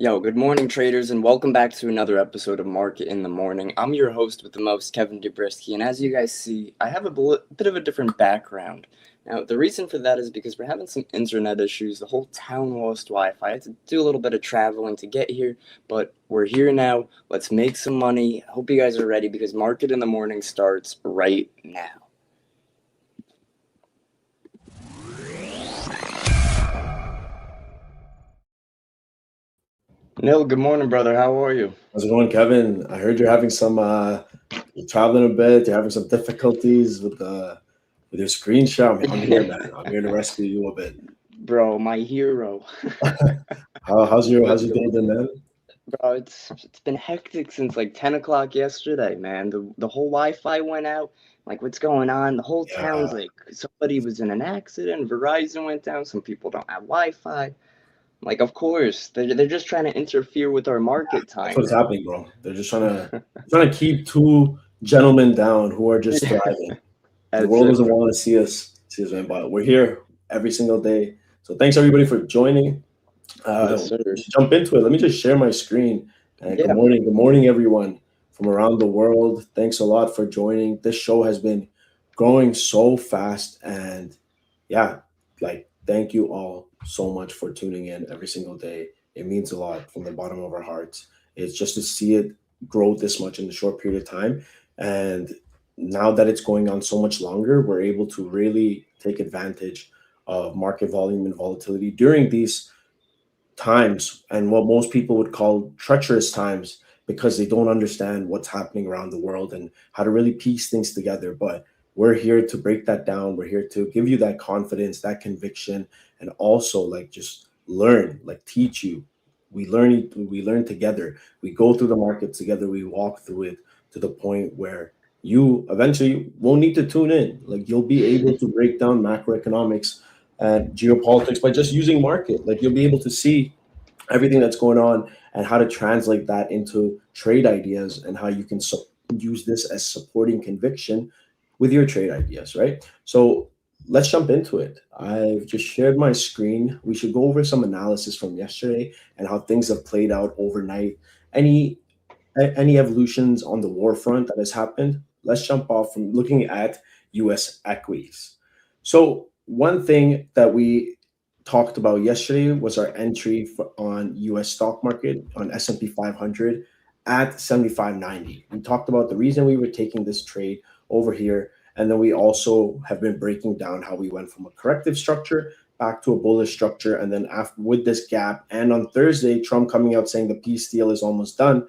Yo, good morning, traders, and welcome back to another episode of Market in the Morning. I'm your host with the most, Kevin Dubrisky, and as you guys see, I have a bit of a different background. Now, the reason for that is because we're having some internet issues. The whole town lost Wi-Fi. I had to do a little bit of traveling to get here, but we're here now. Let's make some money. I hope you guys are ready because Market in the Morning starts right now. Nil, good morning, brother. How are you? How's it going, Kevin? I heard you're having some you're traveling a bit. You're having some difficulties with your screenshot. I'm here, man. I'm here to rescue you a bit. Bro, my hero. How's your day been, man? Bro, it's been hectic since like 10 o'clock yesterday, man. The whole Wi-Fi went out. Like, what's going on? The whole town's like, somebody was in an accident. Verizon went down. Some people don't have Wi-Fi. Like, of course, they're just trying to interfere with our market time. That's what's happening, bro. They're just trying to keep two gentlemen down who are just thriving. The world doesn't want to see us, man, but we're here every single day. So thanks everybody for joining. Yes, Let's jump into it. Let me just share my screen. Yeah. Good morning, everyone from around the world. Thanks a lot for joining. This show has been growing so fast, and yeah, like thank you all so much for tuning in every single day. It means a lot from the bottom of our hearts. It's just to see it grow this much in a short period of time, and now that it's going on so much longer, we're able to really take advantage of market volume and volatility during these times, and what most people would call treacherous times, because they don't understand what's happening around the world and how to really piece things together. But we're here to break that down. We're here to give you that confidence, that conviction, and also like just learn, like teach you. We learn together. We go through the market together. We walk through it to the point where you eventually won't need to tune in. Like you'll be able to break down macroeconomics and geopolitics by just using market. Like you'll be able to see everything that's going on and how to translate that into trade ideas and how you can use this as supporting conviction with your trade ideas, right? So let's jump into it. I've just shared my screen. We should go over some analysis from yesterday and how things have played out overnight. Any evolutions on the war front that has happened? Let's jump off from looking at US equities. So one thing that we talked about yesterday was our entry on US stock market on S&P 500 at 75.90. We talked about the reason we were taking this trade over here, and then we also have been breaking down how we went from a corrective structure back to a bullish structure, and then after with this gap, and on Thursday, Trump coming out saying the peace deal is almost done.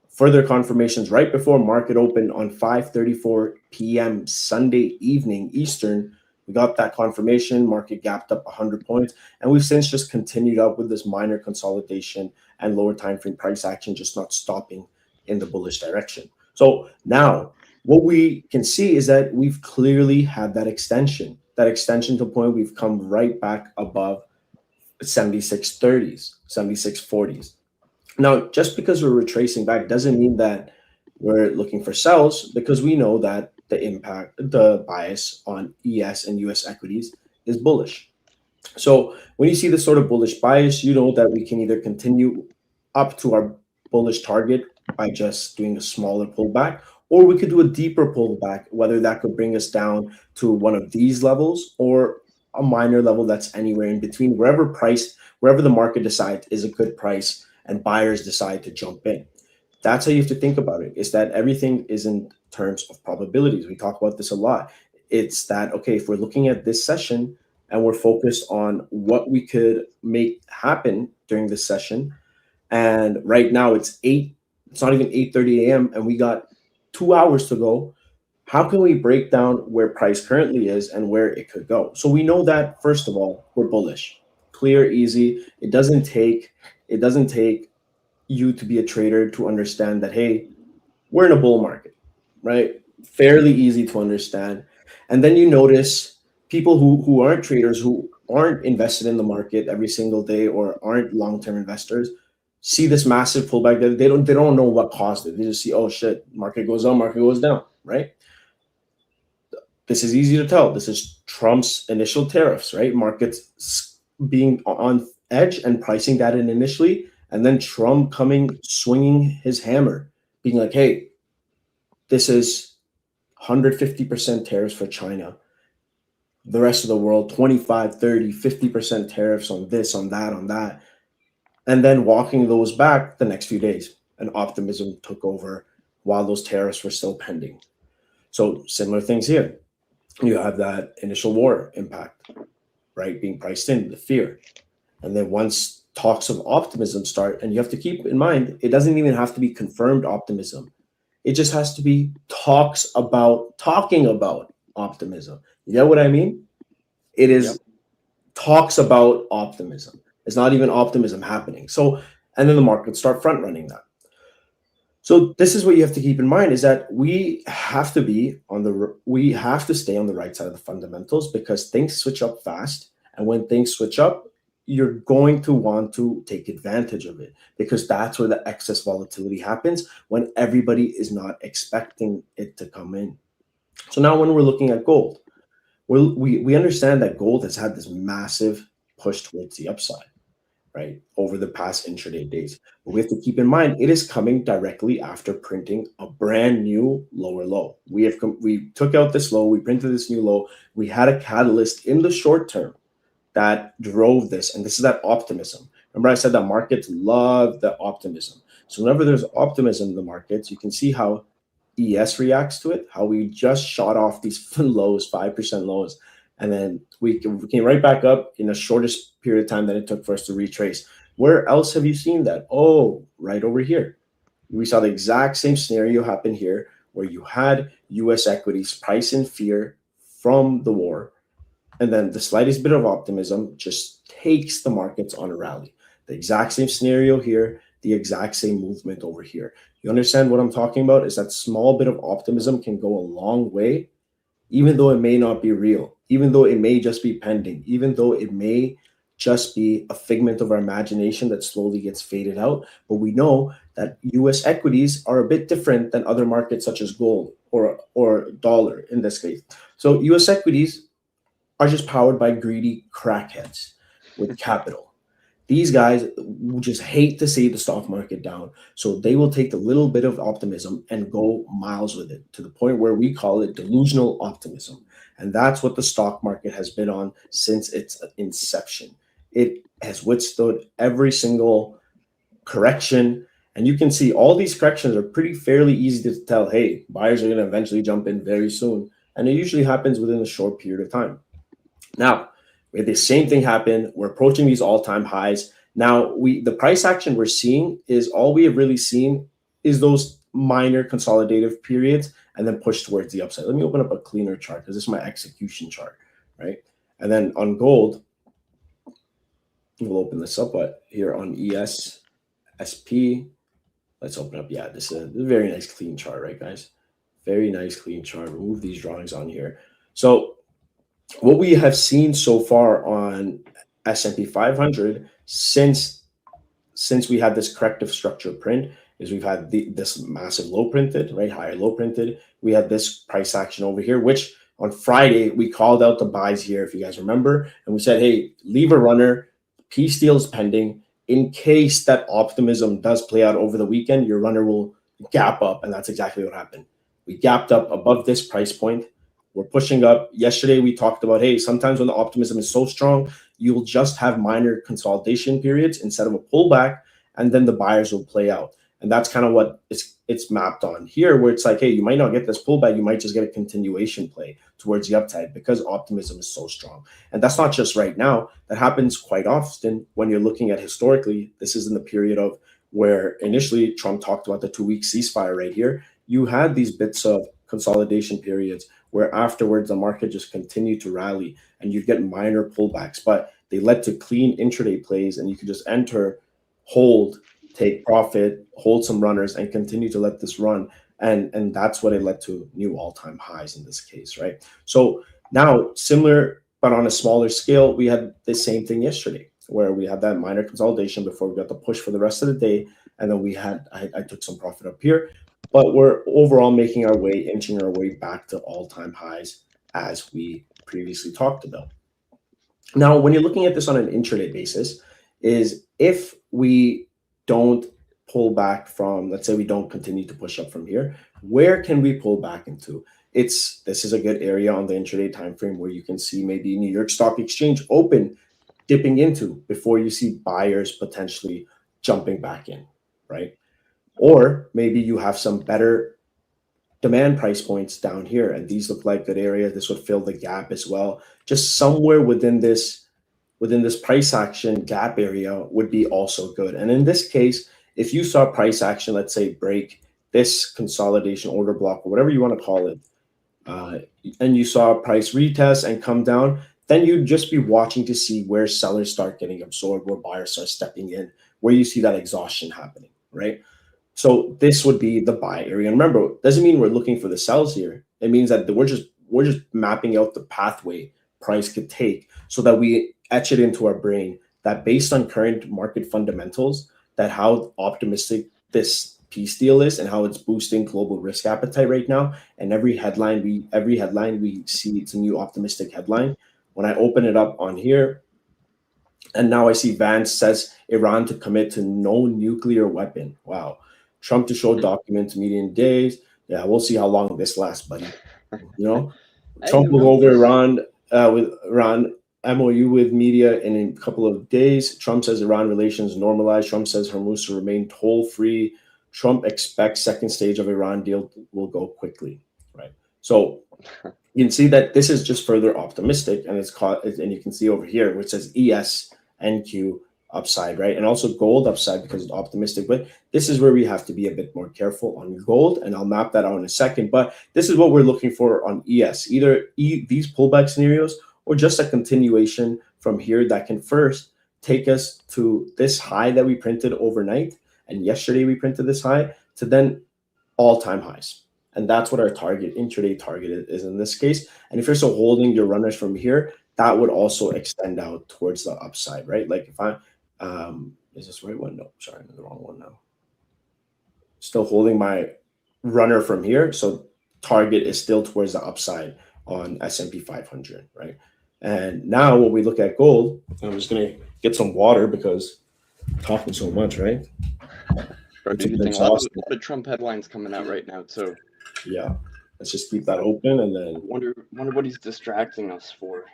Further confirmations right before market open on 5:34 p.m. Sunday evening Eastern. We got that confirmation, market gapped up 100 points, and we've since just continued up with this minor consolidation and lower time frame price action, just not stopping in the bullish direction. So now what we can see is that we've clearly had that extension to point we've come right back above 76.30s, 76.40s. Now, just because we're retracing back doesn't mean that we're looking for sells, because we know that the bias on ES and US equities is bullish. So when you see this sort of bullish bias, you know that we can either continue up to our bullish target by just doing a smaller pullback, or we could do a deeper pullback, whether that could bring us down to one of these levels or a minor level that's anywhere in between, wherever the market decides is a good price and buyers decide to jump in. That's how you have to think about it, is that everything is in terms of probabilities. We talk about this a lot. It's that, okay, if we're looking at this session and we're focused on what we could make happen during this session, and right now it's not even 8:30 a.m. and we got 2 hours to go, how can we break down where price currently is and where it could go? So we know that, first of all, we're bullish. Clear, easy. It doesn't take you to be a trader to understand that, hey, we're in a bull market, right? Fairly easy to understand. And then you notice people who aren't traders, who aren't invested in the market every single day or aren't long-term investors, see this massive pullback that they don't know what caused it. They just see, oh shit, market goes up, market goes down, right? This is easy to tell. This is Trump's initial tariffs, right? Markets being on edge and pricing that in initially, and then Trump coming, swinging his hammer, being like, hey, this is 150% tariffs for China. The rest of the world, 25, 30, 50% tariffs on this, on that, on that. And then walking those back the next few days. And optimism took over while those tariffs were still pending. So similar things here. You have that initial war impact, right? Being priced in, the fear. And then once talks of optimism start, and you have to keep in mind, it doesn't even have to be confirmed optimism. It just has to be talking about optimism. You know what I mean? It Yep. is talks about optimism. It's not even optimism happening. So, and then the markets start front running that. So this is what you have to keep in mind is that we have to stay on the right side of the fundamentals because things switch up fast. And when things switch up, you're going to want to take advantage of it because that's where the excess volatility happens when everybody is not expecting it to come in. So now when we're looking at gold, we understand that gold has had this massive push towards the upside, right, over the past intraday days. But we have to keep in mind it is coming directly after printing a brand new lower low. We took out this low, we printed this new low. We had a catalyst in the short term that drove this, and this is that optimism. Remember, I said that markets love the optimism. So whenever there's optimism in the markets, you can see how ES reacts to it, how we just shot off these lows, 5% lows, and then we came right back up in the shortest period of time that it took for us to retrace. Where else have you seen that? Oh, right over here. We saw the exact same scenario happen here where you had US equities price in fear from the war, and then the slightest bit of optimism just takes the markets on a rally. The exact same scenario here, the exact same movement over here. You understand what I'm talking about? Is that small bit of optimism can go a long way, even though it may not be real, even though it may just be pending, even though it may just be a figment of our imagination that slowly gets faded out. But we know that US equities are a bit different than other markets such as gold or dollar in this case. So US equities are just powered by greedy crackheads with capital. These guys just hate to see the stock market down. So they will take the little bit of optimism and go miles with it to the point where we call it delusional optimism. And that's what the stock market has been on since its inception. It has withstood every single correction. And you can see all these corrections are pretty fairly easy to tell, hey, buyers are going to eventually jump in very soon. And it usually happens within a short period of time. Now, we had the same thing happen. We're approaching these all-time highs. Now, the price action we're seeing is all we have really seen is those minor consolidative periods and then push towards the upside. Let me open up a cleaner chart because this is my execution chart, right? And then on gold, we'll open this up here on ES, SP. Let's open up. Yeah, this is a very nice clean chart, right, guys? Very nice clean chart. Remove these drawings on here. So what we have seen so far on S&P 500 since we had this corrective structure print is we've had this massive low printed, right? Higher low printed. We had this price action over here, which on Friday we called out the buys here, if you guys remember, and we said, hey, leave a runner. Peace deal is pending. In case that optimism does play out over the weekend, your runner will gap up, and that's exactly what happened. We gapped up above this price point. We're pushing up. Yesterday, we talked about, hey, sometimes when the optimism is so strong, you'll just have minor consolidation periods instead of a pullback, and then the buyers will play out. And that's kind of what it's mapped on here, where it's like, hey, you might not get this pullback. You might just get a continuation play towards the upside because optimism is so strong. And that's not just right now. That happens quite often when you're looking at historically. This is in the period of where initially Trump talked about the 2-week ceasefire right here. You had these bits of consolidation periods where afterwards the market just continued to rally and you get minor pullbacks, but they led to clean intraday plays and you could just enter, hold, take profit, hold some runners and continue to let this run. And that's what it led to new all-time highs in this case, right? So now similar, but on a smaller scale, we had the same thing yesterday where we had that minor consolidation before we got the push for the rest of the day. And then I took some profit up here. But we're overall making our way, inching our way back to all-time highs as we previously talked about. Now, when you're looking at this on an intraday basis, is if we don't pull back from, let's say we don't continue to push up from here, where can we pull back into? This is a good area on the intraday time frame where you can see maybe New York Stock Exchange open dipping into before you see buyers potentially jumping back in, right? Or maybe you have some better demand price points down here, and these look like good areas. This would fill the gap as well. Just somewhere within this price action gap area would be also good. And in this case, if you saw price action, let's say break this consolidation order block or whatever you want to call it, uh, and you saw a price retest and come down, then you'd just be watching to see where sellers start getting absorbed, where buyers start stepping in, where you see that exhaustion happening, right? So this would be the buy area. And remember, it doesn't mean we're looking for the sells here. It means that we're just mapping out the pathway price could take so that we etch it into our brain that based on current market fundamentals, that how optimistic this peace deal is and how it's boosting global risk appetite right now. And every headline we see it's a new optimistic headline. When I open it up on here, and now I see Vance says Iran to commit to no nuclear weapon. Wow. Trump to show documents median days. Yeah, we'll see how long this lasts, buddy. You know, Hey, Trump who will go over knows? Iran with Iran MOU with media in a couple of days. Trump says Iran relations normalize. Trump says Hormuz will remain toll free. Trump expects second stage of Iran deal will go quickly. Right. So you can see that this is just further optimistic, and it's caught, and you can see over here which says ESNQ upside, right, and also gold upside because it's optimistic. But this is where we have to be a bit more careful on gold, and I'll map that out in a second. But this is what we're looking for on ES, either these pullback scenarios or just a continuation from here that can first take us to this high that we printed overnight, and yesterday we printed this high, to then all-time highs. And that's what our target, intraday target is in this case. And if you're still holding your runners from here, that would also extend out towards the upside, right? Like if I, is this the right one? No, sorry, I'm the wrong one now. Still holding my runner from here. So target is still towards the upside on S&P 500, right? And now when we look at gold, I'm just going to get some water because I'm talking so much, right? Bro, do you think a lot of Trump headlines coming out right now too? Yeah, let's just keep that open and then Wonder what he's distracting us for.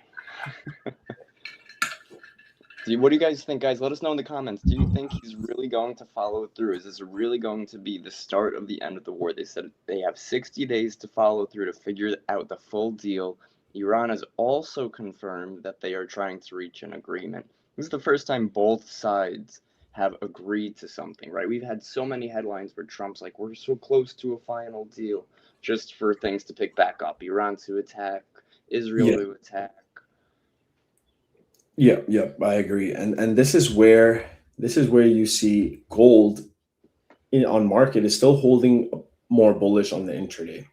What do you guys think, guys? Let us know in the comments. Do you think he's really going to follow through? Is this really going to be the start of the end of the war? They said they have 60 days to follow through to figure out the full deal. Iran has also confirmed that they are trying to reach an agreement. This is the first time both sides have agreed to something, right? We've had so many headlines where Trump's like, we're so close to a final deal, just for things to pick back up. Iran to attack, Israel yeah. to attack. Yeah, I agree. And this is where you see gold on market is still holding more bullish on the intraday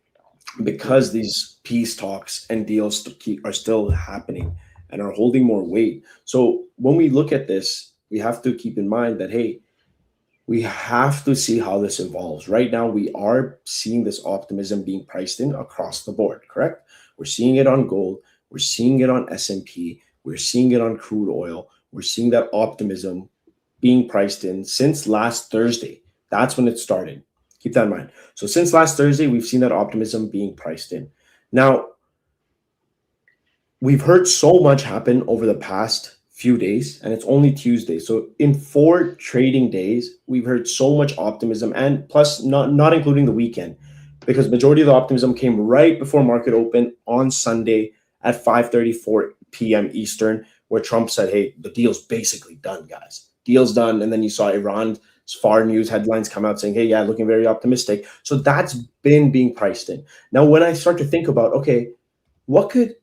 because these peace talks and deals are still happening and are holding more weight. So when we look at this, we have to keep in mind that hey, we have to see how this evolves. Right now, we are seeing this optimism being priced in across the board, correct? We're seeing it on gold, we're seeing it on S&P, we're seeing it on crude oil, we're seeing that optimism being priced in since last Thursday. That's when it started. Keep that in mind. So since last Thursday, we've seen that optimism being priced in. Now, we've heard so much happen over the past few days, and it's only Tuesday. So in 4 trading days, we've heard so much optimism, and plus not including the weekend, because majority of the optimism came right before market open on Sunday at 5:34 p.m. Eastern, where Trump said, "Hey, the deal's basically done, guys. Deal's done." And then you saw Iran's FAR news headlines come out saying, "Hey, yeah, looking very optimistic." So that's been being priced in. Now, when I start to think about, okay, what could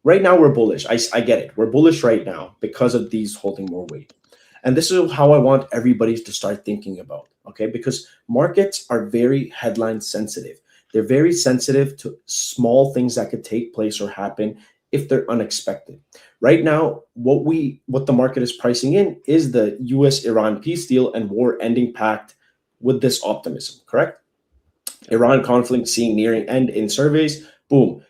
right now we're bullish. I get it. We're bullish right now because of these holding more weight. And this is how I want everybody to start thinking about, okay? Because markets are very headline sensitive. They're very sensitive to small things that could take place or happen if they're unexpected. Right now, what the market is pricing in is the US-Iran peace deal and war ending pact with this optimism, correct? Iran conflict seeing nearing end in surveys. Boom.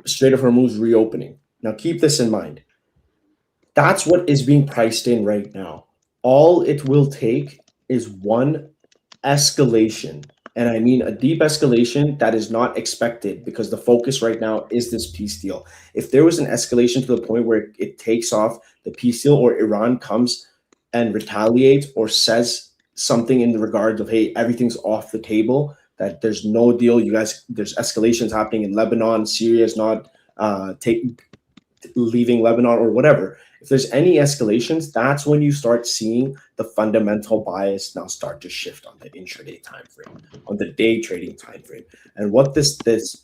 Strait of Hormuz reopening. Now, keep this in mind. That's what is being priced in right now. All it will take is one escalation. And I mean a deep escalation that is not expected because the focus right now is this peace deal. If there was an escalation to the point where it takes off the peace deal, or Iran comes and retaliates or says something in the regards of, hey, everything's off the table, that there's no deal, you guys, there's escalations happening in Lebanon, Syria is not taking leaving Lebanon or whatever, if there's any escalations, that's when you start seeing the fundamental bias now start to shift on the intraday time frame, on the day trading time frame. And what this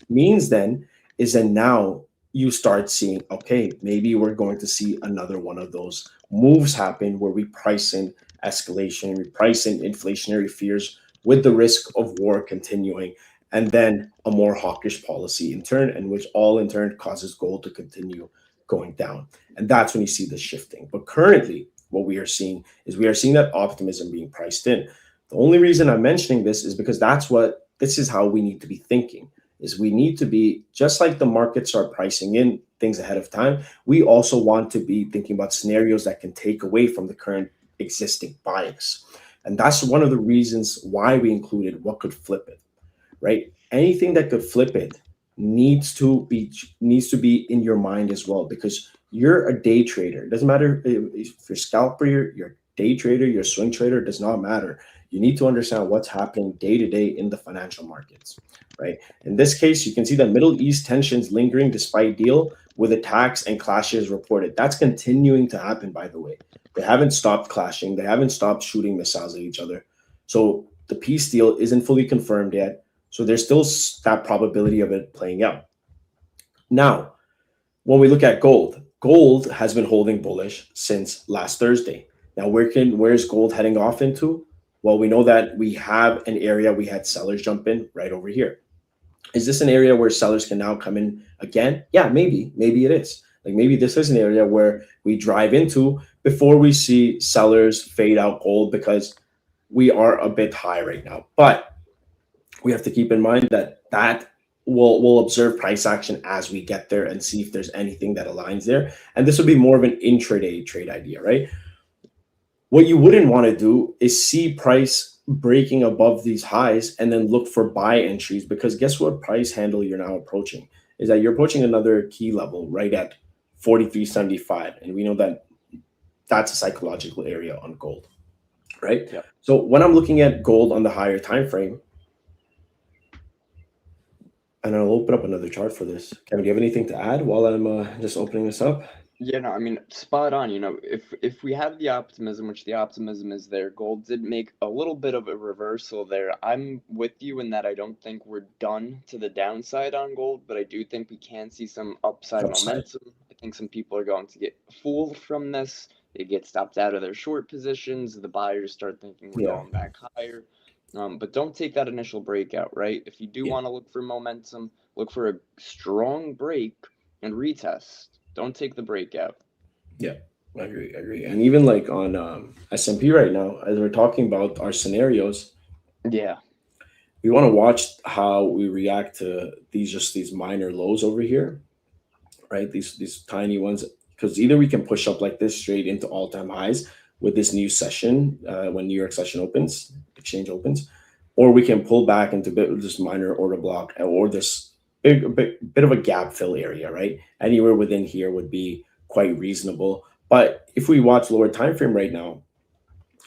means then is that now you start seeing, okay, maybe we're going to see another one of those moves happen where we price in escalation, we price in inflationary fears with the risk of war continuing, and then a more hawkish policy in turn, and which all in turn causes gold to continue going down. And that's when you see the shifting. But currently, what we are seeing is we are seeing that optimism being priced in. The only reason I'm mentioning this is because this is how we need to be thinking. Is we need to be just like the markets are pricing in things ahead of time. We also want to be thinking about scenarios that can take away from the current existing bias. And that's one of the reasons why we included what could flip it, right? Anything that could flip it needs to be in your mind as well, because you're a day trader. It doesn't matter if you're a scalper, you're a day trader, you're a swing trader, it does not matter. You need to understand what's happening day to day in the financial markets, right? In this case, you can see that Middle East tensions lingering despite deal, with attacks and clashes reported. That's continuing to happen, by the way. They haven't stopped clashing. They haven't stopped shooting missiles at each other. So the peace deal isn't fully confirmed yet. So there's still that probability of it playing out. Now, when we look at gold, gold has been holding bullish since last Thursday. Now, where's gold heading off into? Well, we know that we have an area we had sellers jump in right over here. Is this an area where sellers can now come in again? Yeah, maybe it is. Like maybe this is an area where we drive into before we see sellers fade out gold, because we are a bit high right now. But we have to keep in mind that we'll observe price action as we get there and see if there's anything that aligns there. And this would be more of an intraday trade idea, right? What you wouldn't want to do is see price breaking above these highs and then look for buy entries, because guess what price handle you're now approaching is that you're approaching another key level right at 43.75, and we know that that's a psychological area on gold, right? Yep. So when I'm looking at gold on the higher time frame, and I'll open up another chart for this. Kevin, do you have anything to add while I'm just opening this up? Yeah, no, I mean, spot on. If we have the optimism, which the optimism is there, gold did make a little bit of a reversal there. I'm with you in that I don't think we're done to the downside on gold, but I do think we can see some upside Upside. momentum. I think some people are going to get fooled from this. They get stopped out of their short positions. The buyers start thinking we're Yeah. going back higher. But don't take that initial breakout, right? If you do Yeah. want to look for momentum, look for a strong break and retest. Don't take the breakout. Yeah. I agree. I agree. And even like on S&P right now, as we're talking about our scenarios, Yeah. we want to watch how we react to these minor lows over here, right? These tiny ones, because either we can push up like this straight into all-time highs with this new session when New York session opens, exchange opens, or we can pull back into this minor order block, or this bit of a gap fill area, right? Anywhere within here would be quite reasonable. But if we watch lower time frame right now,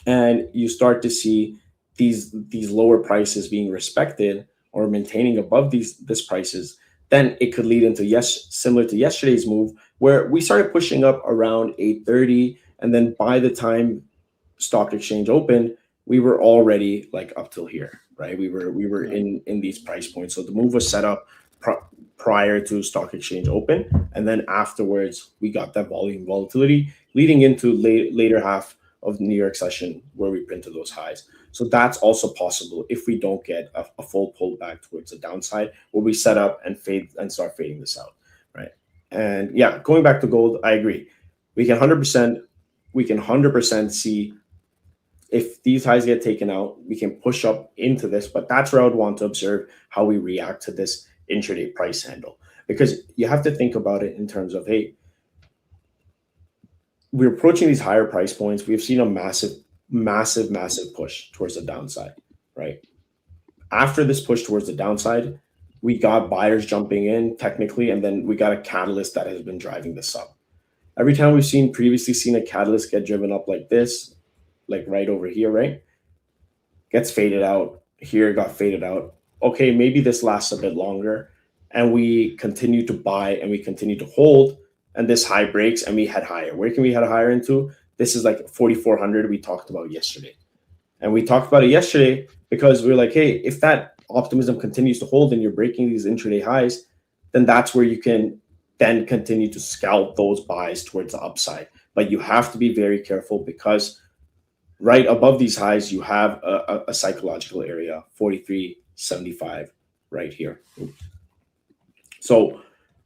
and you start to see these lower prices being respected or maintaining above these prices, then it could lead into, yes, similar to yesterday's move, where we started pushing up around 8:30, and then by the time stock exchange opened, we were already like up till here, right? We were Right. in these price points. So the move was set up prior to stock exchange open, and then afterwards we got that volume volatility leading into later half of New York session where we printed those highs. So that's also possible if we don't get a full pullback towards the downside, where we set up and fade and start fading this out, right? And yeah, going back to gold, I agree. We can 100% we can 100% see if these highs get taken out, we can push up into this. But that's where I would want to observe how we react to this intraday price handle, because you have to think about it in terms of, hey, we're approaching these higher price points. We've seen a massive massive push towards the downside, right? After this push towards the downside, we got buyers jumping in technically, and then we got a catalyst that has been driving this up. Every time we've previously seen a catalyst get driven up like this, like right over here, right? Gets faded out. Here got faded out. Okay, maybe this lasts a bit longer, and we continue to buy and we continue to hold, and this high breaks and we head higher. Where can we head higher into? This is like 4,400 we talked about yesterday. And we talked about it yesterday because we were like, hey, if that optimism continues to hold and you're breaking these intraday highs, then that's where you can then continue to scalp those buys towards the upside. But you have to be very careful because right above these highs, you have a psychological area, 43.75 right here. So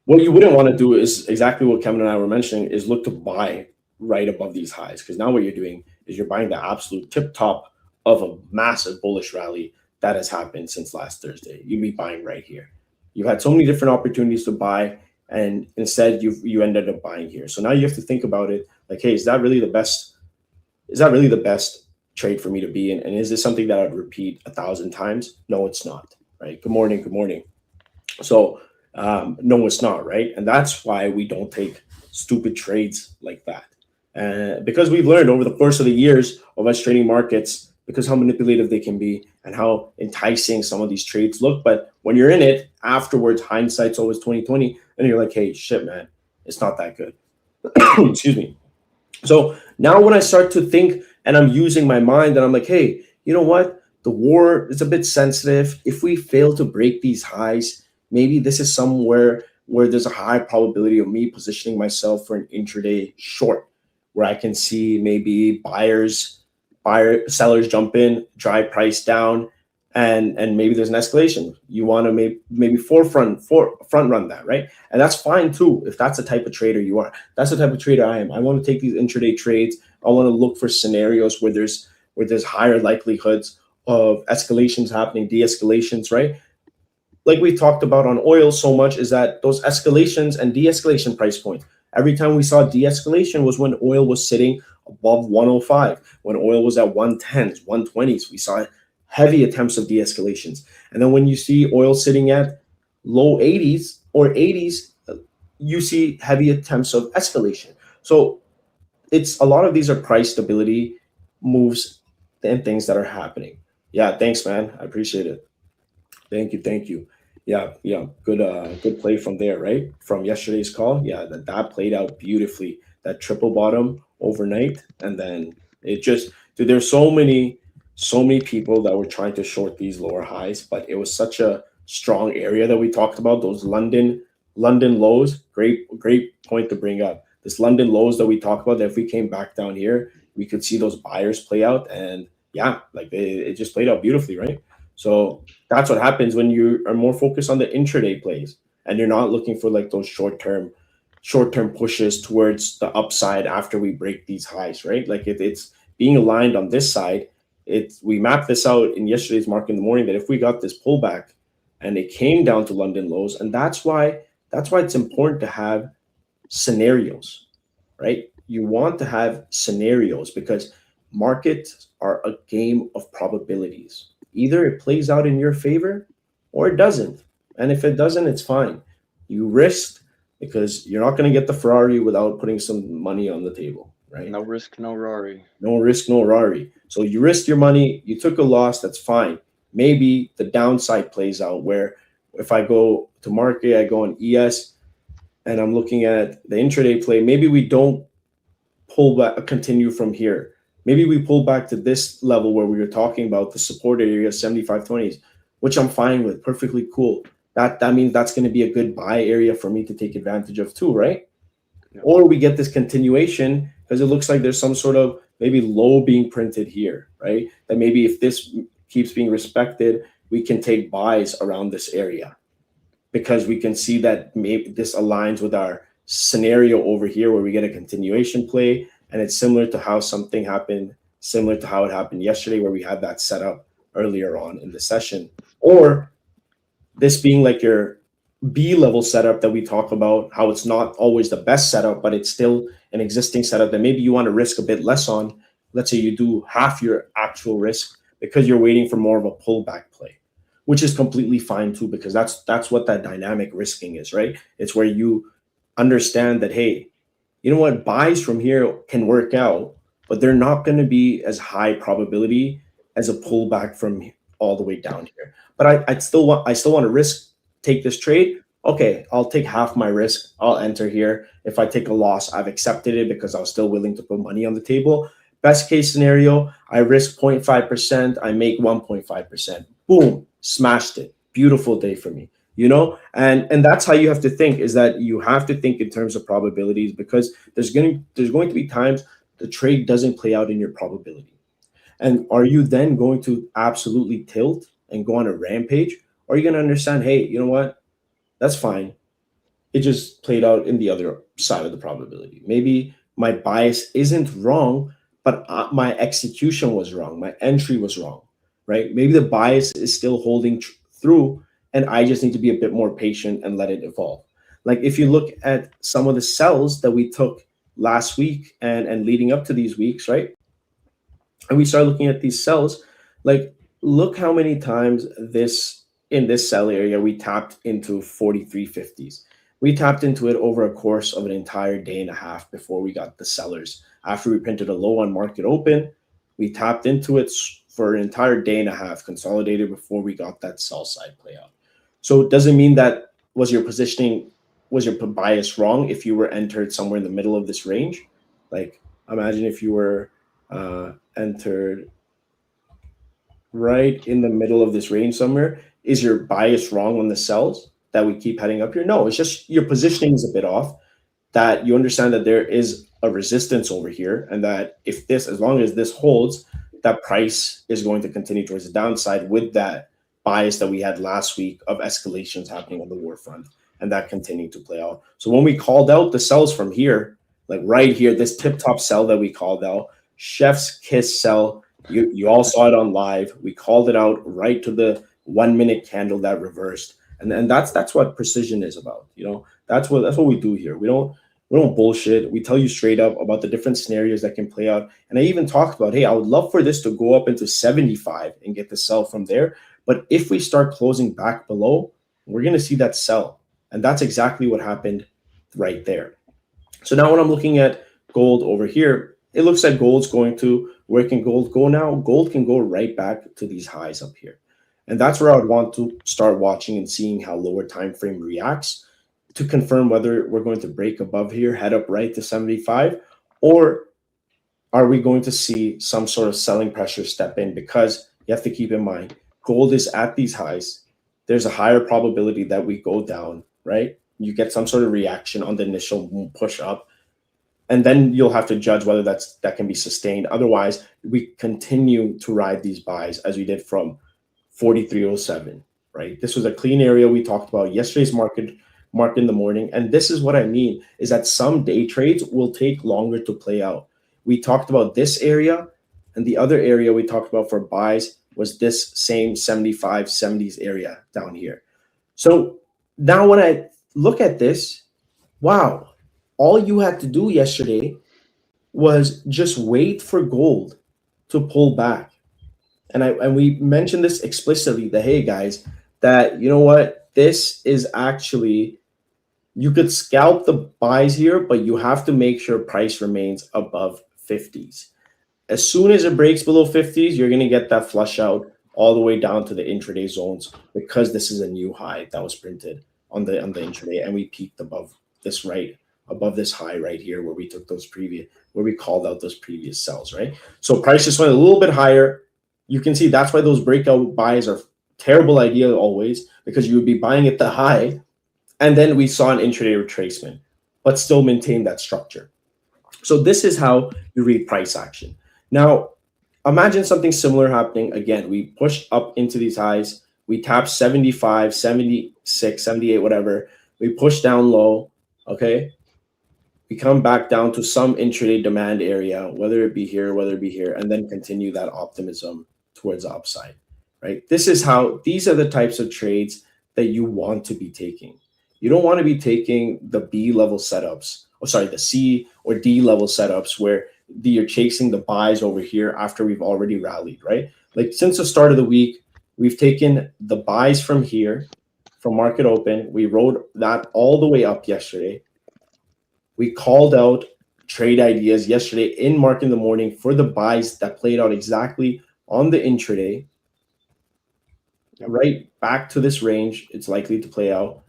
what you wouldn't want to do is exactly what Kevin and I were mentioning, is look to buy right above these highs, because now what you're doing is you're buying the absolute tip top of a massive bullish rally that has happened since last Thursday. You'd be buying right here. You've had so many different opportunities to buy, and instead you ended up buying here. So now you have to think about it like, hey, is that really the best trade for me to be in? And is this something that I'd repeat 1,000 times? No, it's not, right? Good morning. So no, it's not, right? And that's why we don't take stupid trades like that. Because we've learned over the course of the years of us trading markets, because how manipulative they can be and how enticing some of these trades look. But when you're in it afterwards, hindsight's always 2020, and you're like, hey, shit, man, it's not that good. Excuse me. So now when I start to think and I'm using my mind and I'm like, hey, you know what? The war is a bit sensitive. If we fail to break these highs, maybe this is somewhere where there's a high probability of me positioning myself for an intraday short, where I can see maybe sellers jump in, drive price down, and maybe there's an escalation. You want to maybe front run that, right? And that's fine too, if that's the type of trader you are. That's the type of trader I am. I want to take these intraday trades. I want to look for scenarios where there's higher likelihoods of escalations happening, de-escalations, right? Like we talked about on oil so much, is that those escalations and de-escalation price points. Every time we saw de-escalation was when oil was sitting above 105, when oil was at 110s, 120s. We saw heavy attempts of de-escalations. And then when you see oil sitting at low 80s or 80s, you see heavy attempts of escalation. So it's a lot of these are price stability moves and things that are happening. Yeah, thanks, man. I appreciate it. Thank you. Yeah. Good play from there, right? From yesterday's call. Yeah, that played out beautifully. That triple bottom overnight, and then it just, dude, there's so many people that were trying to short these lower highs, but it was such a strong area that we talked about. Those London lows, great point to bring up. This London lows that we talked about, that if we came back down here, we could see those buyers play out, and yeah, like it just played out beautifully, right? So that's what happens when you are more focused on the intraday plays and you're not looking for like those short-term pushes towards the upside after we break these highs, right? Like it's being aligned on this side. We mapped this out in yesterday's market in the morning, that if we got this pullback and it came down to London lows, and that's why it's important to have scenarios, right? You want to have scenarios because markets are a game of probabilities. Either it plays out in your favor or it doesn't. And if it doesn't, it's fine. You risked, because you're not going to get the Ferrari without putting some money on the table, right? No risk, no Rari. No risk, no Rari. So you risked your money, you took a loss, that's fine. Maybe the downside plays out, where if I go to market, I go on ES, and I'm looking at the intraday play, maybe we don't pull back, continue from here. Maybe we pull back to this level where we were talking about, the support area, 75.20s, which I'm fine with, perfectly cool. That means that's going to be a good buy area for me to take advantage of too, right? Yeah. Or we get this continuation because it looks like there's some sort of maybe low being printed here, right? That maybe if this keeps being respected, we can take buys around this area, because we can see that maybe this aligns with our scenario over here where we get a continuation play, and it's similar to how something happened, similar to how it happened yesterday, where we had that set up earlier on in the session. Or this being like your B level setup that we talk about, how it's not always the best setup, but it's still an existing setup that maybe you want to risk a bit less on, let's say you do half your actual risk because you're waiting for more of a pullback play, which is completely fine too, because that's what that dynamic risking is, right? It's where you understand that, hey, you know what, buys from here can work out, but they're not going to be as high probability as a pullback from all the way down here. But I still want to risk take this trade. Okay, I'll take half my risk. I'll enter here. If I take a loss, I've accepted it because I was still willing to put money on the table. Best case scenario, I risk 0.5%, I make 1.5%. Boom, smashed it. Beautiful day for me. And that's how you have to think, is that you have to think in terms of probabilities, because there's going to be times the trade doesn't play out in your probability. And are you then going to absolutely tilt and go on a rampage? Or are you going to understand, hey, you know what? That's fine. It just played out in the other side of the probability. Maybe my bias isn't wrong, but my execution was wrong. My entry was wrong, right? Maybe the bias is still holding through, and I just need to be a bit more patient and let it evolve. Like if you look at some of the sells that we took last week and leading up to these weeks, right? And we start looking at these cells, like look how many times this in this cell area we tapped into 4350s. We tapped into it over a course of an entire day and a half before we got the sellers. After we printed a low on market open, we tapped into it for an entire day and a half, consolidated before we got that sell side play out. So it doesn't mean that was your bias wrong if you were entered somewhere in the middle of this range. Like imagine if you were entered right in the middle of this range somewhere. Is your bias wrong on the sells that we keep heading up here? No, it's just your positioning is a bit off. That you understand that there is a resistance over here, and that if this, as long as this holds, that price is going to continue towards the downside with that bias that we had last week of escalations happening on the war front, and that continuing to play out. So when we called out the sells from here, like right here, this tip top sell that we called out, chef's kiss sell. You all saw it on live. We called it out right to the 1 minute candle that reversed, and that's what precision is about. That's what we do here. We don't bullshit. We tell you straight up about the different scenarios that can play out. And I even talked about, hey, I would love for this to go up into 75 and get the sell from there. But if we start closing back below, we're going to see that sell, and that's exactly what happened right there. So now when I'm looking at gold over here, it looks like gold's going to, where can gold go now? Gold can go right back to these highs up here. And that's where I would want to start watching and seeing how lower time frame reacts to confirm whether we're going to break above here, head up right to 75, or are we going to see some sort of selling pressure step in? Because you have to keep in mind, gold is at these highs. There's a higher probability that we go down, right? You get some sort of reaction on the initial push up, and then you'll have to judge whether that can be sustained. Otherwise, we continue to ride these buys as we did from 4307, right? This was a clean area we talked about yesterday's market in the morning. And this is what I mean, is that some day trades will take longer to play out. We talked about this area, and the other area we talked about for buys was this same 75, 70s area down here. So now when I look at this, wow, all you had to do yesterday was just wait for gold to pull back. And we mentioned this explicitly, that, hey guys, that you know what, this is actually, you could scalp the buys here, but you have to make sure price remains above 50s. As soon as it breaks below 50s, you're going to get that flush out all the way down to the intraday zones, because this is a new high that was printed on the intraday, and we peaked above this high right here where we took where we called out those previous sells, right? So price just went a little bit higher. You can see that's why those breakout buys are terrible idea always, because you would be buying at the high, and then we saw an intraday retracement, but still maintain that structure. So this is how you read price action. Now, imagine something similar happening again. We pushed up into these highs. We tapped 75, 76, 78, whatever. We push down low, okay? We come back down to some intraday demand area, whether it be here, and then continue that optimism towards the upside, right? These are the types of trades that you want to be taking. You don't want to be taking the B level setups, the C or D level setups where you're chasing the buys over here after we've already rallied, right? Like since the start of the week, we've taken the buys from here, from market open. We rode that all the way up yesterday. We called out trade ideas yesterday in market in the morning for the buys that played out exactly on the intraday. Yep. Right back to this range, it's likely to play out.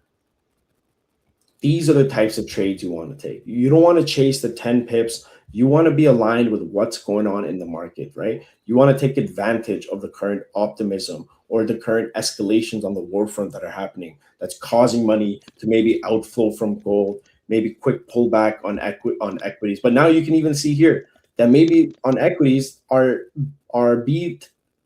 These are the types of trades you want to take. You don't want to chase the 10 pips. You want to be aligned with what's going on in the market, right? You want to take advantage of the current optimism or the current escalations on the war front that are happening that's causing money to maybe outflow from gold, maybe quick pullback on equities. But now you can even see here that maybe on equities, our B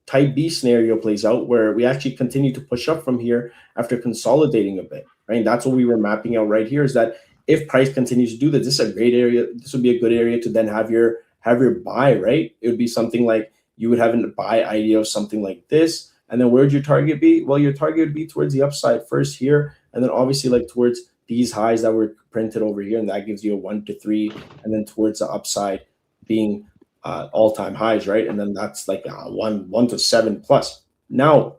type B scenario plays out where we actually continue to push up from here after consolidating a bit. Right? That's what we were mapping out right here, is that if price continues to do this is a great area. This would be a good area to then have your buy, right? It would be something like you would have a buy idea of something like this. And then where'd your target be? Well, your target would be towards the upside first here, and then obviously like towards these highs that were printed over here, and that gives you a 1 to 3, and then towards the upside being all-time highs, right? And then that's like 1 to 7 plus. Now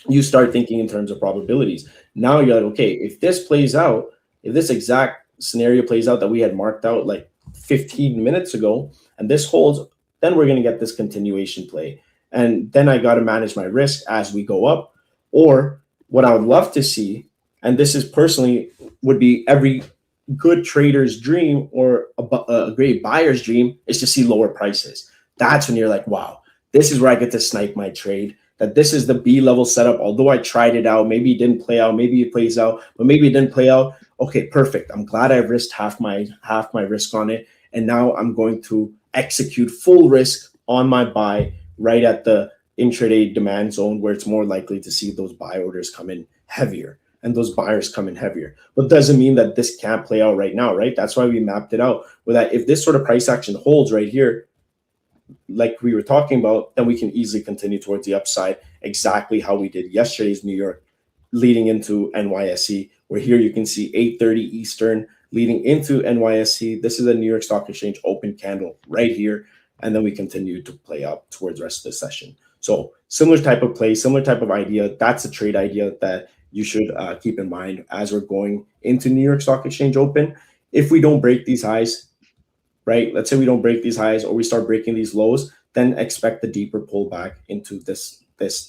you start thinking in terms of probabilities. Now you're like, okay, if this plays out, if this exact scenario plays out that we had marked out like 15 minutes ago, and this holds, then we're going to get this continuation play. And then I got to manage my risk as we go up. Or what I would love to see, and this is personally would be every good trader's dream or a great buyer's dream, is to see lower prices. That's when you're like, wow, this is where I get to snipe my trade. That this is the B level setup. Although I tried it out, maybe it didn't play out, maybe it plays out, but maybe it didn't play out. Okay, perfect. I'm glad I risked half my risk on it, and now I'm going to execute full risk on my buy right at the intraday demand zone, where it's more likely to see those buy orders come in heavier and those buyers come in heavier. But doesn't mean that this can't play out right now, right? That's why we mapped it out with that. If this sort of price action holds right here, like we were talking about, then we can easily continue towards the upside, exactly how we did yesterday's New York leading into NYSE, where here you can see 8:30 Eastern leading into NYSE. This is a New York Stock Exchange open candle right here, and then we continue to play up towards the rest of the session. So similar type of play, similar type of idea. That's a trade idea that you should keep in mind as we're going into New York Stock Exchange open. If we don't break these highs, right? Let's say we don't break these highs or we start breaking these lows, then expect the deeper pullback into this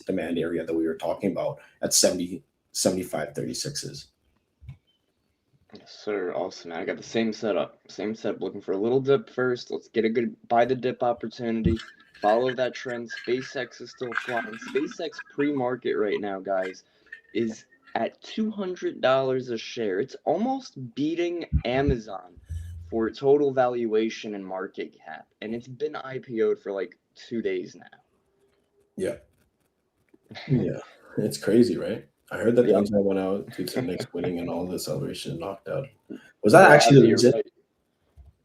demand area that we were talking about at 70, 75, 36s. Yes, sir. Awesome. I got the same setup. Looking for a little dip first. Let's get a good buy the dip opportunity. Follow that trend. SpaceX is still flying. SpaceX pre-market right now, guys, is at $200 a share. It's almost beating Amazon for total valuation and market cap, and it's been IPO'd for like 2 days now. Yeah. Yeah. It's crazy, right? I heard that the Yep. internet went out due to Knicks winning and all the celebration knocked out. Was that actually the you're reason? right.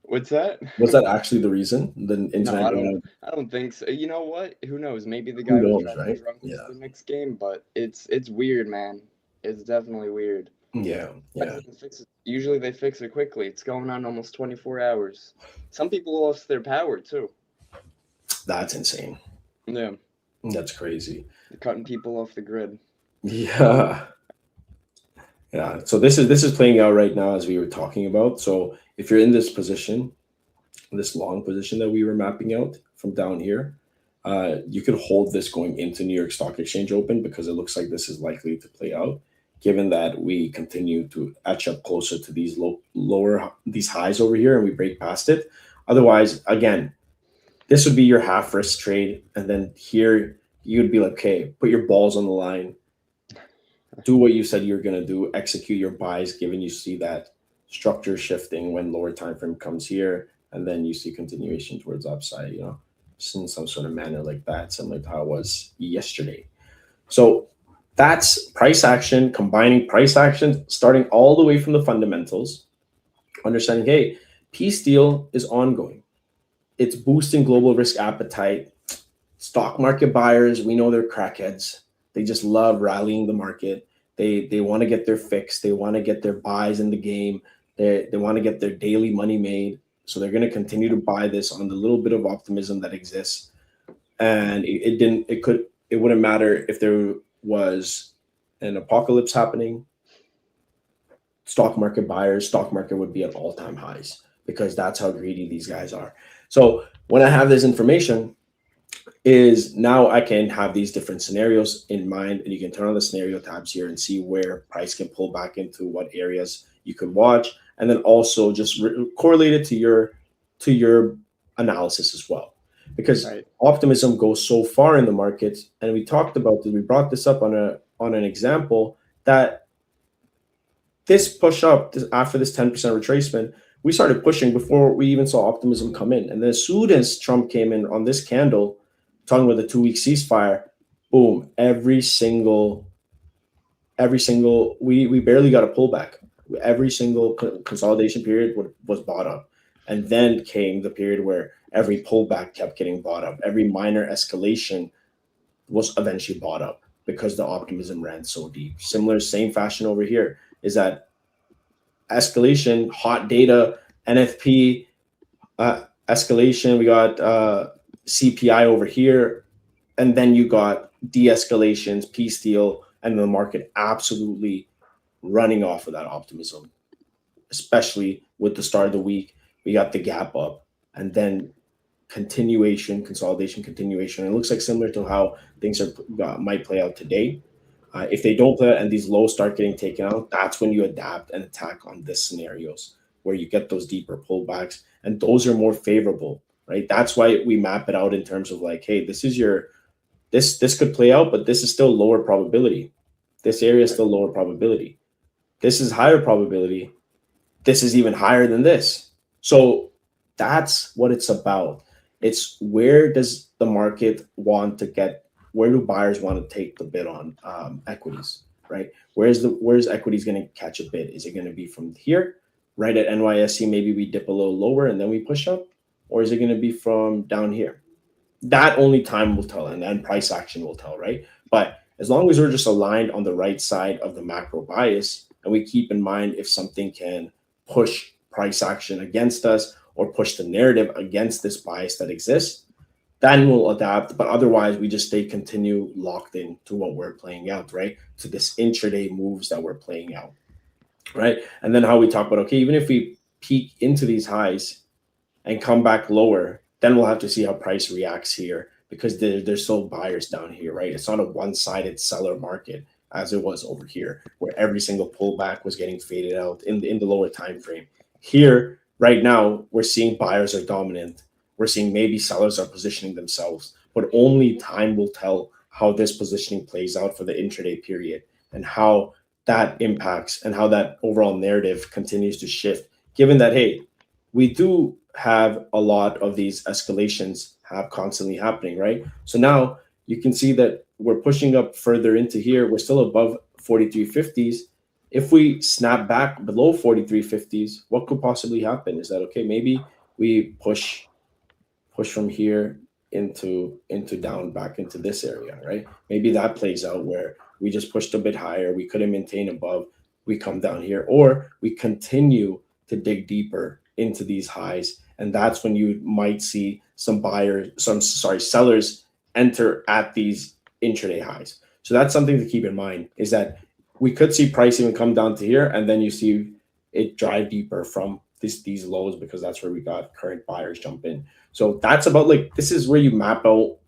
What's that? Was that actually the reason? The No, internet went out? I don't think so. You know what? Who knows? Maybe the Who guy was knows, driving right? drunk into Yeah. the next game, but it's weird, man. It's definitely weird. Yeah. Yeah. Usually they fix it quickly. It's going on almost 24 hours. Some people lost their power too. That's insane. Yeah. That's crazy. They're cutting people off the grid. Yeah. Yeah. So this is playing out right now as we were talking about. So if you're in this position, this long position that we were mapping out from down here, you could hold this going into New York Stock Exchange open, because it looks like this is likely to play out, given that we continue to etch up closer to these these highs over here and we break past it. Otherwise, again, this would be your half risk trade, and then here you'd be like, okay, put your balls on the line, do what you said you're going to do, execute your buys, given you see that structure shifting when lower time frame comes here, and then you see continuation towards upside, just in some sort of manner like that, similar to how it was yesterday. So that's price action, combining price action, starting all the way from the fundamentals, understanding, hey, peace deal is ongoing. It's boosting global risk appetite. Stock market buyers, we know they're crackheads. They just love rallying the market. They want to get their fix. They want to get their buys in the game. They want to get their daily money made. So they're going to continue to buy this on the little bit of optimism that exists. And it wouldn't matter if there was an apocalypse happening. Stock market buyers, stock market would be at all-time highs because that's how greedy these guys are. So when I have this information, is now I can have these different scenarios in mind, and you can turn on the scenario tabs here and see where price can pull back into what areas you could watch, and then also just correlate it to your analysis as well, because Right. optimism goes so far in the market. And we talked about this, we brought this up on an example that this push up after this 10% retracement, we started pushing before we even saw optimism come in. And then as soon as Trump came in on this candle, talking about the 2-week ceasefire, boom, every single we barely got a pullback. Every single consolidation period was bought up. And then came the period where every pullback kept getting bought up. Every minor escalation was eventually bought up because the optimism ran so deep. Similar, same fashion over here is that escalation, hot data, NFP, escalation. We got CPI over here, and then you got de-escalations, peace deal, and the market absolutely running off of that optimism, especially with the start of the week. We got the gap up, and then continuation, consolidation, continuation. And it looks like similar to how things might play out today. If they don't play out and these lows start getting taken out, that's when you adapt and attack on this scenarios where you get those deeper pullbacks, and those are more favorable, right? That's why we map it out in terms of like, hey, this is your this could play out, but this is still lower probability. This area is still lower probability. This is higher probability. This is even higher than this. So that's what it's about. It's where does the market want to get? Where do buyers want to take the bid on equities, right? Where's equities going to catch a bid? Is it going to be from here, right at NYSE? Maybe we dip a little lower and then we push up, or is it going to be from down here? That only time will tell, and then price action will tell, right? But as long as we're just aligned on the right side of the macro bias, and we keep in mind if something can push price action against us or push the narrative against this bias that exists, then we'll adapt. But otherwise, we just continue locked in to what we're playing out, right? To this intraday moves that we're playing out, right? And then how we talk about, okay, even if we peak into these highs and come back lower, then we'll have to see how price reacts here, because there's still buyers down here, right? It's not a one-sided seller market as it was over here, where every single pullback was getting faded out in the lower time frame. Here, right now, we're seeing buyers are dominant. We're seeing maybe sellers are positioning themselves, but only time will tell how this positioning plays out for the intraday period, and how that impacts and how that overall narrative continues to shift, given that, hey, we do have a lot of these escalations have constantly happening, right? So now you can see that we're pushing up further into here. We're still above 4350s. If we snap back below 4350s, what could possibly happen? Is that okay? Maybe we push from here into down back into this area, right? Maybe that plays out where we just pushed a bit higher, we couldn't maintain above, we come down here, or we continue to dig deeper into these highs, and that's when you might see sellers enter at these intraday highs. So that's something to keep in mind, is that we could see price even come down to here, and then you see it drive deeper from these lows, because that's where we got current buyers jump in. So that's about, like, this is where you map out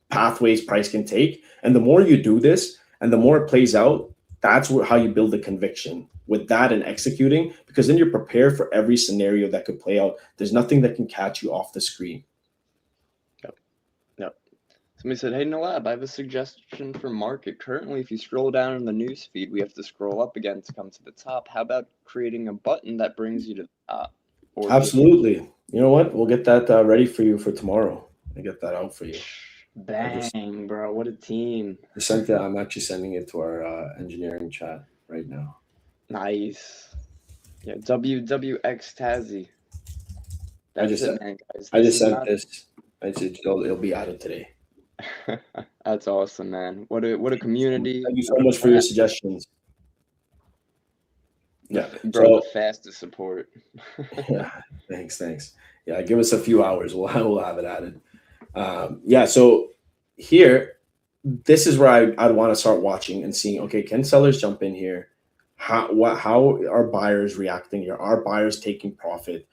pathways price can take, and the more you do this and the more it plays out, that's how you build the conviction with that and executing, because then you're prepared for every scenario that could play out. There's nothing that can catch you off the screen. Yep. Somebody said, hey, Nalab, I have a suggestion for market. Currently, if you scroll down in the news feed, we have to scroll up again to come to the top. How about creating a button that brings you to the top? Absolutely. You know what? We'll get that ready for you for tomorrow. I get that out for you. Bang, bro. What a team. I'm actually sending it to our engineering chat right now. Nice. Yeah, WWX Tazzy. That's it, man, guys. I just sent this. It'll be added today. That's awesome, man. What a community. Thank you so much for your suggestions. Yeah. Bro, the So fastest support. yeah, thanks. Yeah, give us a few hours. We'll have it added. Yeah. So here, this is where I'd want to start watching and seeing. Okay, can sellers jump in here? How are buyers reacting here? Are buyers taking profit?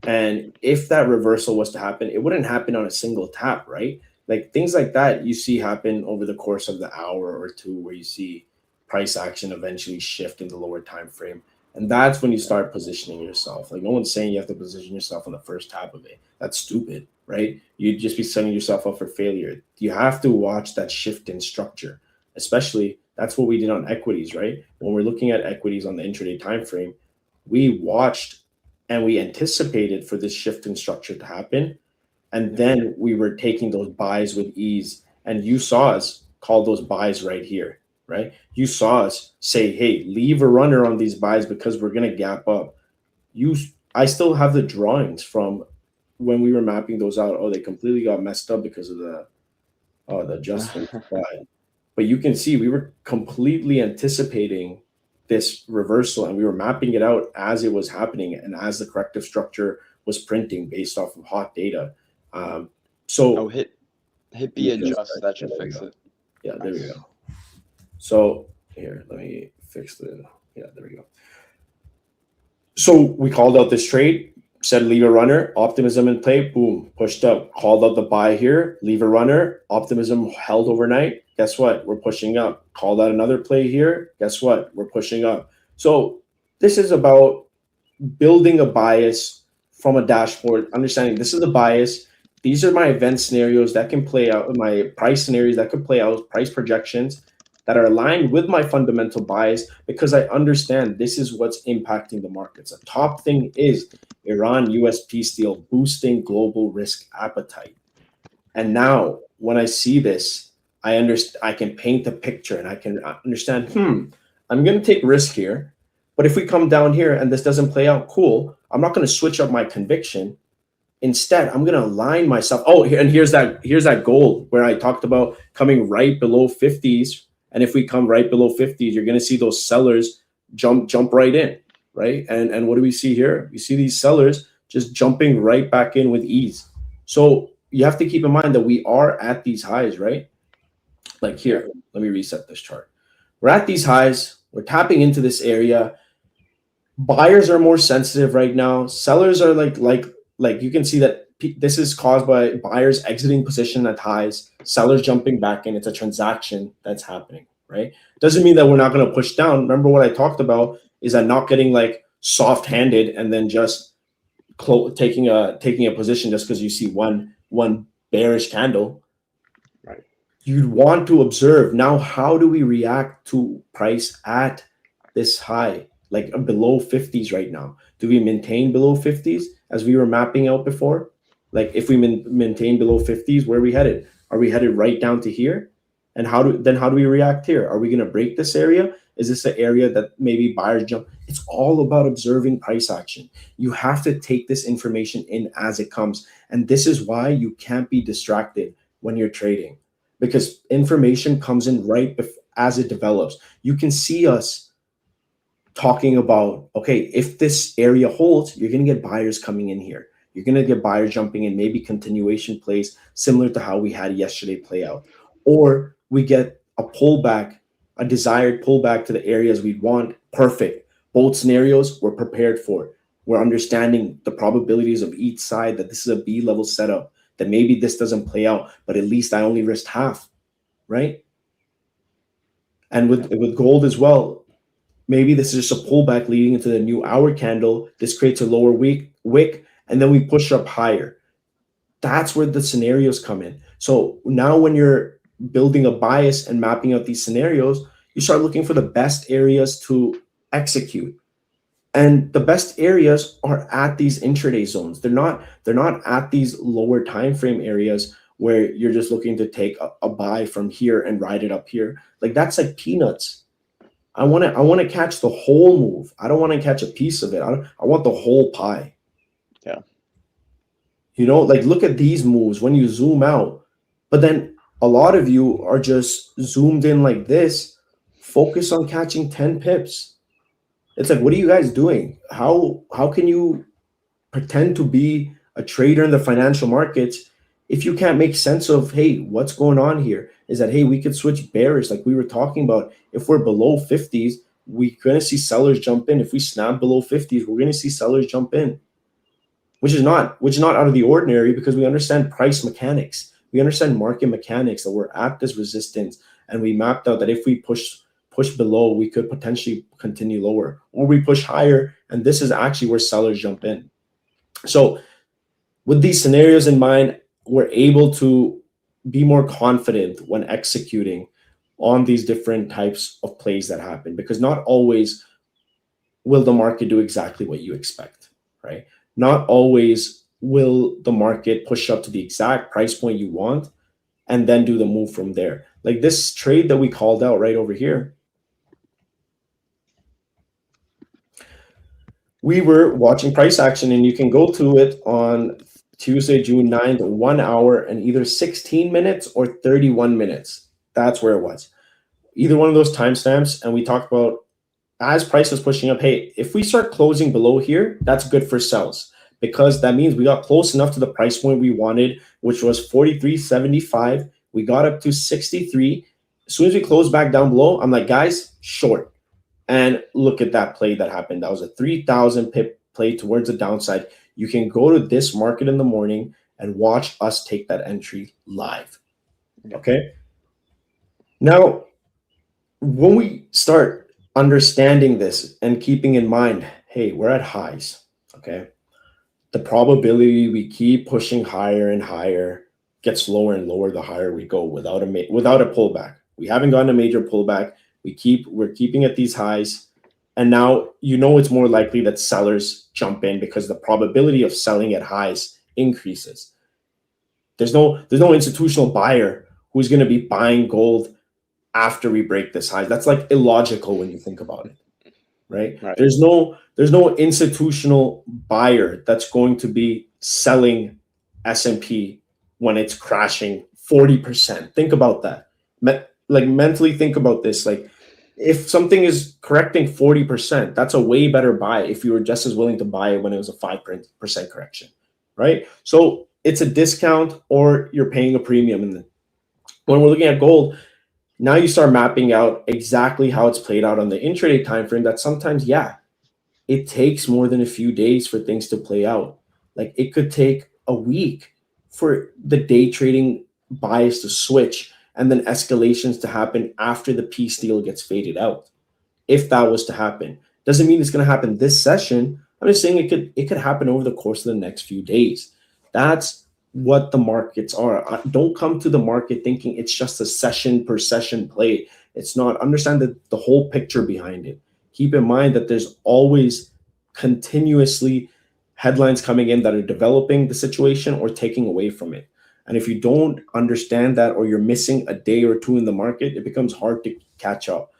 And if that reversal was to happen, it wouldn't happen on a single tap, right? Like things like that you see happen over the course of the hour or two, where you see price action eventually shift in the lower time frame. And that's when you start positioning yourself. Like no one's saying you have to position yourself on the first tap of it. That's stupid, right? You'd just be setting yourself up for failure. You have to watch that shift in structure, especially that's what we did on equities, right? When we're looking at equities on the intraday time frame, we watched and we anticipated for this shift in structure to happen. And then we were taking those buys with ease. And you saw us call those buys right here, right? You saw us say, hey, leave a runner on these buys because we're going to gap up. I still have the drawings from when we were mapping those out. Oh, they completely got messed up because of the adjustment. But you can see we were completely anticipating this reversal and we were mapping it out as it was happening and as the corrective structure was printing based off of hot data. So hit B yeah, adjust. That should there we fix go. it. Yeah, there we Nice. go. So here, let me fix the. Yeah, there we go. So we called out this trade, said leave a runner, optimism in play, boom, pushed up. Called out the buy here, leave a runner, optimism held overnight. Guess what? We're pushing up. Called out another play here. Guess what? We're pushing up. So this is about building a bias from a dashboard, understanding this is the bias. These are my event scenarios that can play out, my price scenarios that could play out, price projections that are aligned with my fundamental bias because I understand this is what's impacting the markets. The top thing is Iran US peace deal boosting global risk appetite. And now when I see this, I can paint a picture and I can understand, I'm going to take risk here. But if we come down here and this doesn't play out, cool. I'm not going to switch up my conviction. Instead, I'm going to align myself. Oh, and here's that goal where I talked about coming right below 50s. And if we come right below 50s, you're going to see those sellers jump right in, right? And what do we see here? We see these sellers just jumping right back in with ease. So you have to keep in mind that we are at these highs, right? Like here, let me reset this chart. We're at these highs. We're tapping into this area. Buyers are more sensitive right now. Sellers are like you can see that this is caused by buyers exiting position at highs, sellers jumping back in. It's a transaction that's happening, right? Doesn't mean that we're not going to push down. Remember what I talked about is that not getting like soft-handed and then just taking a position just because you see one bearish candle. Right. You'd want to observe now, how do we react to price at this high, like below 50s right now? Do we maintain below 50s as we were mapping out before? Like if we maintain below 50s, where are we headed? Are we headed right down to here? And how do we react here? Are we going to break this area? Is this an area that maybe buyers jump? It's all about observing price action. You have to take this information in as it comes. And this is why you can't be distracted when you're trading, because information comes in right as it develops. You can see us talking about, okay, if this area holds, you're going to get buyers coming in here. You're going to get buyers jumping in, maybe continuation plays similar to how we had yesterday play out. Or we get a pullback, a desired pullback to the areas we'd want. Perfect. Both scenarios we're prepared for. We're understanding the probabilities of each side, that this is a B level setup, that maybe this doesn't play out, but at least I only risked half, right? And with gold as well, maybe this is just a pullback leading into the new hour candle. This creates a lower wick, and then we push up higher. That's where the scenarios come in. So now when you're building a bias and mapping out these scenarios, you start looking for the best areas to execute. And the best areas are at these intraday zones. They're not at these lower time frame areas where you're just looking to take a buy from here and ride it up here. Like that's like peanuts. I want to catch the whole move. I don't want to catch a piece of it. I want the whole pie. Yeah. You know, like look at these moves when you zoom out. But then a lot of you are just zoomed in like this. Focus on catching 10 pips. It's like, what are you guys doing? How can you pretend to be a trader in the financial markets if you can't make sense of, hey, what's going on here? Is that, hey, we could switch bearish like we were talking about. If we're below 50s, we're going to see sellers jump in. If we snap below 50s, we're going to see sellers jump in, which is not out of the ordinary, because we understand price mechanics. We understand market mechanics, that we're at this resistance, and we mapped out that if we push below, we could potentially continue lower, or we push higher, and this is actually where sellers jump in. So with these scenarios in mind, we're able to be more confident when executing on these different types of plays that happen, because not always will the market do exactly what you expect, right? Not always will the market push up to the exact price point you want and then do the move from there. Like this trade that we called out right over here, we were watching price action, and you can go to it on Tuesday, June 9th, 1 hour and either 16 minutes or 31 minutes. That's where it was. Either one of those timestamps. And we talked about, as price was pushing up, hey, if we start closing below here, that's good for sells, because that means we got close enough to the price point we wanted, which was 43.75. We got up to 63. As soon as we closed back down below, I'm like, guys, short. And look at that play that happened. That was a 3,000 pip play towards the downside. You can go to this market in the morning and watch us take that entry live. Okay. Now, when we start understanding this and keeping in mind, hey, we're at highs. Okay. The probability we keep pushing higher and higher gets lower and lower the higher we go without a pullback. We haven't gotten a major pullback. We're keeping at these highs, and now it's more likely that sellers jump in because the probability of selling at highs increases. There's no institutional buyer who's going to be buying gold after we break this high. That's like illogical when you think about it, right? There's no institutional buyer that's going to be selling S&P when it's crashing 40%. Think about that. Like mentally think about this. Like if something is correcting 40%, that's a way better buy if you were just as willing to buy it when it was a 5% correction, right? So it's a discount or you're paying a premium. And when we're looking at gold, now you start mapping out exactly how it's played out on the intraday time frame, that sometimes, it takes more than a few days for things to play out. Like it could take a week for the day trading bias to switch and then escalations to happen after the peace deal gets faded out. If that was to happen, doesn't mean it's going to happen this session. I'm just saying it could happen over the course of the next few days. That's what the markets are. Don't come to the market thinking it's just a session per session play. It's not. Understand the whole picture behind it. Keep in mind that there's always continuously headlines coming in that are developing the situation or taking away from it. And if you don't understand that, or you're missing a day or two in the market, it becomes hard to catch up.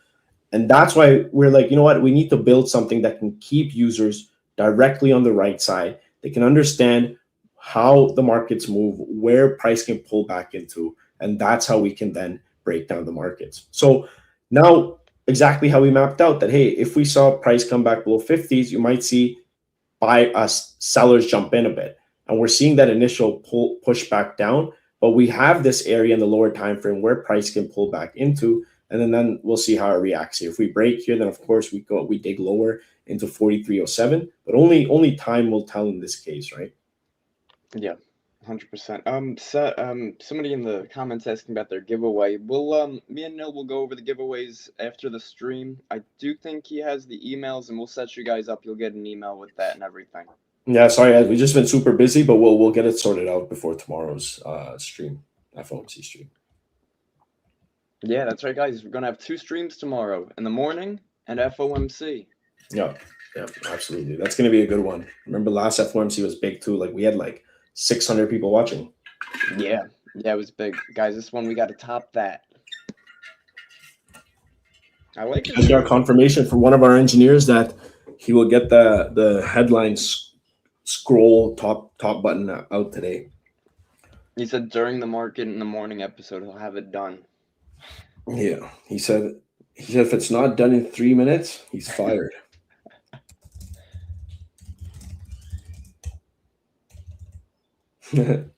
And that's why we're like, you know what? We need to build something that can keep users directly on the right side. They can understand how the markets move, where price can pull back into, and that's how we can then break down the markets. So now exactly how we mapped out that, hey, if we saw price come back below 50s, you might see sellers jump in a bit. And we're seeing that initial push back down, but we have this area in the lower time frame where price can pull back into, and then we'll see how it reacts here. If we break here, then of course we dig lower into 43.07, but only time will tell in this case, right? Yeah, 100%. Somebody in the comments asking about their giveaway. Me and Nil will go over the giveaways after the stream. I do think he has the emails, and we'll set you guys up. You'll get an email with that and everything. Yeah, sorry, we've just been super busy, but we'll get it sorted out before tomorrow's stream, FOMC stream. Yeah, that's right, guys. We're gonna have 2 streams tomorrow, in the morning and FOMC. Yeah, absolutely. That's gonna be a good one. Remember, last FOMC was big too. Like we had like 600 people watching. Yeah, it was big, guys. This one we got to top that. I like it. Just got confirmation from one of our engineers that he will get the headlines scroll top button out today. He said during the market in the morning episode he'll have it done. Yeah, he said if it's not done in 3 minutes, he's fired. I'm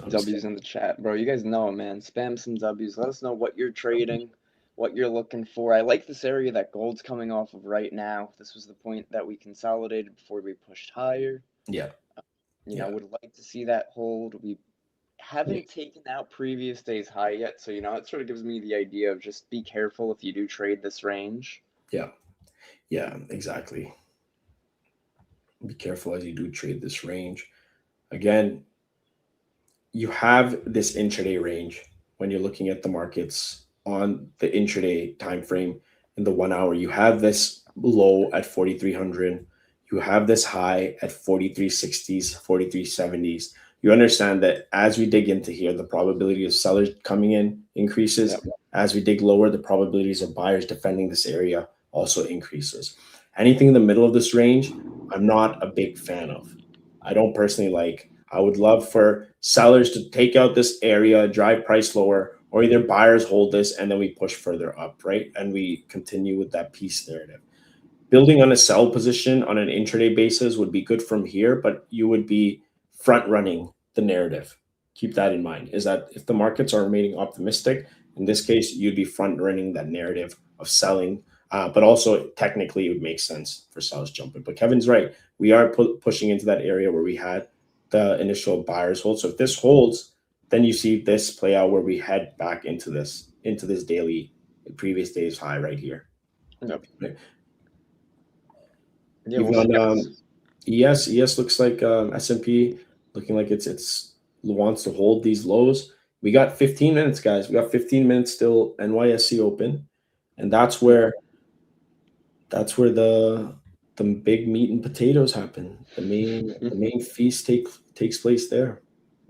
just W's in the chat, bro. You guys know it, man. Spam some W's. Let us know what you're trading, what you're looking for. I like this area that gold's coming off of right now. This was the point that we consolidated before we pushed higher. yeah, yeah, Would like to see that hold. We yeah, haven't taken out previous day's high yet, so it sort of gives me the idea of just be careful if you do trade this range. yeah, yeah, exactly. Be careful as you do trade this range. Again, you have this intraday range when you're looking at the markets on the intraday time frame in the 1 hour. You have this low at 4,300. You have this high at 4360s, 4370s. You understand that as we dig into here, the probability of sellers coming in increases. Yep. As we dig lower, the probabilities of buyers defending this area also increases. Anything in the middle of this range, I'm not a big fan of. I don't personally like. I would love for sellers to take out this area, drive price lower, or either buyers hold this and then we push further up, right? And we continue with that piece narrative. Building on a sell position on an intraday basis would be good from here, but you would be front running the narrative. Keep that in mind. Is that if the markets are remaining optimistic, in this case, you'd be front running that narrative of selling. But also, technically, it would make sense for sellers jumping. But Kevin's right. We are pushing into that area where we had the initial buyers hold. So if this holds, then you see this play out where we head back into this daily previous day's high right here. Yep. Right? Yeah, we'll Even see, on guys. ES looks like S&P looking like it's wants to hold these lows. We got 15 minutes, guys. We got 15 minutes still. NYSE open, and that's where the big meat and potatoes happen. The main feast takes place there.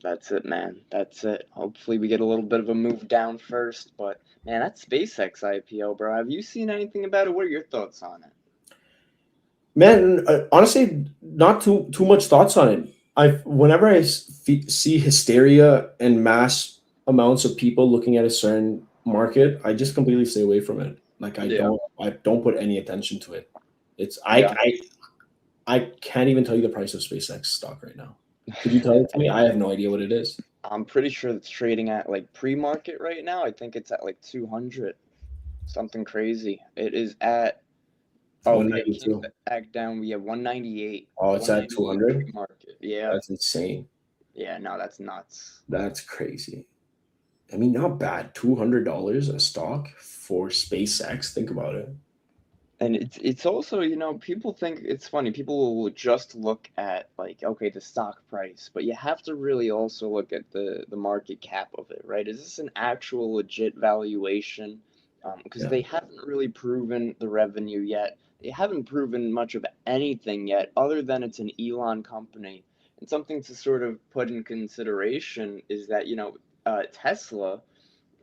That's it, man. That's it. Hopefully, we get a little bit of a move down first. But man, that SpaceX IPO, bro. Have you seen anything about it? What are your thoughts on it? Man, honestly, not too much thoughts on it. I whenever see hysteria and mass amounts of people looking at a certain market, I just completely stay away from it. Like Yeah, I don't put any attention to it. It's yeah. I can't even tell you the price of SpaceX stock right now. Could you tell it to me? I have no idea what it is. I'm pretty sure it's trading at like pre-market right now. I think it's at like 200, something crazy. It is at, oh, it came 192. back down. We have 198, Oh, it's at 198 200. pre-market. Yeah, That's insane. yeah. No, that's nuts. That's crazy. I mean, not bad. $200 a stock for SpaceX. Think about it. And it's also, people think it's funny. People will just look at like, okay, the stock price, but you have to really also look at the market cap of it, right? Is this an actual legit valuation? Because Yeah. they haven't really proven the revenue yet. They haven't proven much of anything yet, other than it's an Elon company. And something to sort of put in consideration is that, Tesla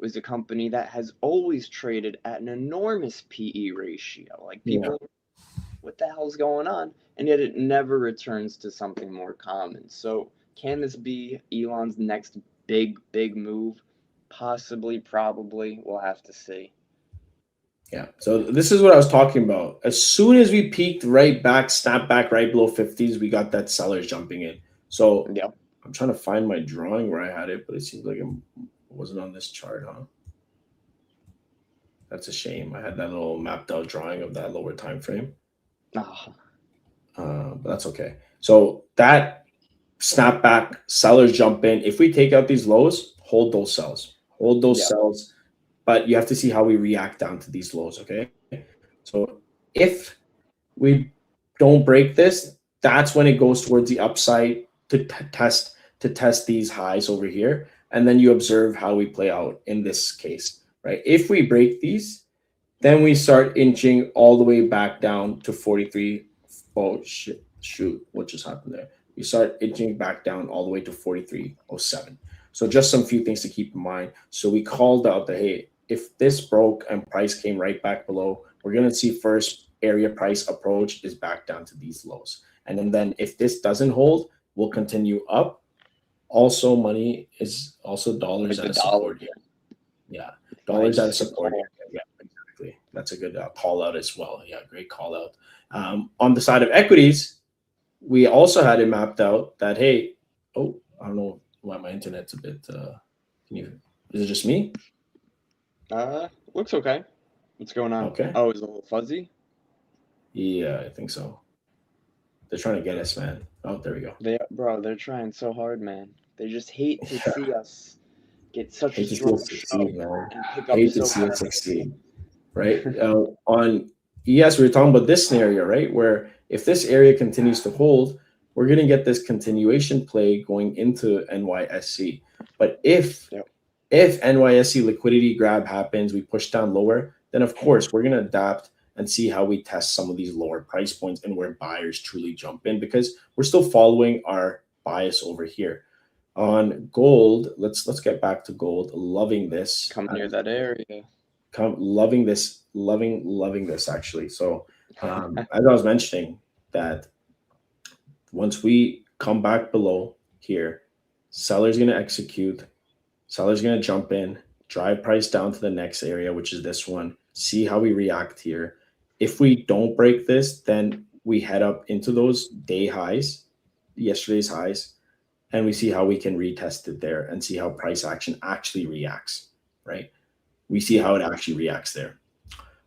was a company that has always traded at an enormous PE ratio. Like Yeah. people, what the hell's going on? And yet it never returns to something more common. So can this be Elon's next big move? Possibly, probably. We'll have to see. Yeah. So this is what I was talking about. As soon as we peaked right back, snapped back right below 50s, we got that sellers jumping in. So Yep. I'm trying to find my drawing where I had it, but it seems like it wasn't on this chart, huh? That's a shame. I had that little mapped out drawing of that lower time frame. Oh, But that's okay. So that snapback, sellers jump in. If we take out these lows, hold those sells. Hold those yep. sells. But you have to see how we react down to these lows, okay? So if we don't break this, that's when it goes towards the upside to test these highs over here, and then you observe how we play out in this case, right? If we break these, then we start inching all the way back down to 43. Oh shit, shoot, what just happened there? We start inching back down all the way to 4307. So just some few things to keep in mind. So we called out that, hey, if this broke and price came right back below, we're going to see first area price approach is back down to these lows. And then if this doesn't hold, we'll continue up. Also, money is also dollars Like at the a dollar. support here. Yeah, dollars at a Nice. Good support call. area. Yeah, exactly. That's a good call out as well. Yeah, great call out. On the side of equities, we also had it mapped out that, hey, oh, I don't know why my internet's a bit. Can you? Is it just me? Looks okay. What's going on? Okay. Oh, is it a little fuzzy? Yeah, I think so. They're trying to get us, man. Oh, there we go. Bro, they're trying so hard, man. They just hate to see us get such a Hate to see strong it show succeed, man. and pick up Hate to so see it bad. succeed. Right? On ES, we were talking about this scenario, right? Where if this area continues to hold, we're going to get this continuation play going into NYSC. But Yep. if NYSC liquidity grab happens, we push down lower, then of course we're going to adapt and see how we test some of these lower price points and where buyers truly jump in because we're still following our bias over here. On gold, let's get back to gold. Loving this. Come near that area. Loving this, loving this actually. So as I was mentioning that once we come back below here, seller's going to execute, seller's going to jump in, drive price down to the next area, which is this one, see how we react here. If we don't break this, then we head up into those day highs, yesterday's highs, and we see how we can retest it there and see how price action actually reacts, right? We see how it actually reacts there.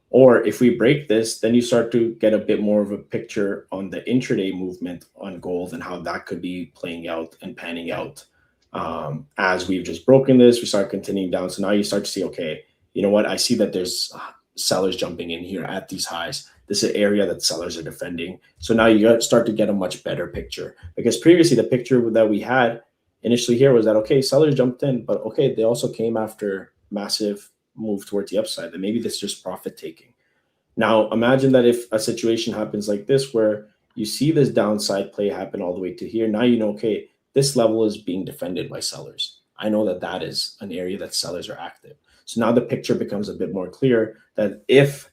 Or if we break this, then you start to get a bit more of a picture on the intraday movement on gold and how that could be playing out and panning out. As we've just broken this, we start continuing down. So now you start to see, okay, you know what? I see that there's sellers jumping in here at these highs. This is an area that sellers are defending. So now you start to get a much better picture because previously the picture that we had initially here was that, okay, sellers jumped in, but okay, they also came after massive move towards the upside, then maybe this is just profit taking. Now, imagine that if a situation happens like this, where you see this downside play happen all the way to here, now you know, okay, this level is being defended by sellers. I know that that is an area that sellers are active. So now the picture becomes a bit more clear that if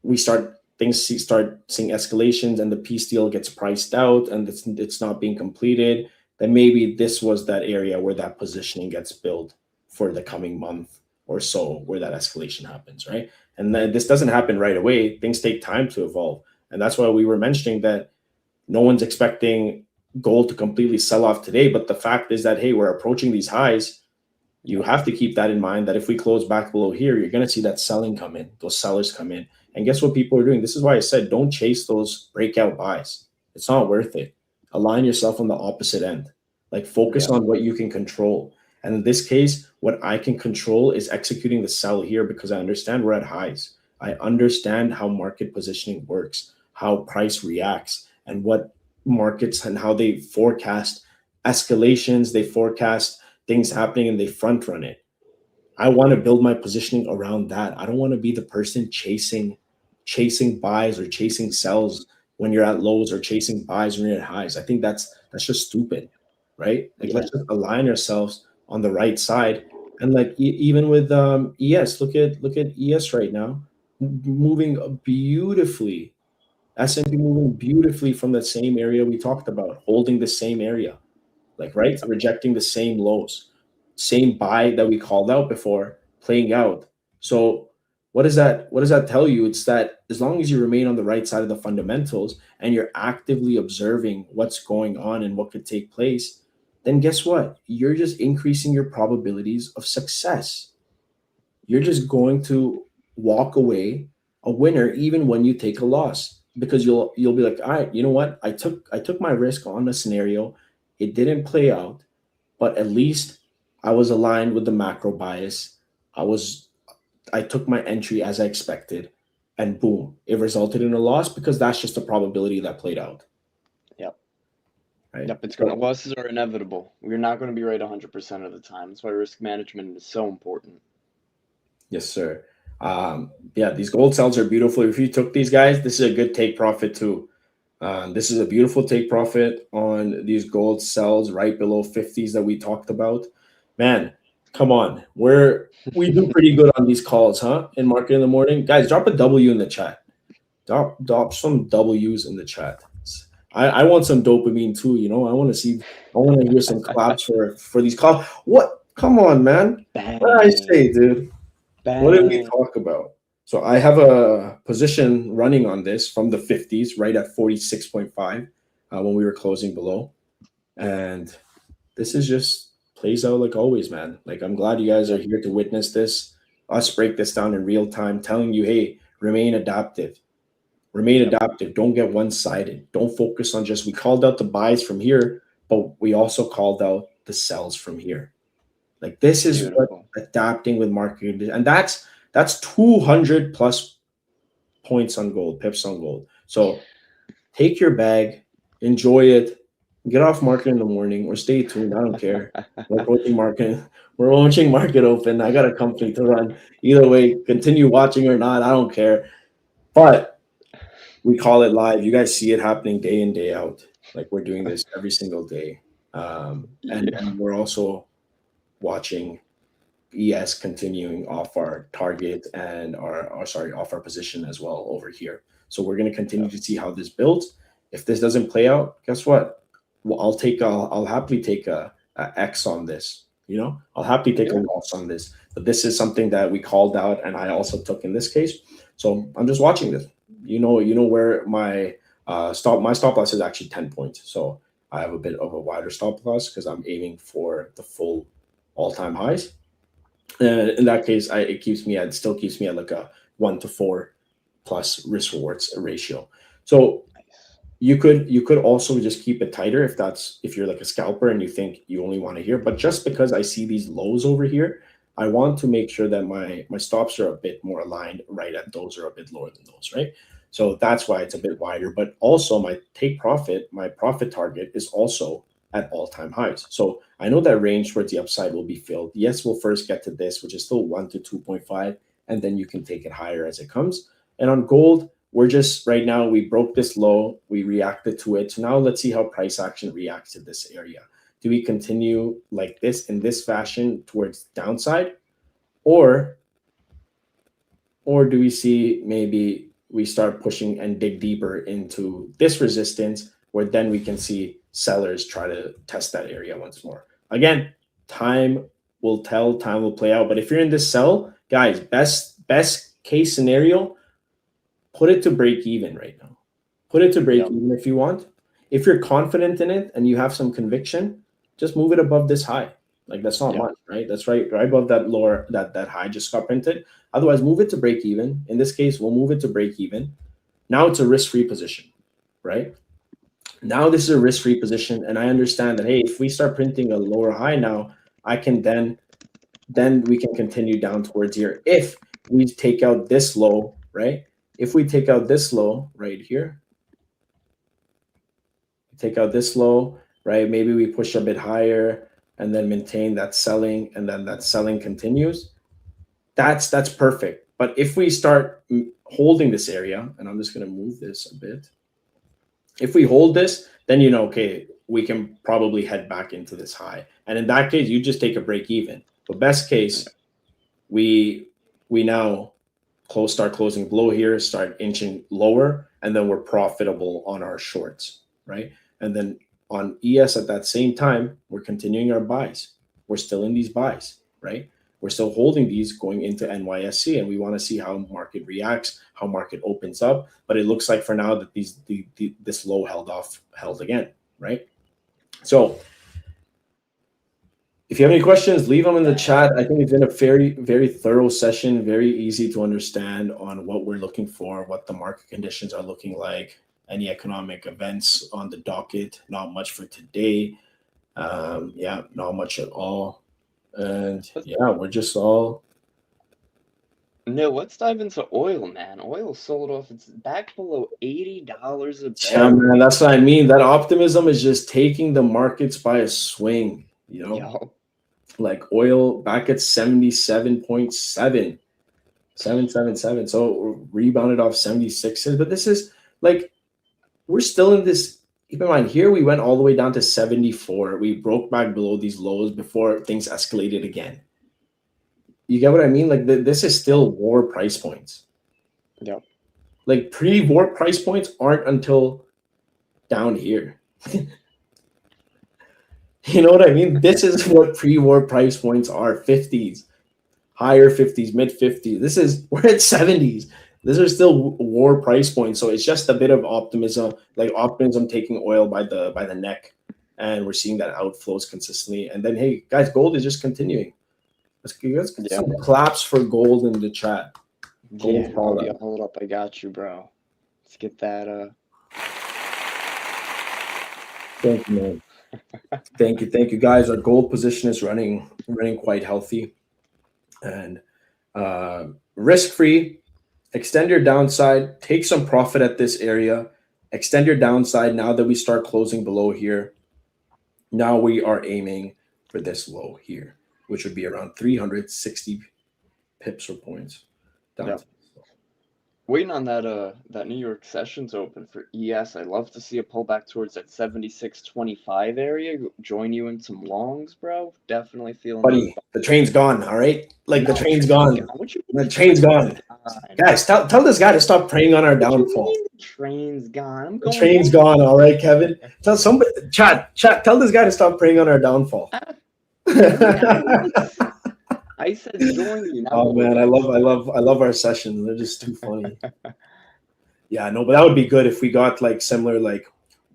we start start seeing escalations and the peace deal gets priced out and it's not being completed, then maybe this was that area where that positioning gets built for the coming month or so where that escalation happens, right? And then this doesn't happen right away. Things take time to evolve. And that's why we were mentioning that no one's expecting gold to completely sell off today. But the fact is that, hey, we're approaching these highs. You have to keep that in mind that if we close back below here, you're going to see that selling come in, those sellers come in. And guess what people are doing? This is why I said don't chase those breakout buys. It's not worth it. Align yourself on the opposite end. Like focus Yeah. on what you can control. And in this case, what I can control is executing the sell here because I understand we're at highs. I understand how market positioning works, how price reacts, and what markets and how they forecast escalations, they forecast things happening and they front run it. I want to build my positioning around that. I don't want to be the person chasing buys or chasing sells when you're at lows or chasing buys when you're at highs. I think that's just stupid, right? Like Yeah. let's just align ourselves on the right side. And like even with ES, look at ES right now, moving beautifully. S&P moving beautifully from the same area we talked about, holding the same area, like right, rejecting the same lows, same buy that we called out before playing out. So what does that tell you? It's that as long as you remain on the right side of the fundamentals and you're actively observing what's going on and what could take place, then guess what? You're just increasing your probabilities of success. You're just going to walk away a winner even when you take a loss because you'll be like, all right, you know what? I took my risk on a scenario. It didn't play out, but at least I was aligned with the macro bias. I took my entry as I expected, and boom, it resulted in a loss because that's just a probability that played out, Yep. right? Yep. So Losses are inevitable. We're not going to be right 100% of the time. That's why risk management is so important. yes, sir. Yeah, these gold cells are beautiful. If you took these guys, this is a good take profit too. This is a beautiful take profit on these gold cells right below 50s that we talked about. Man, come on. We do pretty good on these calls, huh? In market in the morning. Guys, drop a W in the chat. Drop some W's in the chat. I want some dopamine too, you know. I want to hear some claps for these calls. What? Come on, man. What did I Bang. say, dude? What did we Bang. talk about? So I have a position running on this from the 50s, right at 46.5 when we were closing below. And this is just plays out like always, man. Like, I'm glad you guys are Yep. here to witness this, us break this down in real time, telling you, hey, remain adaptive. Remain Yep. adaptive. Don't get one sided. Don't focus on just, we called out the buys from here, but we also called out the sells from here. Like, this is what Beautiful. adapting with market, and that's 200 plus points on gold, pips on gold. So take your bag, enjoy it, get off market in the morning, or stay tuned. I don't care. We're watching market. We're watching market open. I got a company to run. Either way, continue watching or not. I don't care. But we call it live. You guys see it happening day in, day out. Like, we're doing this every single day. Yeah. And we're also watching ES continuing off our target and off our position as well over here. So we're going to continue Yep. to see how this builds. If this doesn't play out, guess what? Well, I'll happily take a X on this. I'll happily take a Yeah. loss on this. But this is something that we called out, and I also took in this case. So I'm just watching this. Where my stop loss is actually 10 points. So I have a bit of a wider stop loss because I'm aiming for the full all-time highs. And in that case, it still keeps me at like a 1 to 4 plus risk rewards ratio. So Nice. you could also just keep it tighter if you're like a scalper and you think you only want to hear. But just because I see these lows over here, I want to make sure that my stops are a bit more aligned right at those, or a bit lower than those, right? So that's why it's a bit wider. But also my profit target is also at all-time highs. So I know that range towards the upside will be filled. Yes, we'll first get to this, which is still 1 to 2.5, and then you can take it higher as it comes. And on gold, we're just right now, we broke this low, we reacted to it. So now let's see how price action reacts to this area. Do we continue like this in this fashion towards downside, or do we see maybe we start pushing and dig deeper into this resistance, where then we can see sellers try to test that area once more? Again, time will tell, time will play out. But if you're in this sell, guys, best case scenario, put it to break even right now. Put it to break Yep. even if you want. If you're confident in it and you have some conviction, just move it above this high. Like, that's not Yep. much, right? That's right above that lower, that high just got printed. Otherwise, move it to break even. In this case, we'll move it to break even. Now it's a risk-free position, right? Now this is a risk-free position, and I understand that, hey, if we start printing a lower high now, I can then we can continue down towards here. If we take out this low, right? If we take out this low right here, take out this low, right? Maybe we push a bit higher and then maintain that selling, and then that selling continues. That's perfect. But if we start holding this area, and I'm just going to move this a bit. If we hold this, then okay, we can probably head back into this high. And in that case, you just take a break even. But best case, we now start closing below here, start inching lower, and then we're profitable on our shorts, right? And then on ES at that same time, we're continuing our buys. We're still in these buys, right? We're still holding these going into NYSC, and we want to see how market reacts, how market opens up. But it looks like for now that this low held again, right? So if you have any questions, leave them in the chat. I think it's been a very, very thorough session, very easy to understand on what we're looking for, what the market conditions are looking like, any economic events on the docket. Not much for today. Yeah, not much at all. And yeah, we're just all. No, let's dive into oil, man. Oil sold off. It's back below $80 a Yeah, barrel. man, that's what I mean. That optimism is just taking the markets by a swing, Yo. like oil back at 77.7. 777. So rebounded off 76s. But this is like, we're still in this. Keep in mind, here we went all the way down to 74. We broke back below these lows before things escalated again. You get what I mean? Like, this is still war price points. Yep. Like, pre-war price points aren't until down here. You know what I mean? This is what pre-war price points are: 50s, higher 50s, mid 50s. We're at 70s. These are still war price points. So it's just a bit of optimism, like optimism taking oil by the neck. and we're seeing that outflows consistently. And then, hey, guys, gold is just continuing. Let's get some claps for gold in the chat. Gold hold up. I got you, bro. Let's get that. Thank you, man. Thank you, guys. Our gold position is running quite healthy and risk-free. Extend your downside. Take some profit at this area. Extend your downside now that we start closing below here. Now we are aiming for this low here, which would be around 360 pips or points down. Waiting on that New York sessions open for ES. I'd love to see a pullback towards that 76.25 area. Join you in some longs, bro. Definitely feeling. Buddy, the train's gone. All right, the train's gone. The train's gone. Guys, tell this guy to stop preying on our downfall. The train's gone. The train's gone. All right, Kevin. Tell somebody, chat. Tell this guy to stop preying on our downfall. I said join you. Oh man, I love our sessions. They're just too funny. Yeah, no, but that would be good if we got like similar like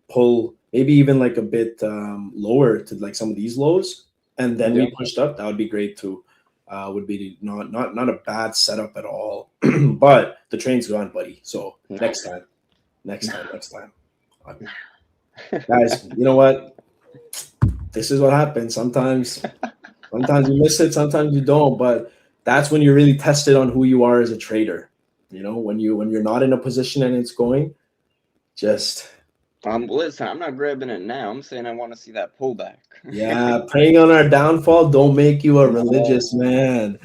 pull, maybe even like a bit lower to like some of these lows, and then we pushed up. That would be great too. Would be not a bad setup at all. But the train's gone, buddy. So next time. Guys, you know what? This is what happens. Sometimes you miss it, sometimes you don't. But that's when you're really tested on who you are as a trader. You know, when you're not in a position and it's going, just listen, I'm not grabbing it now. I'm saying I want to see that pullback. Yeah, preying on our downfall don't make you a religious man.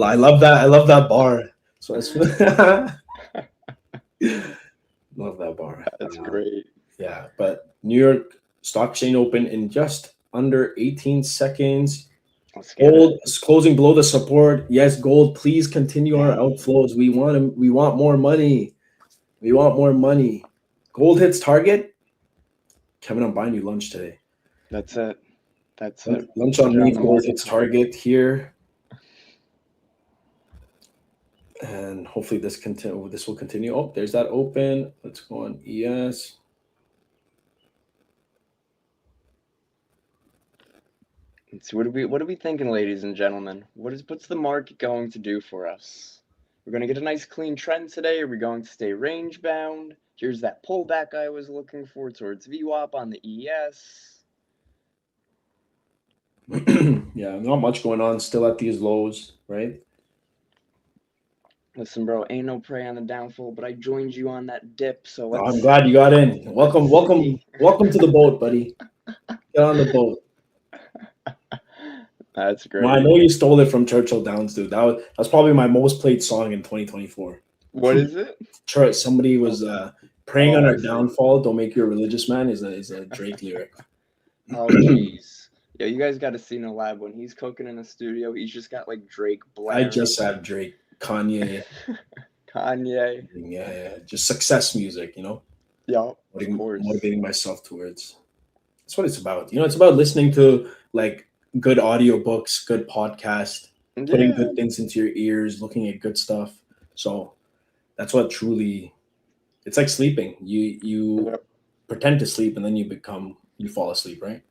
I love that bar. So love that bar. That's great. Yeah, but New York Stock Exchange open in just under 18 seconds. Gold is closing below the support. Yes, gold, please continue our outflows. We want more money. We want more money. Gold hits target. Kevin, I'm buying you lunch today. That's it. Lunch on me. Gold hits target here. And hopefully this will continue. Oh, there's that open. Let's go on ES. So what are we thinking, ladies and gentlemen? What's the market going to do for us? We're going to get a nice clean trend today. Are we going to stay range bound? Here's that pullback I was looking for towards VWAP on the ES. Yeah, not much going on. Still at these lows, right? Listen, bro, ain't no prey on the downfall, but I joined you on that dip, so I'm glad you got in. Welcome to the boat, buddy. Get on the boat. That's great. Well, I know you stole it from Churchill Downs, dude. That was probably my most played song in 2024. What is it? Somebody was preying on our downfall. Don't make you a religious man is a Drake lyric. Oh jeez. Yeah, you guys got to see No Lab when he's cooking in the studio. He's just got like Drake blaring. I just have Drake, Kanye. Yeah. Just success music, you know? Yeah, of course. Motivating myself towards. That's what it's about. You know, it's about listening to like good audiobooks, good podcasts, putting good things into your ears, looking at good stuff. So that's what truly, it's like sleeping. You pretend to sleep and then you fall asleep, right?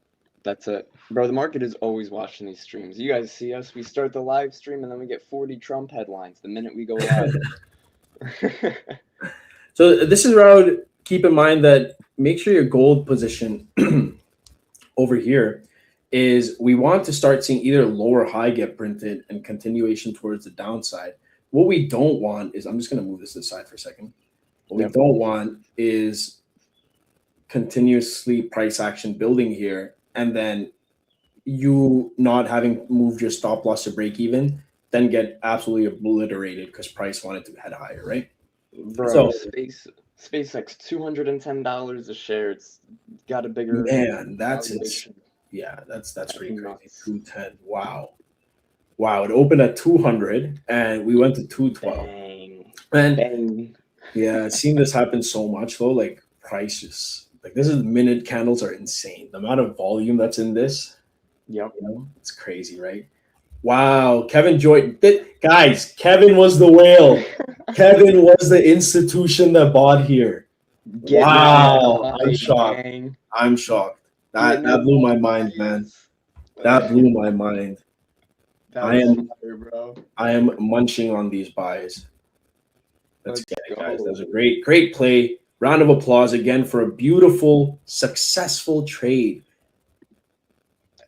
That's it. Bro, the market is always watching these streams. You guys see us, we start the live stream and then we get 40 Trump headlines the minute we go live. So this is where I would keep in mind that make sure your gold position over here is we want to start seeing either lower high get printed and continuation towards the downside. What we don't want is, I'm just going to move this aside for a second. What we don't want is continuously price action building here and then you not having moved your stop loss to break even, then get absolutely obliterated because price wanted to head higher, right? Bro, SpaceX $210 a share. It's got a bigger that's pretty crazy. 210. Wow. It opened at 200 and we went to 212. Dang. Yeah, I've seen this happen so much though. Like prices, like this is minute candles are insane. The amount of volume that's in this. Yep. You know, it's crazy, right? Wow, Kevin guys, Kevin was the whale. Kevin was the institution that bought here. Wow, I'm shocked. That blew my mind, man. That blew my mind. That I was am fire, bro. I am munching on these buys. Let's Let's get it, guys. That was a go. great play. Round of applause again for a beautiful, successful trade.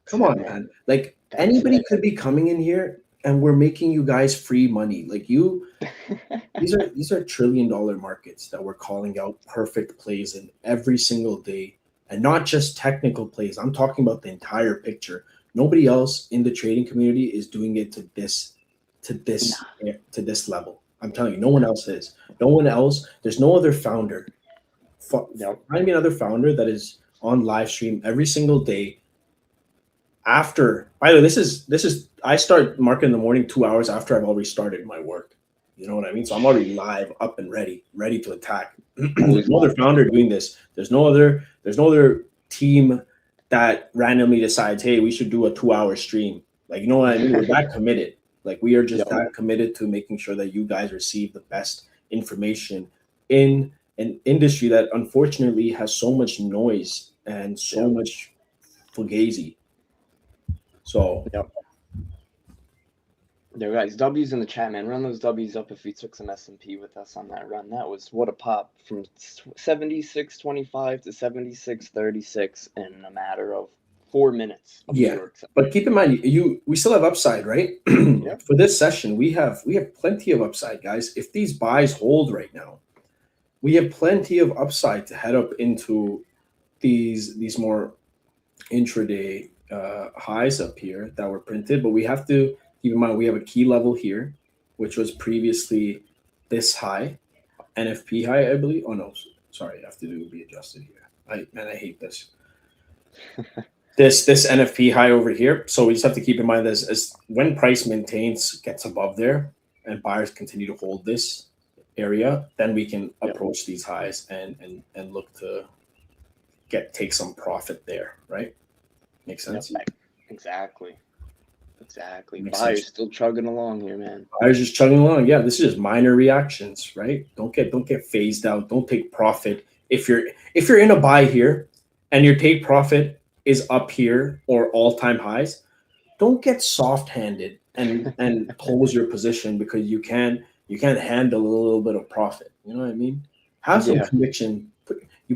Come on, man. Like That's anybody it. could be coming in here and we're making you guys free money. Like these are $1 trillion markets that we're calling out perfect plays in every single day. And not just technical plays. I'm talking about the entire picture. Nobody else in the trading community is doing it to this level. I'm telling you, no one else is. No one else. There's no other founder. Yep. Find me another founder that is on live stream every single day. After, by the way, this is I start marking in the morning 2 hours after I've already started my work. You know what I mean? So I'm already live, up and ready to attack. There's Always no other founder doing this. There's no other team that randomly decides, hey, we should do a 2 hour stream. Like, you know what I mean? We're that committed. Like, we are just Yep. that committed to making sure that you guys receive the best information in an industry that unfortunately has so much noise and so much fugazi. So Yep. There, guys. W's in the chat, man. Run those W's up if you took some S&P with us on that run. That was what a pop from 76.25 to 76.36 in a matter of 4 minutes of yeah, pure. but keep in mind, we still have upside, right? Yep. For this session, we have plenty of upside, guys. If these buys hold right now, we have plenty of upside to head up into these more intraday highs up here that were printed. But we have to keep in mind we have a key level here, which was previously this high, NFP high, I believe. Oh no, sorry, I have to be adjusted here. I hate this. This NFP high over here. So we just have to keep in mind this as when price gets above there and buyers continue to hold this area, then we can approach these highs and look to take some profit there, right? Makes sense. Yep. Exactly. Makes Buyers sense. still chugging along here, man. Buyers just chugging along. Yeah, this is just minor reactions, right? Don't get phased out. Don't take profit. If you're in a buy here and your take profit is up here or all-time highs, don't get soft-handed and close your position because you can't handle a little bit of profit. You know what I mean? Have some conviction.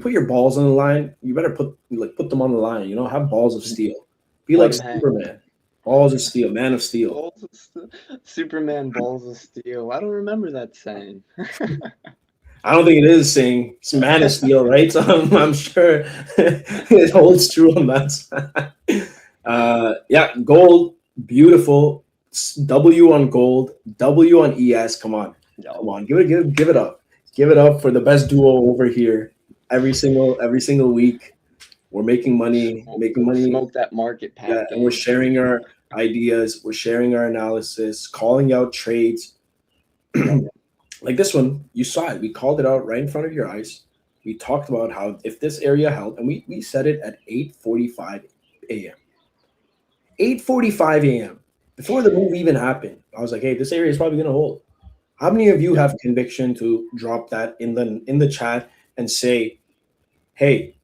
Put your balls on the line. You better put them on the line. You know, have balls of steel. Be like Superman. Balls of steel, man of steel. Superman balls of steel. I don't remember that saying. I don't think it is saying it's man of steel, right? So I'm sure it holds true on that side. Yeah, gold, beautiful. W on gold, W on ES. Come on, give it up, give it up for the best duo over here. Every single week, we're making money, Smoke that market pack. Yeah, and we're sharing our ideas, we're sharing our analysis, calling out trades. Like this one, you saw it. We called it out right in front of your eyes. We talked about how if this area held, and we said it at 8:45 a.m. 8:45 a.m. Before the move even happened. I was like, hey, this area is probably gonna hold. How many of you have conviction to drop that in the chat and say, hey,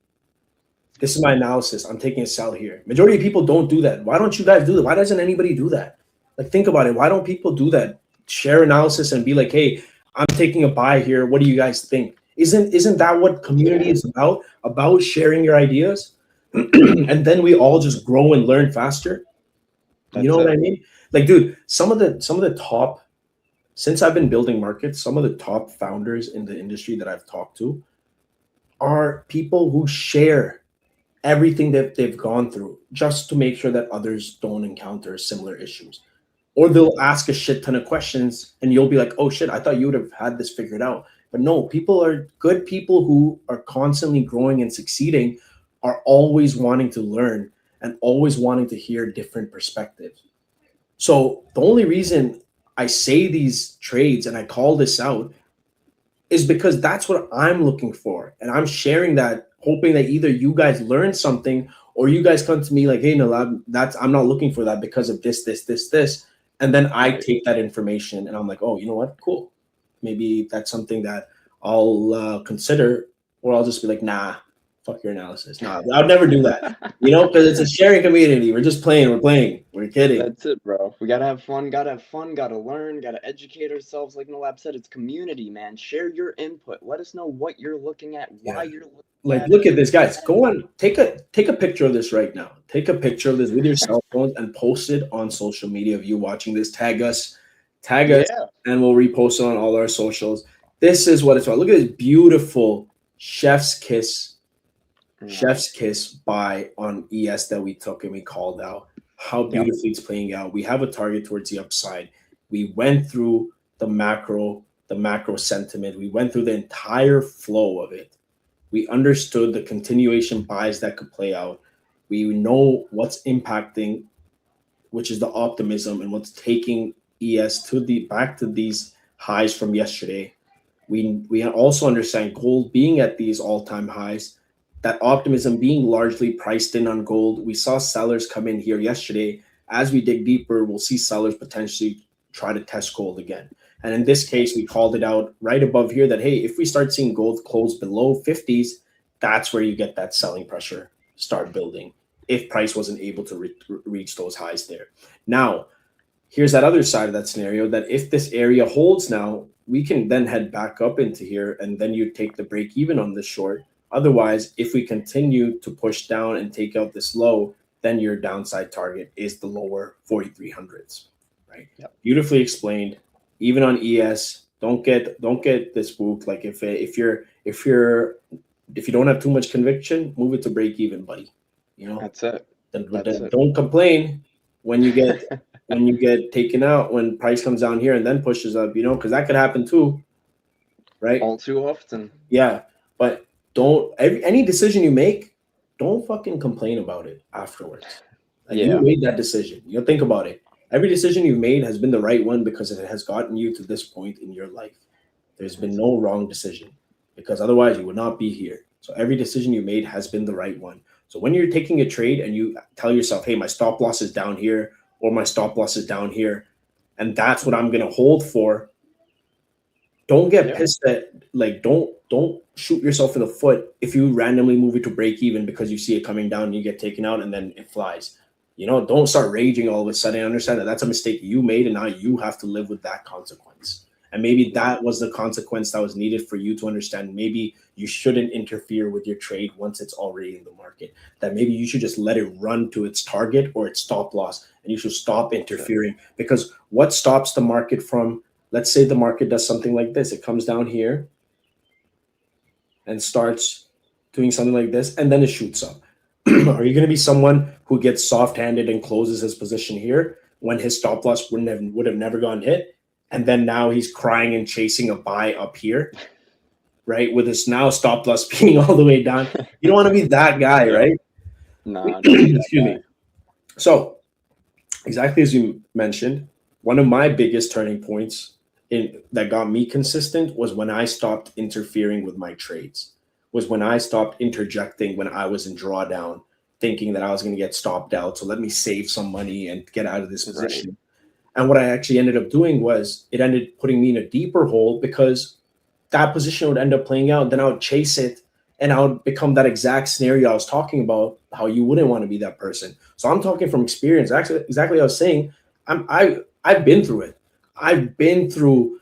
this is my analysis. I'm taking a sell here. Majority of people don't do that. Why don't you guys do that? Why doesn't anybody do that? Like, think about it. Why don't people do that? Share analysis and be like, hey, I'm taking a buy here. What do you guys think? Isn't that what community is about? About sharing your ideas? And then we all just grow and learn faster. You know what I mean? Like, dude, some of the top, since I've been building markets, some of the top founders in the industry that I've talked to are people who share everything that they've gone through just to make sure that others don't encounter similar issues. Or they'll ask a shit ton of questions and you'll be like, oh shit, I thought you would have had this figured out. But no, people are good. People who are constantly growing and succeeding are always wanting to learn and always wanting to hear different perspectives. So the only reason I say these trades and I call this out is because that's what I'm looking for. And I'm sharing that, hoping that either you guys learn something or you guys come to me like, hey, Nalab, I'm not looking for that because of this. And then I take that information and I'm like, oh, you know what? Cool. Maybe that's something that I'll consider, or I'll just be like, nah, fuck your analysis. No, I'd never do that. Because it's a sharing community. We're just playing. We're playing. We're kidding. That's it, bro. We gotta have fun, gotta learn, gotta educate ourselves. Like Nalab said, it's community, man. Share your input. Let us know what you're looking at, why Yeah. you're looking Like, at it. look at this, guys. Go on, take a picture of this right now. Take a picture of this with your cell phone and post it on social media of you watching this. Tag us, Yeah. and we'll repost it on all our socials. This is what it's about. Look at this beautiful chef's kiss buy on ES that we took and we called out. How beautifully it's playing out. We have a target towards the upside. We went through the macro sentiment. We went through the entire flow of it. We understood the continuation buys that could play out. We know what's impacting, which is the optimism, and what's taking ES back to these highs from yesterday. We also understand gold being at these all-time highs, that optimism being largely priced in on gold. We saw sellers come in here yesterday. As we dig deeper, we'll see sellers potentially try to test gold again. And in this case, we called it out right above here that, hey, if we start seeing gold close below 50s, that's where you get that selling pressure start building if price wasn't able to reach those highs there. Now, here's that other side of that scenario, that if this area holds now, we can then head back up into here, and then you take the break even on this short. Otherwise, if we continue to push down and take out this low, then your downside target is the lower 4300s, right? Yep. Beautifully explained. Even on ES, don't get this spooked. Like if you don't have too much conviction, move it to break even, buddy. That's it. Don't complain when you get taken out, when price comes down here and then pushes up, because that could happen too, right? All too often. Yeah, but any decision you make, don't fucking complain about it afterwards. Like, you made that decision. Think about it. Every decision you've made has been the right one because it has gotten you to this point in your life. There's been no wrong decision, because otherwise you would not be here. So every decision you made has been the right one. So when you're taking a trade and you tell yourself, hey, my stop loss is down here, or my stop loss is down here, and that's what I'm going to hold for, don't get pissed at, like, don't shoot yourself in the foot if you randomly move it to break even because you see it coming down and you get taken out and then it flies. Don't start raging all of a sudden. I understand that that's a mistake you made, and now you have to live with that consequence. And maybe that was the consequence that was needed for you to understand. Maybe you shouldn't interfere with your trade once it's already in the market. That maybe you should just let it run to its target or its stop loss, and you should stop interfering. Because what stops the market from, let's say the market does something like this. It comes down here and starts doing something like this, and then it shoots up. Are you going to be someone who gets soft-handed and closes his position here when his stop loss would have never gone hit? And then now he's crying and chasing a buy up here, right? With his now stop loss being all the way down. You don't want to be that guy, right? No, don't be that Excuse guy. me. So, exactly as you mentioned, one of my biggest turning points that got me consistent was when I stopped interfering with my trades. Was when I stopped interjecting when I was in drawdown, thinking that I was going to get stopped out. So let me save some money and get out of this position. Right. And what I actually ended up doing was it ended putting me in a deeper hole, because that position would end up playing out. Then I would chase it, and I would become that exact scenario I was talking about, how you wouldn't want to be that person. So I'm talking from experience. Actually, exactly what I was saying. I've been through it. I've been through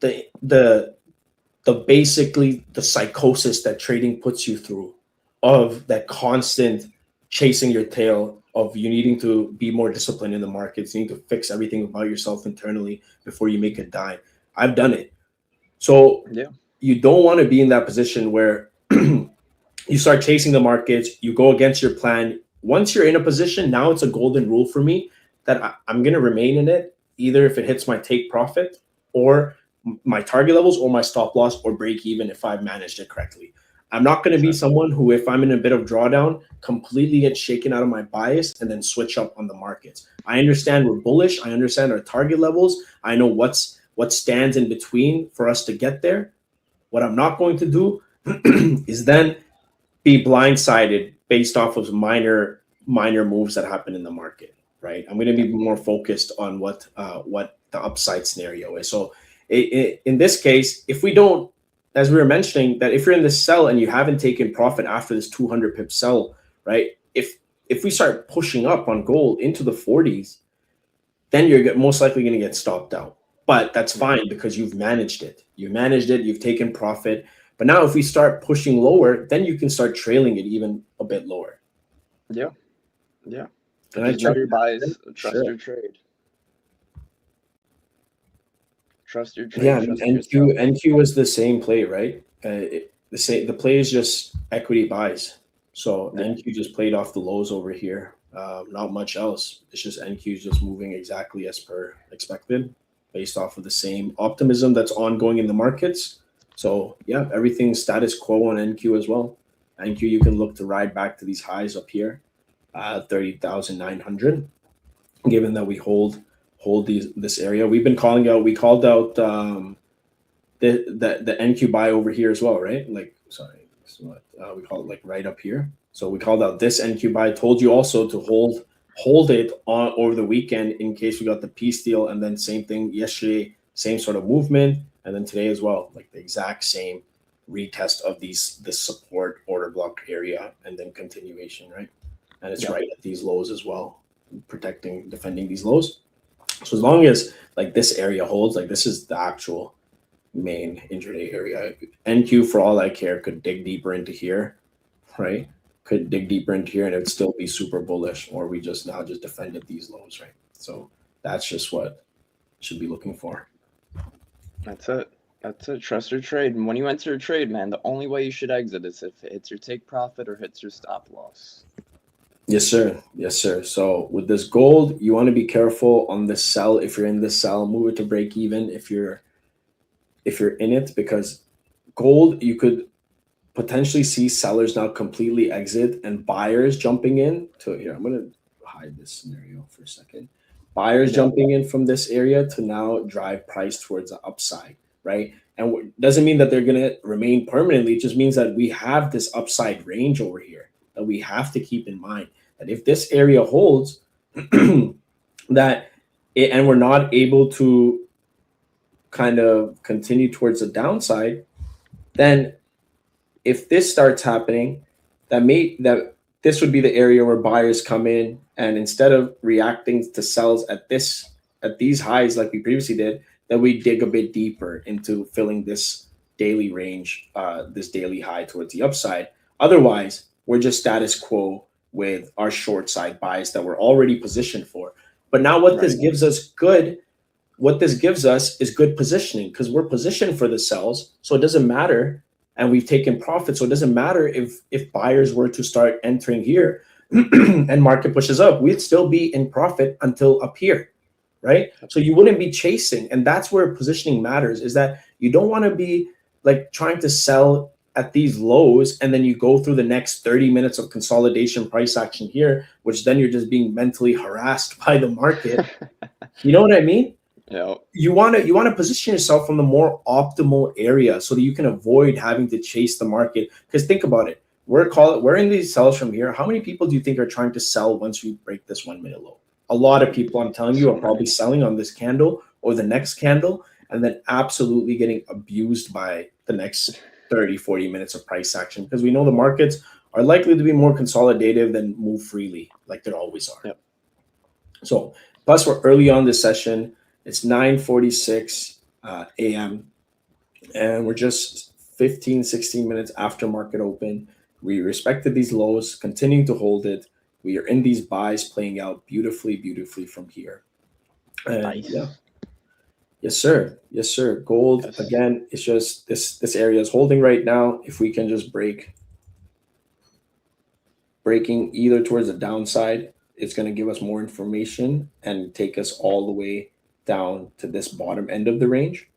the basically the psychosis that trading puts you through, of that constant chasing your tail, of you needing to be more disciplined in the markets. You need to fix everything about yourself internally before you make a dime. I've done it. So you don't want to be in that position where you start chasing the markets, you go against your plan. Once you're in a position, now it's a golden rule for me that I'm going to remain in it, either if it hits my take profit or my target levels or my stop loss or break even if I've managed it correctly. I'm not going to be someone who, if I'm in a bit of drawdown, completely gets shaken out of my bias and then switch up on the markets. I understand we're bullish. I understand our target levels. I know what stands in between for us to get there. What I'm not going to do is then be blindsided based off of minor moves that happen in the market, right? I'm going to be more focused on what the upside scenario is. So in this case, if we don't as we were mentioning, that if you're in this sell and you haven't taken profit after this 200 pip sell, right? If we start pushing up on gold into the 40s, then you're most likely going to get stopped out. But that's fine because you've managed it. You managed it. You've taken profit. But now if we start pushing lower, then you can start trailing it even a bit lower. Yeah. Yeah. And I Just know check your buys, trust sure. your trade. Trust your trade, Yeah, I mean, trust yourself. NQ was the same play, right? The play is just equity buys. So Yeah. NQ just played off the lows over here. Not much else. It's just NQ is just moving exactly as per expected, based off of the same optimism that's ongoing in the markets. So yeah, everything's status quo on NQ as well. NQ, you can look to ride back to these highs up here, 30,900. Given that we hold this area, we called out the NQ buy over here as well, right? Like, sorry, this is what we call it, like right up here. So we called out this NQ buy. Told you also to hold it on over the weekend in case we got the peace deal, and then same thing yesterday, same sort of movement, and then today as well, like the exact same retest of this support order block area, and then continuation, right? And it's right at these lows as well, defending these lows. So as long as like this area holds, like this is the actual main intraday area. NQ, for all I care, could dig deeper into here, right? Could dig deeper into here and it would still be super bullish, or we just now just defended these lows, right? So that's just what should be looking for. That's it. That's it. Trust your trade. And when you enter a trade, man, the only way you should exit is if it hits your take profit or hits your stop loss. Yes, sir. Yes, sir. So with this gold, you want to be careful on this sell. If you're in this sell, move it to break even if you're in it, because gold, you could potentially see sellers now completely exit and buyers jumping in to here. I'm going to hide this scenario for a second. Buyers jumping in from this area to now drive price towards the upside, right? And doesn't mean that they're going to remain permanently. It just means that we have this upside range over here that we have to keep in mind, that if this area holds, and we're not able to kind of continue towards the downside, then if this starts happening, that this would be the area where buyers come in, and instead of reacting to sells at these highs like we previously did, then we dig a bit deeper into filling this daily range, this daily high towards the upside. Otherwise, we're just status quo with our short side buys that we're already positioned for. But now this gives us is good positioning, because we're positioned for the sells, so it doesn't matter, and we've taken profit, so it doesn't matter if buyers were to start entering here and market pushes up, we'd still be in profit until up here, right? So you wouldn't be chasing, and that's where positioning matters, is that you don't want to be like trying to sell at these lows and then you go through the next 30 minutes of consolidation price action here, which then you're just being mentally harassed by the market. You know what I mean? Yeah. You want to position yourself from the more optimal area so that you can avoid having to chase the market. Because think about it, we're in these sells from here. How many people do you think are trying to sell once we break this 1 minute low? A lot of people, I'm telling you, are probably selling on this candle or the next candle, and then absolutely getting abused by the next 30-40 minutes of price action, because we know the markets are likely to be more consolidative than move freely like they always are. Yep. So plus we're early on this session. It's 9:46 a.m. and we're just 16 minutes after market open. We respected these lows, continuing to hold it. We are in these buys playing out beautifully from here. And Nice. yeah. Yes, sir. Yes, sir. Gold, again, it's just this area is holding right now. If we can just breaking either towards the downside, it's going to give us more information and take us all the way down to this bottom end of the range.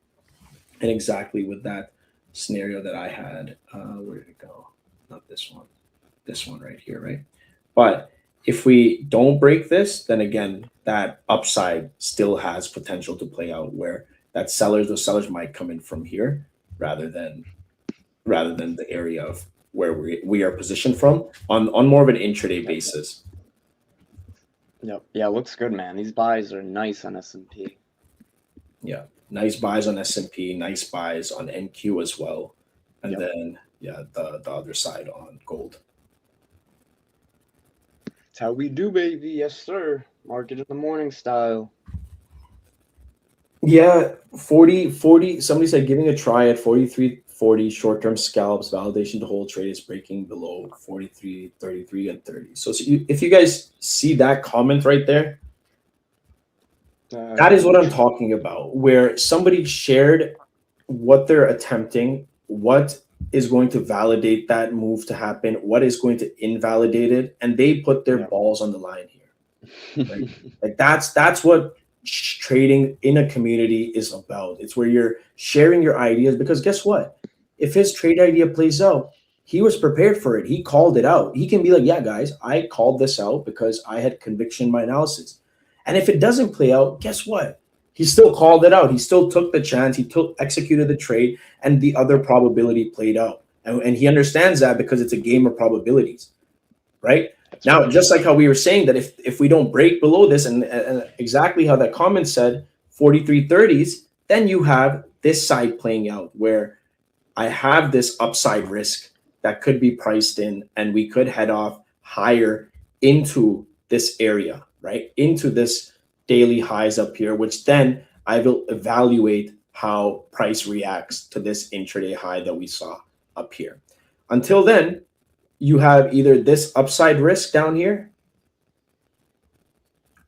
And exactly with that scenario that I had, where did it go? Not this one right here, right? But if we don't break this, then again, that upside still has potential to play out, where those sellers might come in from here rather than the area of where we are positioned from on more of an intraday basis. Yep. Yeah, looks good, man. These buys are nice on S&P. Yeah, nice buys on S&P, nice buys on NQ as well. and then the other side on gold. That's how we do, baby. Yes, sir. Market in the morning style. Yeah, 40. Somebody said giving a try at 43.40 short-term scalps, validation to hold trade is breaking below 43.33 and 30. So, if you guys see that comment right there, that is what I'm talking about, where somebody shared what they're attempting, what is going to validate that move to happen, what is going to invalidate it, and they put their balls on the line here. Right? Like that's what trading in a community is about. It's where you're sharing your ideas, because guess what? If his trade idea plays out, he was prepared for it. He called it out. He can be like, yeah, guys, I called this out because I had conviction in my analysis. And if it doesn't play out, guess what? He still called it out. He still took the chance. He executed the trade, and the other probability played out. And he understands that because it's a game of probabilities, right? Now, just like how we were saying that if we don't break below this, and exactly how that comment said, 43.30s, then you have this side playing out where I have this upside risk that could be priced in, and we could head off higher into this area, right? Into this daily highs up here, which then I will evaluate how price reacts to this intraday high that we saw up here. Until then, you have either this upside risk down here,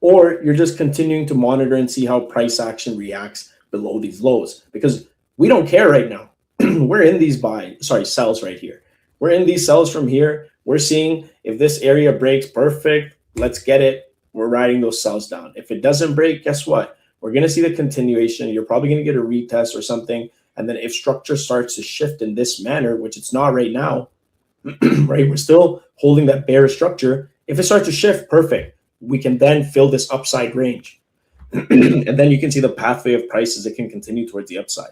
or you're just continuing to monitor and see how price action reacts below these lows, because we don't care right now. We're in these sells right here. We're in these sells from here. We're seeing if this area breaks, perfect. Let's get it. We're riding those sells down. If it doesn't break, guess what? We're going to see the continuation. You're probably going to get a retest or something. And then if structure starts to shift in this manner, which it's not right now, right? We're still holding that bearish structure. If it starts to shift, perfect. We can then fill this upside range. And then you can see the pathway of prices. It can continue towards the upside,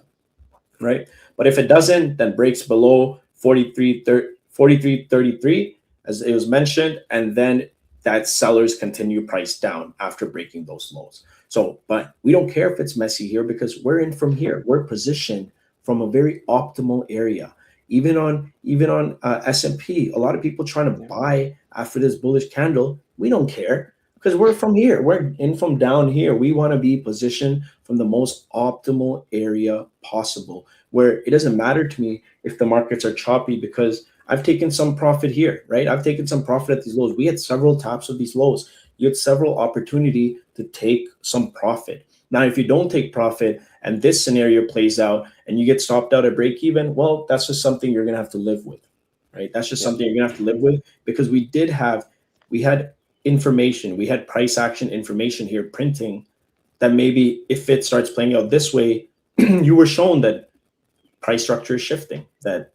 right? But if it doesn't, then breaks below 43.33, as it was mentioned, and then that sellers continue price down after breaking those lows. So, but we don't care if it's messy here, because we're in from here. We're positioned from a very optimal area. Even on S&P, a lot of people trying to buy after this bullish candle. We don't care, because we're from here. We're in from down here. We want to be positioned from the most optimal area possible, where it doesn't matter to me if the markets are choppy, because I've taken some profit here, right? I've taken some profit at these lows. We had several taps of these lows. You had several opportunity to take some profit. Now, if you don't take profit and this scenario plays out and you get stopped out at break even, well, that's just something you're going to have to live with, right? That's just something you're going to have to live with, because we had information, we had price action information here printing that maybe if it starts playing out this way, you were shown that price structure is shifting, that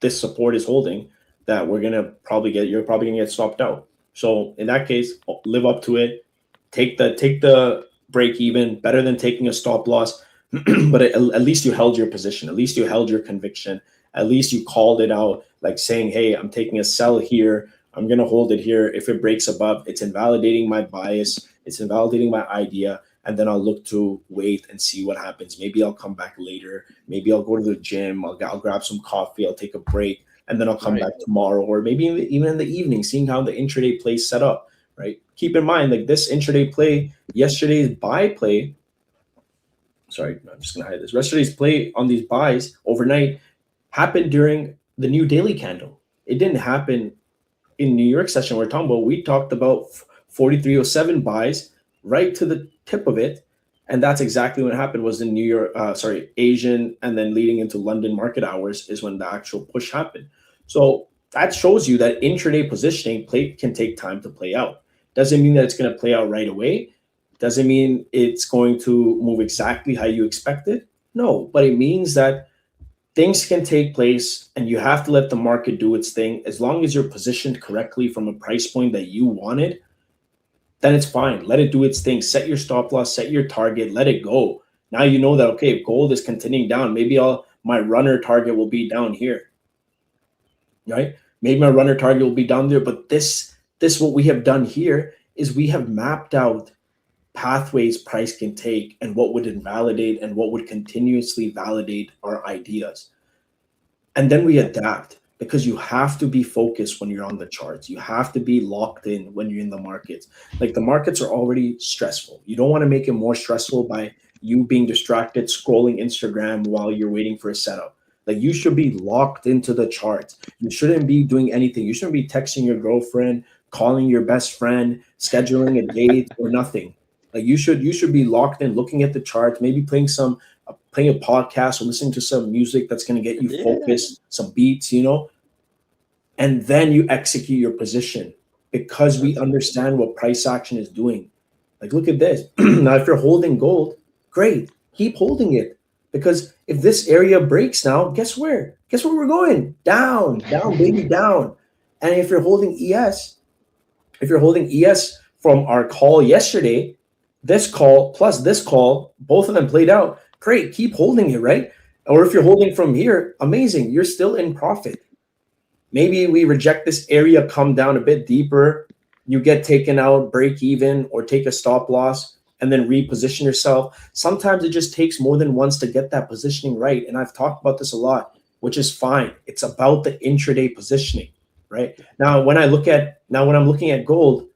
this support is holding, that you're probably going to get stopped out. So in that case, live up to it. Take the break even, better than taking a stop loss. But at least you held your position. At least you held your conviction. At least you called it out, like saying, hey, I'm taking a sell here. I'm going to hold it here. If it breaks above, it's invalidating my bias. It's invalidating my idea. And then I'll look to wait and see what happens. Maybe I'll come back later. Maybe I'll go to the gym. I'll grab some coffee. I'll take a break. And then I'll come back tomorrow, or maybe even in the evening, seeing how the intraday play set up, right? Keep in mind, like this intraday play, yesterday's buy play, sorry, I'm just going to hide this. Yesterday's play on these buys overnight happened during the new daily candle. It didn't happen in New York session we're talking about. We talked about 43.07 buys right to the tip of it. And that's exactly what happened, was in New York, Asian, and then leading into London market hours is when the actual push happened. So that shows you that intraday positioning can take time to play out. Doesn't mean that it's going to play out right away. Doesn't mean it's going to move exactly how you expected. No, but it means that things can take place and you have to let the market do its thing. As long as you're positioned correctly from a price point that you wanted, then it's fine. Let it do its thing. Set your stop loss, set your target, let it go. Now you know that, okay, if gold is continuing down, maybe my runner target will be down here, right? Maybe my runner target will be down there. But this what we have done here is we have mapped out pathways price can take and what would invalidate and what would continuously validate our ideas. And then we adapt, because you have to be focused when you're on the charts. You have to be locked in when you're in the markets. Like, the markets are already stressful. You don't want to make it more stressful by you being distracted scrolling Instagram while you're waiting for a setup. Like, you should be locked into the charts. You shouldn't be doing anything. You shouldn't be texting your girlfriend, calling your best friend, scheduling a date, or nothing. Like, you should be locked in, looking at the charts, maybe playing a podcast or listening to some music that's going to get you Yeah, focused, some beats, and then you execute your position, because we that's right. understand what price action is doing. Like, look at this. Now, if you're holding gold, great, keep holding it, because if this area breaks now, guess where? Guess where we're going? Down, down, baby, down. And if you're holding ES from our call yesterday, this call plus this call, both of them played out. Great, keep holding it, right? Or if you're holding from here, amazing, you're still in profit. Maybe we reject this area, come down a bit deeper, you get taken out, break even, or take a stop loss, and then reposition yourself. Sometimes it just takes more than once to get that positioning right. And I've talked about this a lot, which is fine. It's about the intraday positioning, right? When I'm looking at gold,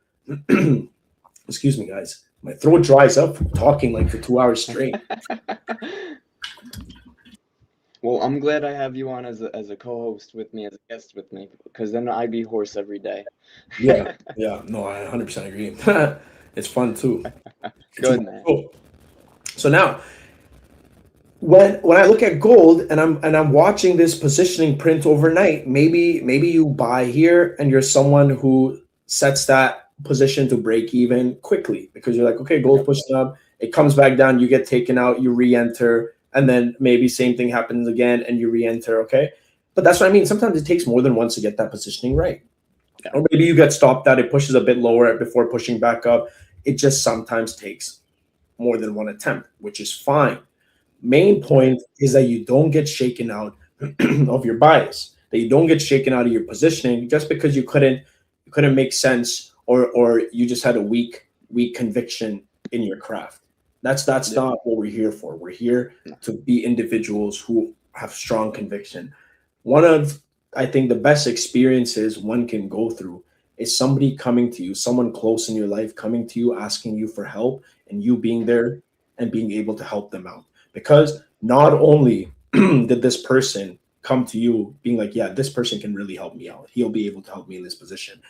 excuse me, guys, my throat dries up from talking like for 2 hours straight. Well, I'm glad I have you on as a co-host with me, as a guest with me, because then I'd be hoarse every day. Yeah, yeah, no, I 100% agree. It's fun too. It's Good fun. man. So now, when I look at gold and I'm watching this positioning print overnight, maybe you buy here and you're someone who sets that position to break even quickly, because you're like, okay, gold's Yep. pushing up, it comes back down, you get taken out, you re-enter, and then maybe same thing happens again and you re-enter, okay? But that's what I mean. Sometimes it takes more than once to get that positioning right. Yeah. Or maybe you get stopped out, it pushes a bit lower before pushing back up. It just sometimes takes more than one attempt, which is fine. Main Right. point is that you don't get shaken out of your bias, that you don't get shaken out of your positioning just because you couldn't make sense, or you just had a weak conviction in your craft. That's Yep. not what we're here for. We're here No. to be individuals who have strong conviction. One of, I think, the best experiences one can go through is somebody coming to you, someone close in your life coming to you, asking you for help, and you being there and being able to help them out. Because not only did this person come to you being like, yeah, this person can really help me out, he'll be able to help me in this position.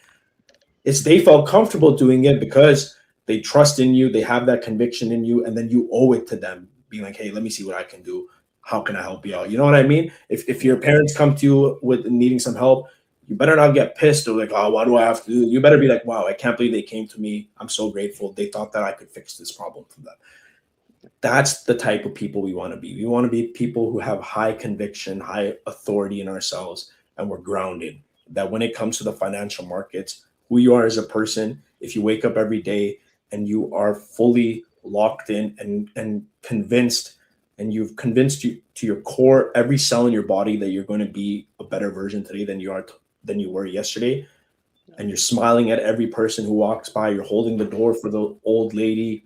It's they felt comfortable doing it because they trust in you, they have that conviction in you, and then you owe it to them, being like, hey, let me see what I can do. How can I help you out? You know what I mean? If your Yep. parents come to you with needing some help, you better not get pissed or like, oh, why do I have to do it? You better be like, wow, I can't believe they came to me. I'm so grateful. They thought that I could fix this problem for them. That's the type of people we want to be. We want to be people who have high conviction, high authority in ourselves, and we're grounded. That when it comes to the financial markets, who you are as a person, if you wake up every day and you are fully locked in and convinced, and you've convinced you to your core, every cell in your body, that you're going to be a better version today than you were yesterday, and you're smiling at every person who walks by, you're holding the door for the old lady,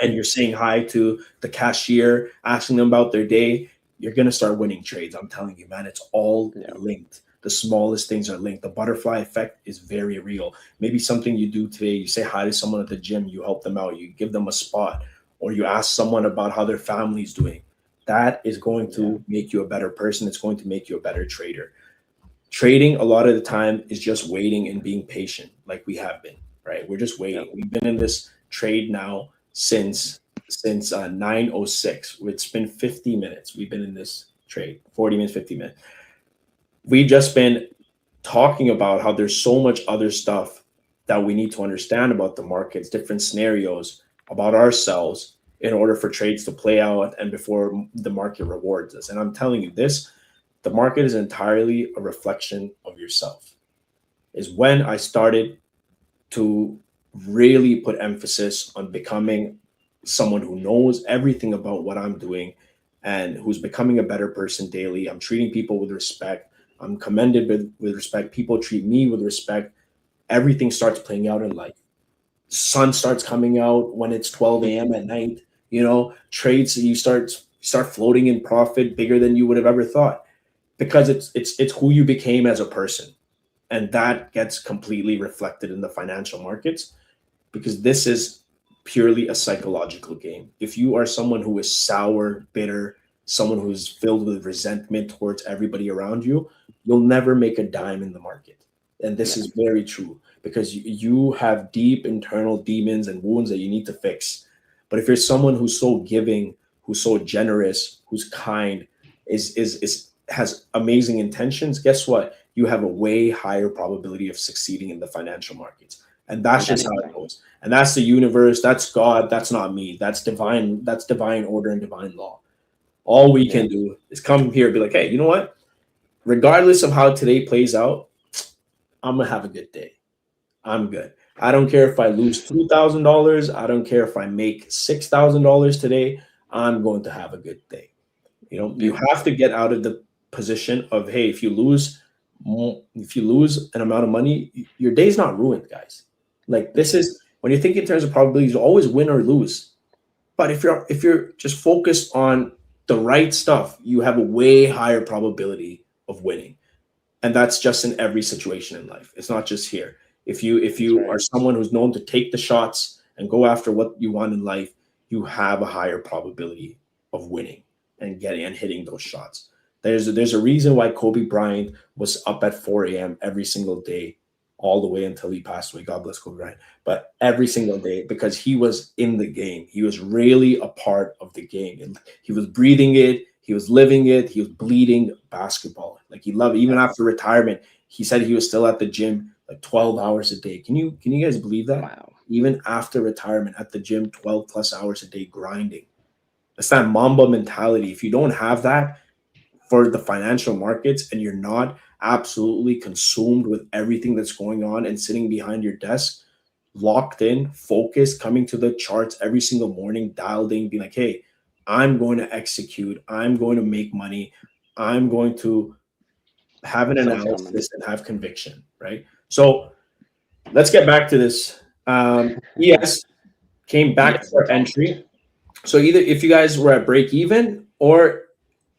and you're saying hi to the cashier, asking them about their day, you're going to start winning trades. I'm telling you, man, it's all Yep. linked. The smallest things are linked. The butterfly effect is very real. Maybe something you do today, you say hi to someone at the gym, you help them out, you give them a spot, or you ask someone about how their family's doing. That is going Yeah. to make you a better person. It's going to make you a better trader. Trading a lot of the time is just waiting and being patient, like we have been, right? We're just Yep. waiting. We've been in this trade now since 9:06. It's been 50 minutes. We've been in this trade, 40 minutes, 50 minutes. We've just been talking about how there's so much other stuff that we need to understand about the markets, different scenarios about ourselves in order for trades to play out and before the market rewards us. And I'm telling you this, the market is entirely a reflection of yourself. Is when I started to really put emphasis on becoming someone who knows everything about what I'm doing and who's becoming a better person daily. I'm treating people with respect. I'm commended with respect. People treat me with respect. Everything starts playing out in life. Sun starts coming out when it's 12 a.m. at night. Trades, you start floating in profit bigger than you would have ever thought. because it's who you became as a person, and that gets completely reflected in the financial markets, because this is purely a psychological game. If you are someone who is sour, bitter, someone who's filled with resentment towards everybody around you, you'll never make a dime in the market. And this Yeah. is very true, because you have deep internal demons and wounds that you need to fix. But if you're someone who's so giving, who's so generous, who's kind, is has amazing intentions, guess what? You have a way higher probability of succeeding in the financial markets. And that's And just how it anything. goes. And that's the universe, that's God, that's not me. That's divine order and divine law. All we Yeah. can do is come here and be like, hey, you know what? Regardless of how today plays out, I'm gonna have a good day. I'm good. I don't care if I lose $2,000. I don't care if I make $6,000 today. I'm going to have a good day. You know, you Yeah. have to get out of the position of, hey, if you lose an amount of money, your day's not ruined, guys. Like, this Yeah. is when you think in terms of probabilities, you always win or lose. But if you're just focused on the right stuff, you have a way higher probability of winning. And that's just in every situation in life. It's not just here. If That's you right. are someone who's known to take the shots and go after what you want in life, you have a higher probability of winning and getting and hitting those shots. There's a reason why Kobe Bryant was up at 4 a.m. every single day, all the way until he passed away. God bless Kobe Bryant. But every single day, because he was in the game. He was really a part of the game. And he was breathing it, he was living it, he was bleeding basketball. Like, he loved it. Even Yeah. after retirement, he said he was still at the gym like 12 hours a day. Can you guys believe that? Wow. Even after retirement, at the gym 12 plus hours a day grinding. That's that Mamba mentality. If you don't have that for the financial markets, and you're not absolutely consumed with everything that's going on and sitting behind your desk, locked in, focused, coming to the charts every single morning, dialed in, being like, hey, I'm going to execute, I'm going to make money, I'm going to have an Sun's coming. analysis and have conviction, right? So let's get back to this. ES came back to Yes. our entry. So either if you guys were at break even, or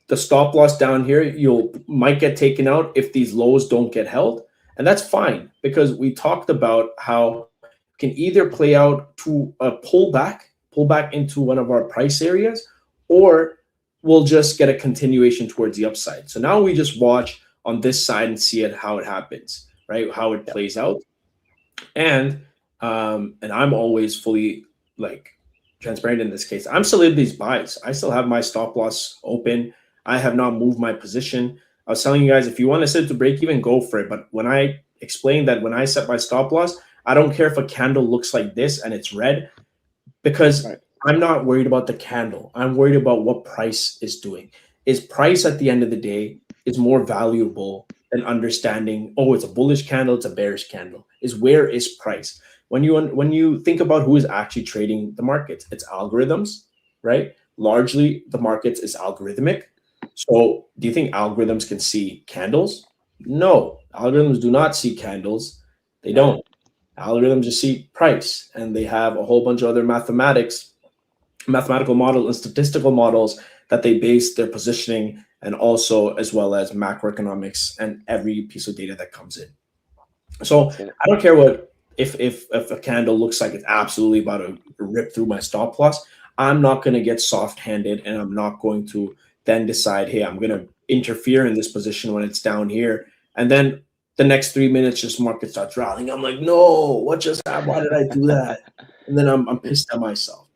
the stop loss down here, you'll might get taken out if these lows don't get held. And that's fine, because we talked about how it can either play out to a pull back into one of our price areas, or we'll just get a continuation towards the upside. So now we just watch on this side and see it how it happens, right? How it Yep. plays out. And I'm always fully, like, transparent in this case. I'm still in these buys. I still have my stop loss open. I have not moved my position. I was telling you guys, if you want to set it to break even, go for it. But when I explained that when I set my stop loss, I don't care if a candle looks like this and it's red, because Right. I'm not worried about the candle. I'm worried about what price is doing. Is price, at the end of the day, is more valuable than understanding, oh, it's a bullish candle, it's a bearish candle. Is where is price? When you think about who is actually trading the markets, it's algorithms, right? Largely the markets is algorithmic. So do you think algorithms can see candles? No, algorithms do not see candles. They No. don't. Algorithms just see price, and they have a whole bunch of other mathematical models and statistical models that they base their positioning, and also as well as macroeconomics and every piece of data that comes in. So That's it. I don't care what if a candle looks like it's absolutely about to rip through my stop loss. I'm not going to get soft handed, and I'm not going to then decide, hey, I'm going to interfere in this position when it's down here, and then the next 3 minutes just market starts rallying. I'm like, no, what just happened? Why did I do that? And then I'm pissed at myself,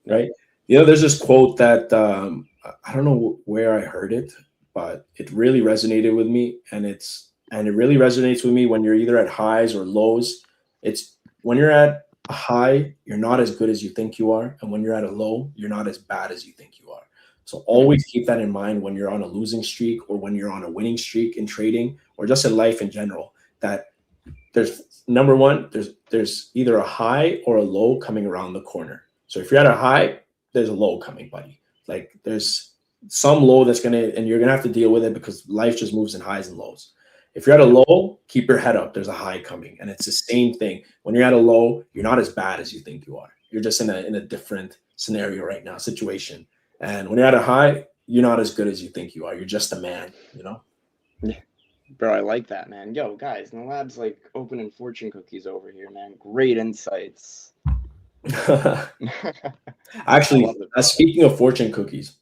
Yep. right? There's this quote that I don't know where I heard it, but it really resonated with me, and it really resonates with me when you're either at highs or lows. It's when you're at a high, you're not as good as you think you are, and when you're at a low, you're not as bad as you think you are. So Yep. always keep that in mind when you're on a losing streak, or when you're on a winning streak in trading, or just in life in general. That there's number one, there's either a high or a low coming around the corner. So if you're at a high, there's a low coming, buddy. Like, there's some low that's and you're gonna have to deal with it, because life just moves in highs and lows. If you're at a Yep. low, keep your head up. There's a high coming, and it's the same thing. When you're at a low, you're not as bad as you think you are. You're just in a different scenario right now, situation. And when you're at a high, you're not as good as you think you are. You're just a man. Yeah, bro, I like that, man. Yo, guys, the lab's like opening fortune cookies over here, man. Great insights. I love Actually, it, bro. speaking of fortune cookies,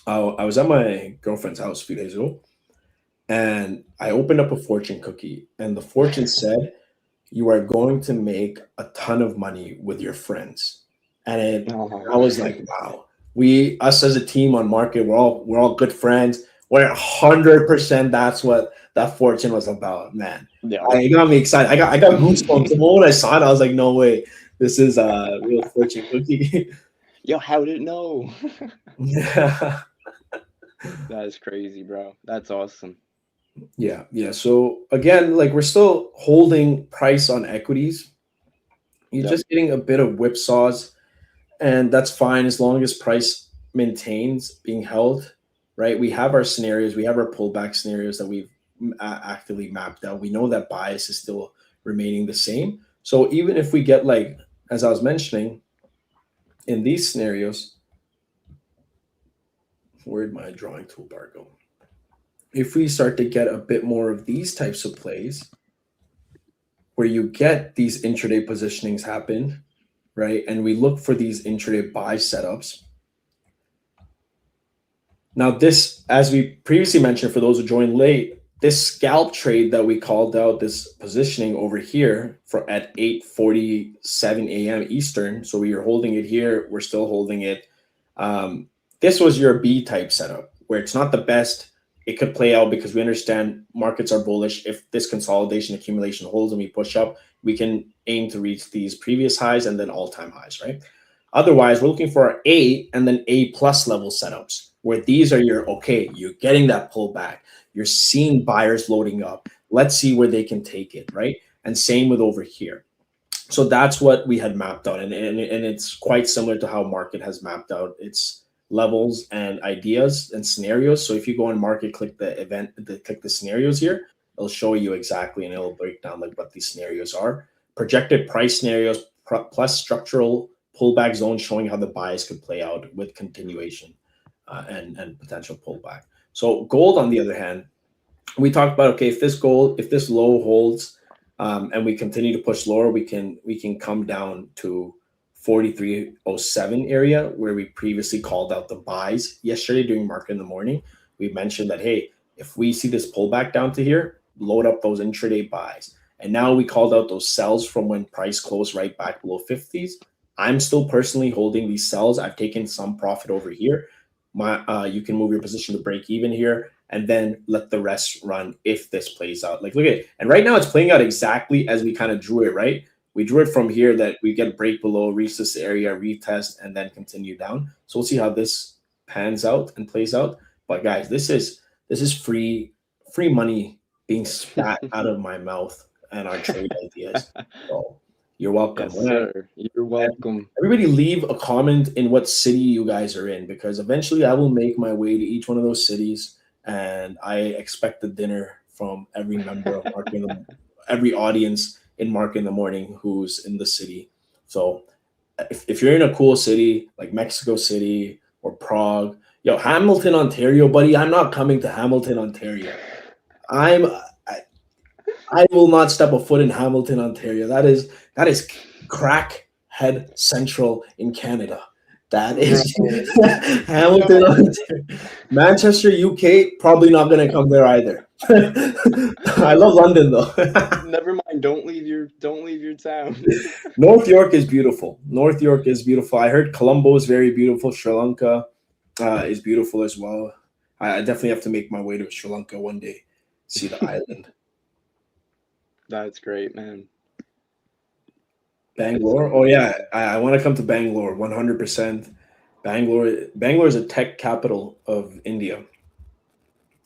I was at my girlfriend's house a few days ago, and I opened up a fortune cookie, and the fortune said, "You are going to make a ton of money with your friends." I Oh, was like, "Wow, us as a team on market, we're all good friends. We're 100%. That's what that fortune was about, man." yo. It got me excited. I got goosebumps. The moment I saw it, I was like, "No way, this is a real fortune cookie." Yo, how did it know? Yeah. That is crazy, bro. That's awesome. Yeah, yeah. So again, like we're still holding price on equities. You're Yep. just getting a bit of whipsaws, and that's fine as long as price maintains being held, right? We have our scenarios, we have our pullback scenarios that we've actively mapped out. We know that bias is still remaining the same. So even if we get like, as I was mentioning, in these scenarios, where'd my drawing toolbar go? If we start to get a bit more of these types of plays, where you get these intraday positionings happen, right? And we look for these intraday buy setups. Now, this, as we previously mentioned, for those who joined late, this scalp trade that we called out, this positioning over here for at 8:47 a.m. Eastern. So we are holding it here. We're still holding it. This was your B type setup where it's not the best. It could play out because we understand markets are bullish. If this consolidation accumulation holds and we push up, we can aim to reach these previous highs and then all-time highs, right? Otherwise, we're looking for our A and then A plus level setups where these are your okay, you're getting that pullback, you're seeing buyers loading up. Let's see where they can take it, right? And same with over here. So that's what we had mapped out, and it's quite similar to how market has mapped out its levels and ideas and scenarios. So if you go on market, click click the scenarios here, it'll show you exactly, and it'll break down like what these scenarios are. Projected price scenarios plus structural pullback zones showing how the bias could play out with continuation and potential pullback. So gold, on the other hand, we talked about okay, if this low holds and we continue to push lower, we can come down to 4307 area where we previously called out the buys yesterday during market in the morning. We mentioned that hey, if we see this pullback down to here, load up those intraday buys. And now we called out those sells from when price closed right back below 50s. I'm still personally holding these sells. I've taken some profit over here. You can move your position to break even here and then let the rest run if this plays out. Like, look at it. And right now it's playing out exactly as we kind of drew it, right? We drew it from here that we get a break below, reach this area, retest, and then continue down. So we'll see how this pans out and plays out. But guys, this is free money being spat out of my mouth and our trade ideas. So you're welcome. Yes, sir. You're welcome. Everybody leave a comment in what city you guys are in because eventually I will make my way to each one of those cities and I expect the dinner from every member of every audience in Mark in the Morning who's in the city. So if you're in a cool city like Mexico City or Prague, yo, Hamilton, Ontario, buddy, I'm not coming to Hamilton, Ontario. I'm I will not step a foot in Hamilton, Ontario. That is crackhead central in Canada. That is Bro. Hamilton, Yo, Ontario. Manchester, UK, probably not going to come there either. I love yo. London though. Never mind. Don't leave your town. North York is beautiful. North York is beautiful. I heard Colombo is very beautiful. Sri Lanka is beautiful as well. I definitely have to make my way to Sri Lanka one day, see the island. That's great, man. It's Bangalore. Oh yeah, amazing. I want to come to Bangalore. 100%. Bangalore is a tech capital of India,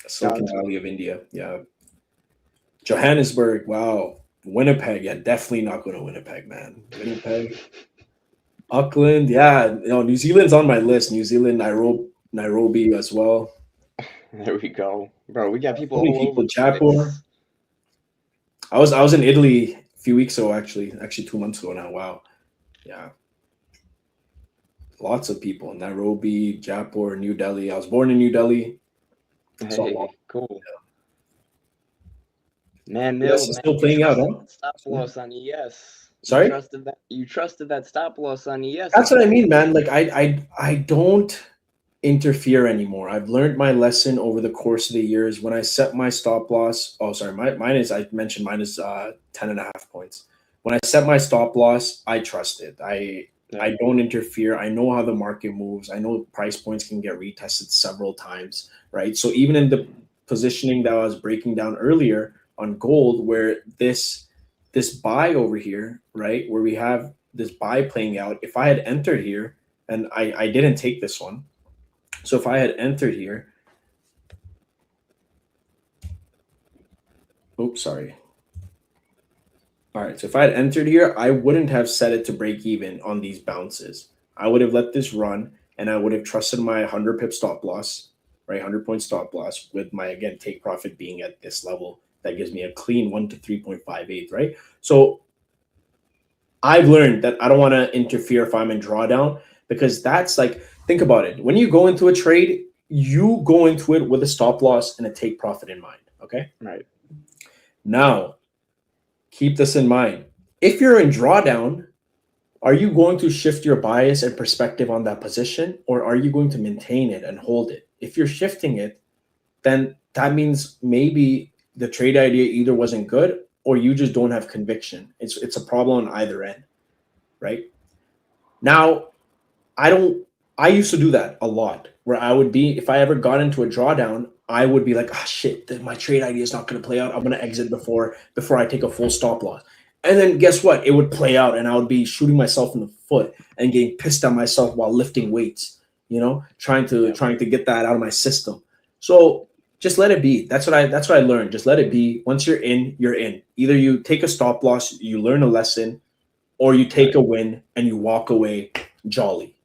Silicon That's Valley of India. Yeah, Johannesburg. Wow, Winnipeg. Yeah, definitely not going to Winnipeg, man. Winnipeg, Auckland. Yeah, New Zealand's on my list. New Zealand, Nairobi as well. there we go, bro. We got people So many all over people. the Jaipur. place. I was in Italy a few weeks ago. Actually 2 months ago now. Wow. Yeah, lots of people. Nairobi, Jaipur, New Delhi. I was born in New Delhi. So Hey, cool. Man, Yes, no, it's man, still you playing out, trusted huh? that stop loss on ES. You Sorry? trusted that. You trusted that stop loss on ES That's is what I what mean, you man. did. Like I don't interfere anymore. I've learned my lesson over the course of the years. When I set my stop loss, oh sorry, mine is, I mentioned mine is 10.5 points. When I set my stop loss, I trust it. Yeah, I don't interfere. I know how the market moves. I know price points can get retested several times, right? So even in the positioning that I was breaking down earlier on gold, where this buy over here, right, where we have this buy playing out, if I had entered here, and I didn't take this one, so if I had entered here, oops, sorry. All right, so if I had entered here, I wouldn't have set it to break even on these bounces. I would have let this run, and I would have trusted my 100 pip stop loss, right? 100-point stop loss with my, again, take profit being at this level. That gives me a clean 1 to 3.58, right? So I've learned that I don't want to interfere if I'm in drawdown, because that's like, think about it. When you go into a trade, you go into it with a stop loss and a take profit in mind, okay? right. Now, keep this in mind. If you're in drawdown, are you going to shift your bias and perspective on that position, or are you going to maintain it and hold it? If you're shifting it, then that means maybe the trade idea either wasn't good or you just don't have conviction. It's a problem on either end, right? Now, I don't. I used to do that a lot, where I would be, if I ever got into a drawdown, I would be like, ah, shit, my trade idea is not going to play out. I'm going to exit before I take a full stop loss. And then guess what? It would play out, and I would be shooting myself in the foot and getting pissed at myself while lifting weights. Yeah, Trying to get that out of my system. So just let it be. That's what I learned. Just let it be. Once you're in, you're in. Either you take a stop loss, you learn a lesson, or you take right. a win and you walk away jolly,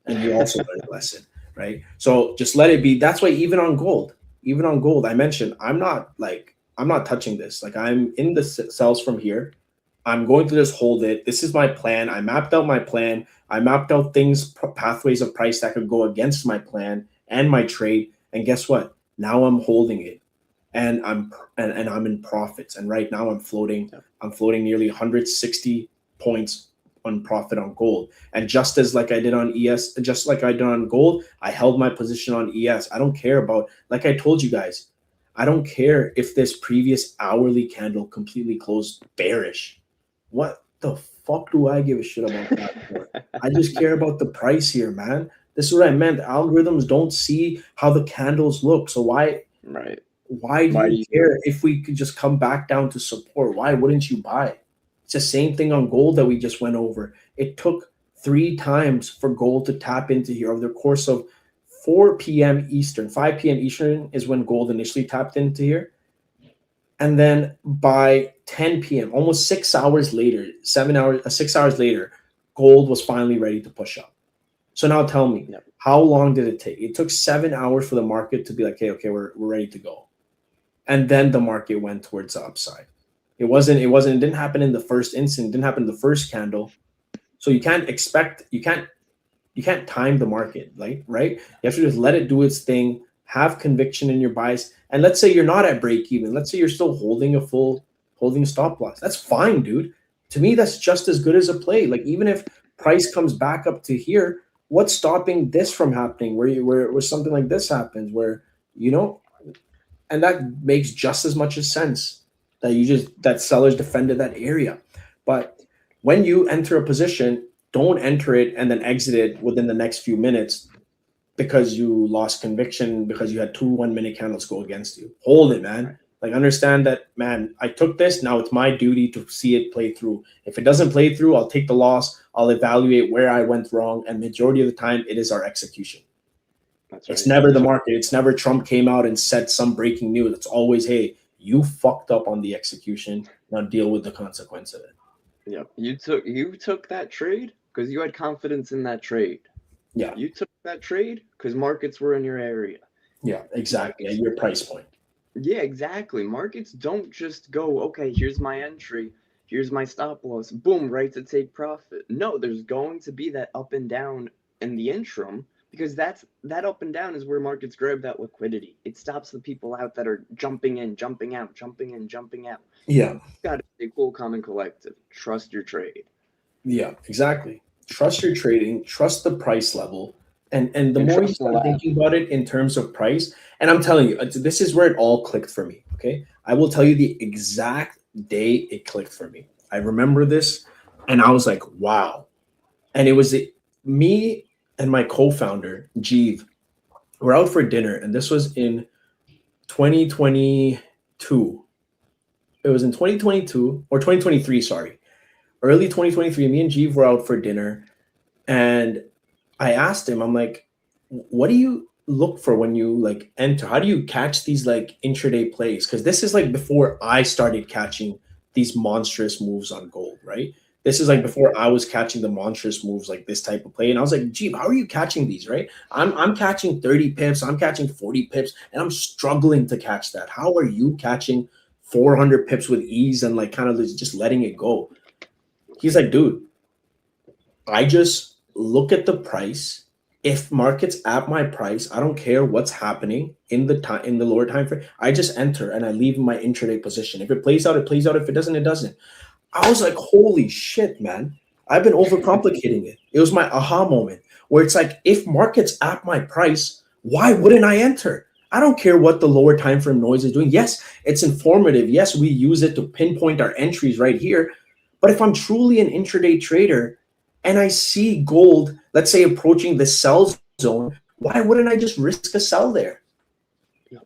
and you also learn a lesson, right? So just let it be. That's why even on gold, I mentioned I'm not touching this. Like, I'm in the cells from here. I'm going to just hold it. This is my plan. I mapped out my plan. I mapped out pathways of price that could go against my plan and my trade. And guess what? Now I'm holding it, and I'm in profits. And right now Yeah, I'm floating nearly 160 points on profit on gold. And just as like I did on ES, just like I did on gold, I held my position on ES. I don't care about, like I told you guys, I don't care if this previous hourly candle completely closed bearish. What the fuck do I give a shit about that for? I just care about the price here, man. This is what I meant. Algorithms don't see how the candles look. So right. why do Why do you you? care if we could just come back down to support? Why wouldn't you buy? It's the same thing on gold that we just went over. It took 3 times for gold to tap into here over the course of 4 p.m. Eastern. 5 p.m. Eastern is when gold initially tapped into here. And then by 10 p.m., almost 6 hours later, 7 hours, 6 hours later, gold was finally ready to push up. So now tell me, Yep. how long did it take? It took 7 hours for the market to be like, hey, okay, we're ready to go. And then the market went towards the upside. It didn't happen in the first instant, it didn't happen in the first candle. So you can't time the market, like, right? You have to just let it do its thing, have conviction in your bias. And let's say you're not at break even. Let's say you're still holding a stop loss. That's fine, dude. To me, that's just as good as a play. Like, even if price comes back up to here, what's stopping this from happening? Where something like this happens, where you know, and that makes just as much as sense that that sellers defended that area. But when you enter a position, don't enter it and then exit it within the next few minutes because you lost conviction, because you had 2 1 minute candles go against you. Hold it, man. Right. Like, understand that, man, I took this. Now it's my duty to see it play through. If it doesn't play through, I'll take the loss. I'll evaluate where I went wrong. And majority of the time, it is our execution. That's It's right. never the So market. It's never Trump came out and said some breaking news. It's always, hey, you fucked up on the execution. Now deal with the consequence of it. yeah, you took that trade because you had confidence in that trade. Yeah. You took that trade because markets were in your area. Yeah, exactly. At Markets, your price point. yeah, exactly. Markets don't just go, okay, here's my entry, here's my stop loss, boom, right to take profit. No, there's going to be that up and down in the interim because that up and down is where markets grab that liquidity. It stops the people out that are jumping in, jumping out, jumping in, jumping out. Yeah. You got to stay cool, calm, and collective. Trust your trade. Yeah, exactly. Trust your trading, trust the price level. And the And more you trust the start lab. thinking about it in terms of price, and I'm telling you, this is where it all clicked for me. Okay. I will tell you the exact day it clicked for me. I remember this and I was like, wow. And it was me and my co-founder, Jeev, were out for dinner, and this was in 2022. It was in 2022 or 2023, sorry. Early 2023, me and Jeev were out for dinner, and I asked him, I'm like, what do you look for when you like enter? How do you catch these like intraday plays? Because this is like before I started catching these monstrous moves on gold, right? This is like Right. before I was catching the monstrous moves like this type of play. And I was like, gee, how are you catching these, right? I'm catching 30 pips, I'm catching 40 pips, and I'm struggling to catch that. How are you catching 400 pips with ease and like kind of just letting it go? He's like, dude, I just look at the price. If market's at my price, I don't care what's happening in the time in the lower time frame. I just enter and I leave my intraday position. If it plays out, it plays out. If it doesn't, it doesn't. I was like, holy shit, man. I've been overcomplicating it. It was my aha moment where it's like, if market's at my price, why wouldn't I enter? I don't care what the lower time frame noise is doing. Yes, it's informative. Yes, we use it to pinpoint our entries right here. But if I'm truly an intraday trader and I see gold, let's say approaching the sell zone, why wouldn't I just risk a sell there? Yep.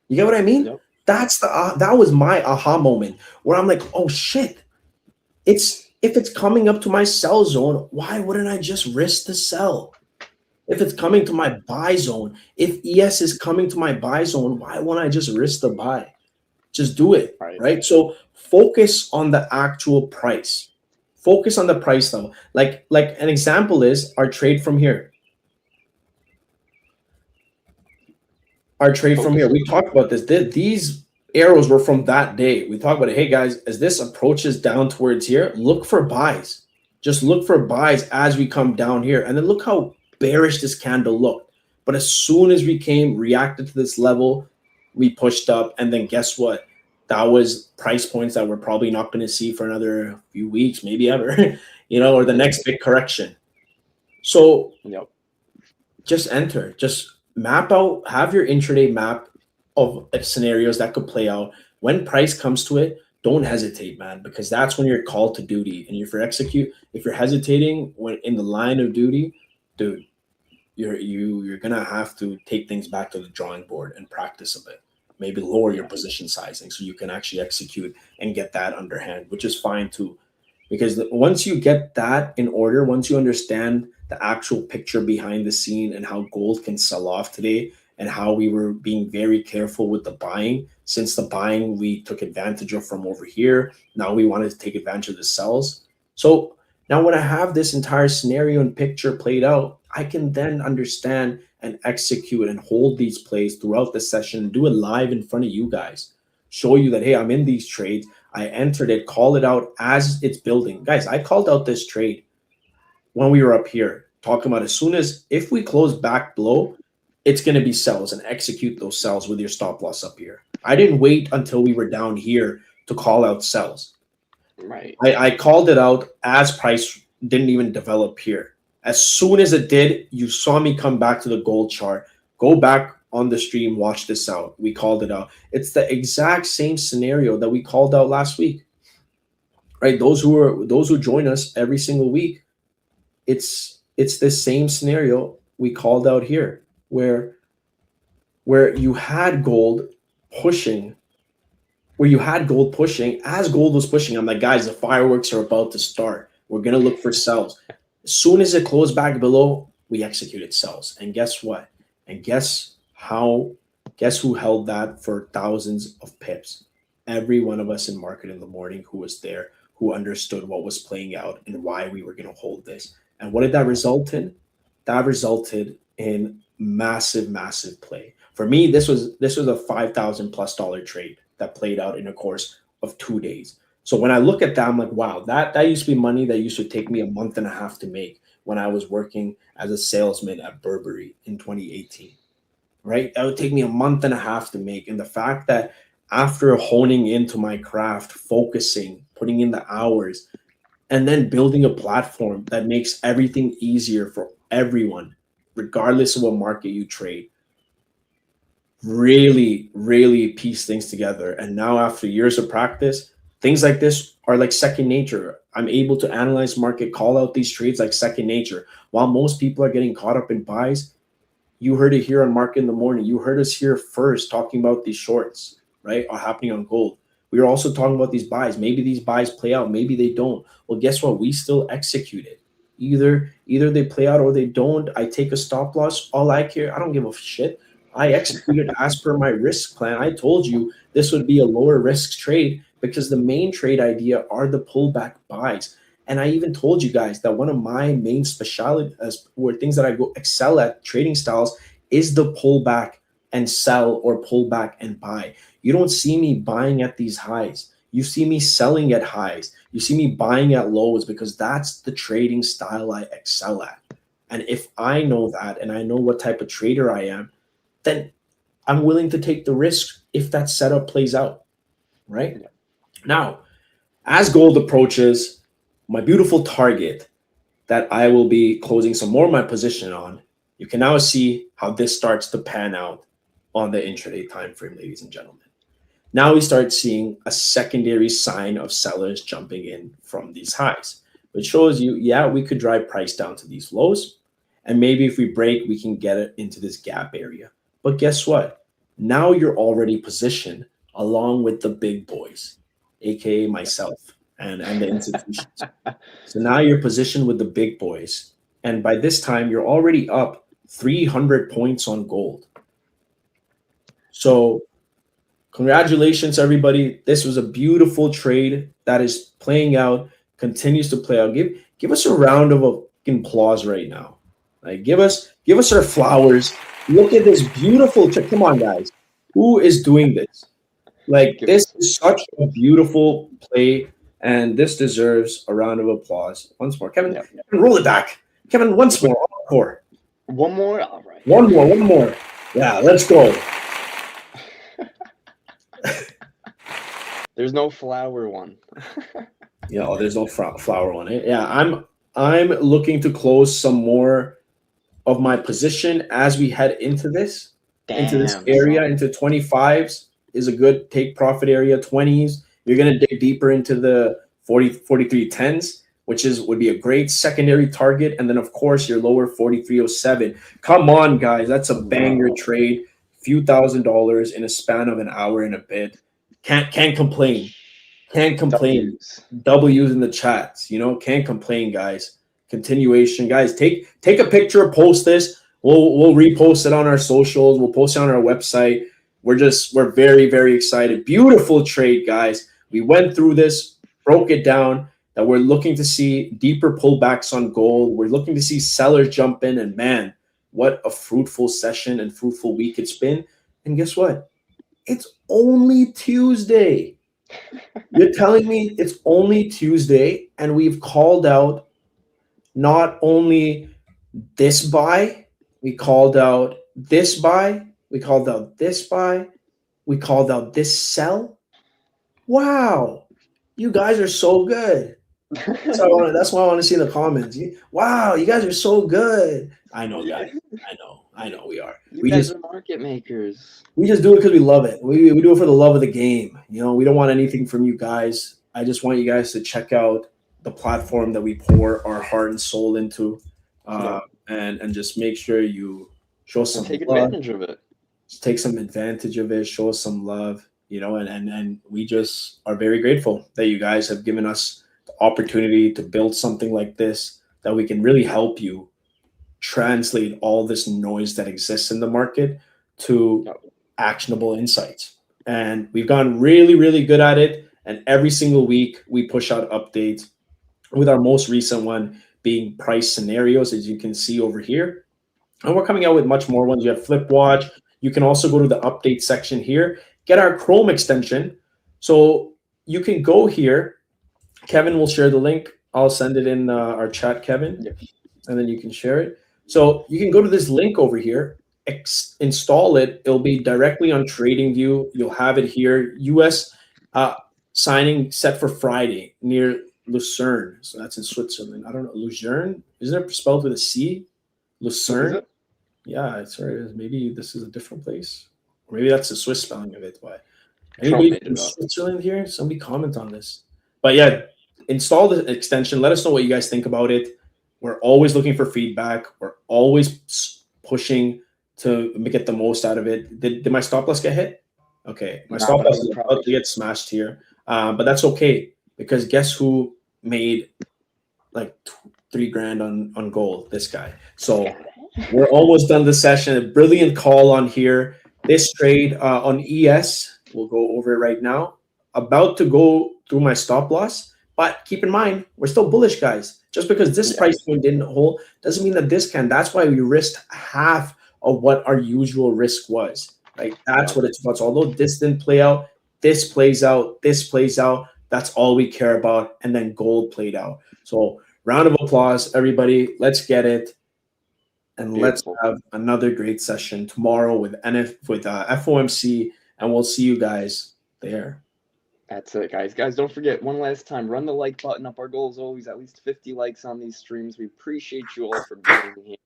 You get what I mean? Yep. That was my aha moment where I'm like, oh shit. It's if it's coming up to my sell zone, why wouldn't I just risk the sell? If it's coming to my buy zone, if ES is coming to my buy zone, why won't I just risk the buy? Just do it, Right. right? So focus on the actual price. Focus on the price though. Like an example is our trade from here. Our trade from here. Focus. We talked about this. These arrows were from that day. We talked about it. Hey guys, as this approaches down towards here, look for buys. Just look for buys as we come down here. And then look how bearish this candle looked. But as soon as we reacted to this level, we pushed up. And then guess what? That was price points that we're probably not going to see for another few weeks, maybe ever, or the next big correction. So Yep. just enter, just map out, have your intraday map of scenarios that could play out. When price comes to it, don't hesitate, man, because that's when you're called to duty. And if you're hesitating when in the line of duty, dude, you're gonna have to take things back to the drawing board and practice a bit. Maybe lower your position sizing so you can actually execute and get that underhand, which is fine too. Because once you get that in order, once you understand the actual picture behind the scene and how gold can sell off today and how we were being very careful with the buying, since the buying we took advantage of from over here, now we wanted to take advantage of the sells. So now when I have this entire scenario and picture played out, I can then understand and execute and hold these plays throughout the session, do it live in front of you guys, show you that, hey, I'm in these trades. I entered it, call it out as it's building. Guys, I called out this trade when we were up here, talking about as soon as if we close back below, it's going to be sells, and execute those sells with your stop loss up here. I didn't wait until we were down here to call out sells. Right. I called it out as price didn't even develop here. As soon as it did, you saw me come back to the gold chart, go back on the stream, watch this out. We called it out. It's the exact same scenario that we called out last week, right? Those who join us every single week, it's this same scenario we called out here, where you had gold pushing, as gold was pushing. I'm like, guys, the fireworks are about to start. We're gonna look for sells. As soon as it closed back below, we executed sells. And guess what? And guess who held that for thousands of pips? Every one of us in Market in the Morning who was there, who understood what was playing out and why we were going to hold this. And what did that result in? That resulted in massive, massive play. For me, this was a $5,000+ trade that played out in a course of 2 days. So when I look at that, I'm like, wow, that used to be money that used to take me a month and a half to make. when I was working as a salesman at Burberry in 2018, right? That would take me a month and a half to make. And the fact that after honing into my craft, focusing, putting in the hours, and then building a platform that makes everything easier for everyone, regardless of what market you trade, really piece things together. And now, after years of practice, things like this are like second nature. I'm able to analyze market, call out these trades like second nature. While most people are getting caught up in buys, you heard it here on Market in the Morning. You heard us here first talking about these shorts, right, are happening on gold. We were also talking about these buys. Maybe these buys play out, maybe they don't. Well, guess what? We still executed. Either they play out or they don't. I take a stop loss. All I care, I don't give a shit. I executed as per my risk plan. I told you this would be a lower risk trade because the main trade idea are the pullback buys. And I even told you guys that one of my main specialities or things that I go excel at trading styles is the pullback and sell or pullback and buy. You don't see me buying at these highs. You see me selling at highs. You see me buying at lows because that's the trading style I excel at. And if I know that and I know what type of trader I am, then I'm willing to take the risk if that setup plays out, right? Yeah. Now, as gold approaches my beautiful target that I will be closing some more of my position on, you can now see how this starts to pan out on the intraday time frame, ladies and gentlemen. Now we start seeing a secondary sign of sellers jumping in from these highs, which shows you, yeah, we could drive price down to these lows. And maybe if we break, we can get it into this gap area. But guess what? Now you're already positioned along with the big boys, aka myself and the institutions. So now you're positioned with the big boys. And by this time, you're already up 300 points on gold. So congratulations, everybody. This was a beautiful trade that is playing out, continues to play out. Give us a round of applause right now. Like give us our flowers. Look at this beautiful trade. Come on, guys. Who is doing this? Like this is such a beautiful play, and this deserves a round of applause. Once more, Kevin. Yep. Kevin, roll it back. Kevin, once more. Encore. One more? All right. One more. Yeah, let's go. There's no flower one. Yeah, there's no flower on it. Yeah, I'm looking to close some more of my position as we head into this area, into 25s is a good take profit area. 20s, you're gonna dig deeper into the 43.10s, which would be a great secondary target, and then of course your lower 43.07. Come on, guys, that's a banger trade. Few $1,000s in a span of an hour and a bit. Can't complain. Can't complain. W's in the chats, can't complain, guys. Continuation, guys. Take a picture, post this. We'll repost it on our socials. We'll post it on our website. We're very, very excited. Beautiful trade, guys. We went through this, broke it down, that we're looking to see deeper pullbacks on gold. We're looking to see sellers jump in, and man, what a fruitful session and fruitful week it's been. And guess what? It's only Tuesday. You're telling me it's only Tuesday, and we've called out not only this buy, we called out this buy, we called out this buy, we called out this sell. Wow, you guys are so good. That's why I want to see in the comments. Wow, you guys are so good. I know, guys. I know we are. You guys are market makers. We just do it because we love it. We do it for the love of the game. We don't want anything from you guys. I just want you guys to check out the platform that we pour our heart and soul into, and just make sure you show some take love. Advantage of it. Just take some advantage of it. Show us some love. And we just are very grateful that you guys have given us the opportunity to build something like this, that we can really help you translate all this noise that exists in the market to actionable insights. And we've gotten really, really good at it. And every single week we push out updates, with our most recent one being price scenarios, as you can see over here. And we're coming out with much more ones. You have Flip Watch. You can also go to the update section here, get our Chrome extension. So you can go here. Kevin will share the link. I'll send it in our chat, Kevin. Yeah. and then you can share it. So you can go to this link over here, install it. It'll be directly on TradingView. You'll have it here. US signing set for Friday near Lucerne. So that's in Switzerland. I don't know. Lucerne? Isn't it spelled with a C? What is Lucerne? it? Yeah, it's right. Maybe this is a different place. Or maybe that's the Swiss spelling of it. But Trump anybody made from it up. Switzerland here? Somebody comment on this. But yeah, install the extension. Let us know what you guys think about it. We're always looking for feedback. We're always pushing to get the most out of it. Did my stop loss get hit? Okay, my Nah, stop but I loss would is probably about to get smashed here, but that's okay because guess who made like $3,000 on gold? This guy. So we're almost done the session. A brilliant call on here. This trade on ES, we'll go over it right now. About to go through my stop loss, but keep in mind, we're still bullish, guys. Just because this Yeah. price point didn't hold doesn't mean that this can. That's why we risked half of what our usual risk was, right? That's what it's about. So although this didn't play out, this plays out, this plays out. That's all we care about. And then gold played out. So round of applause, everybody. Let's get it. And Beautiful. let's have another great session tomorrow with FOMC, and we'll see you guys there. That's it, guys. Guys, don't forget, one last time, run the like button up. Our goal is always at least 50 likes on these streams. We appreciate you all for being here.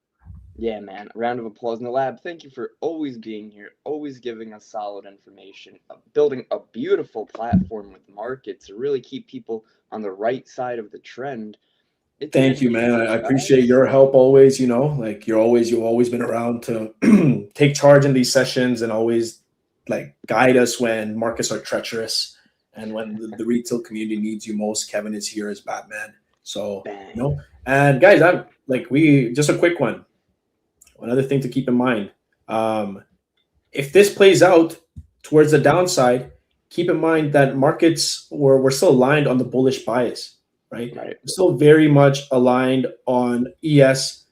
Yeah, man. A round of applause in the lab. Thank you for always being here, always giving us solid information, building a beautiful platform with market to really keep people on the right side of the trend. It's an Thank you, man. advantage, I appreciate guys. your help always. Like you've always been around to take charge in these sessions and always like guide us when markets are treacherous and when the retail community needs you most. Kevin is here as Batman. So, Bang. and guys, I'm like, just a quick one. Another thing to keep in mind. If this plays out towards the downside, keep in mind that markets we're still aligned on the bullish bias, right? Right. We're still very much aligned on ES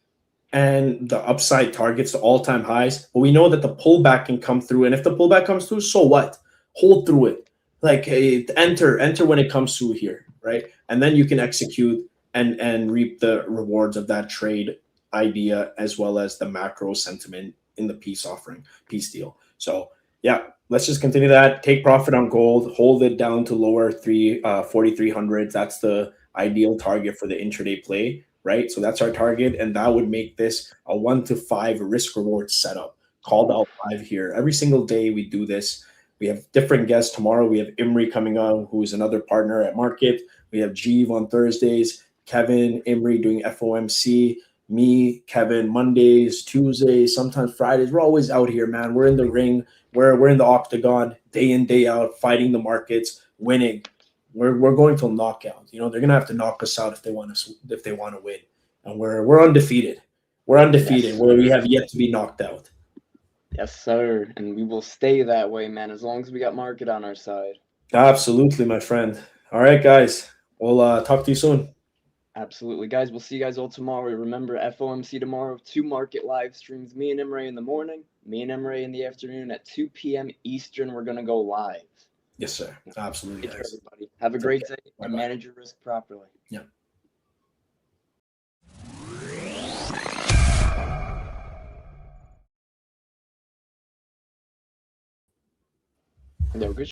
and the upside targets, the all-time highs. But we know that the pullback can come through. And if the pullback comes through, so what? Hold through it. Like enter when it comes through here, right? And then you can execute and reap the rewards of that trade idea as well as the macro sentiment in the peace deal. So yeah, let's just continue that. Take profit on gold, hold it down to lower 4,300. That's the ideal target for the intraday play, right? So that's our target, and that would make this a 1 to 5 risk reward setup. Called out live here. Every single day we do this. We have different guests. Tomorrow we have Imri coming on, who is another partner at Market. We have Jeev on Thursdays, Kevin, Imri doing FOMC, me, Kevin, Mondays, Tuesdays, sometimes Fridays. We're always out here, man. We're in the ring. We're in the octagon day in, day out, fighting the markets, winning. We're going to knockout. They're gonna have to knock us out if they want to win. And we're undefeated. We're undefeated. Yes, where we have yet to be knocked out. Yes, sir. And we will stay that way, man, as long as we got market on our side. Absolutely, my friend. All right, guys. We'll talk to you soon. Absolutely. Guys, we'll see you guys all tomorrow. Remember, FOMC tomorrow, 2 market live streams. Me and Imre in the morning, me and Imre in the afternoon at 2 p.m. Eastern. We're going to go live. Yes, sir. Absolutely, Take care, guys. everybody. Have a great day and Bye-bye. manage your risk properly. Yeah. No, good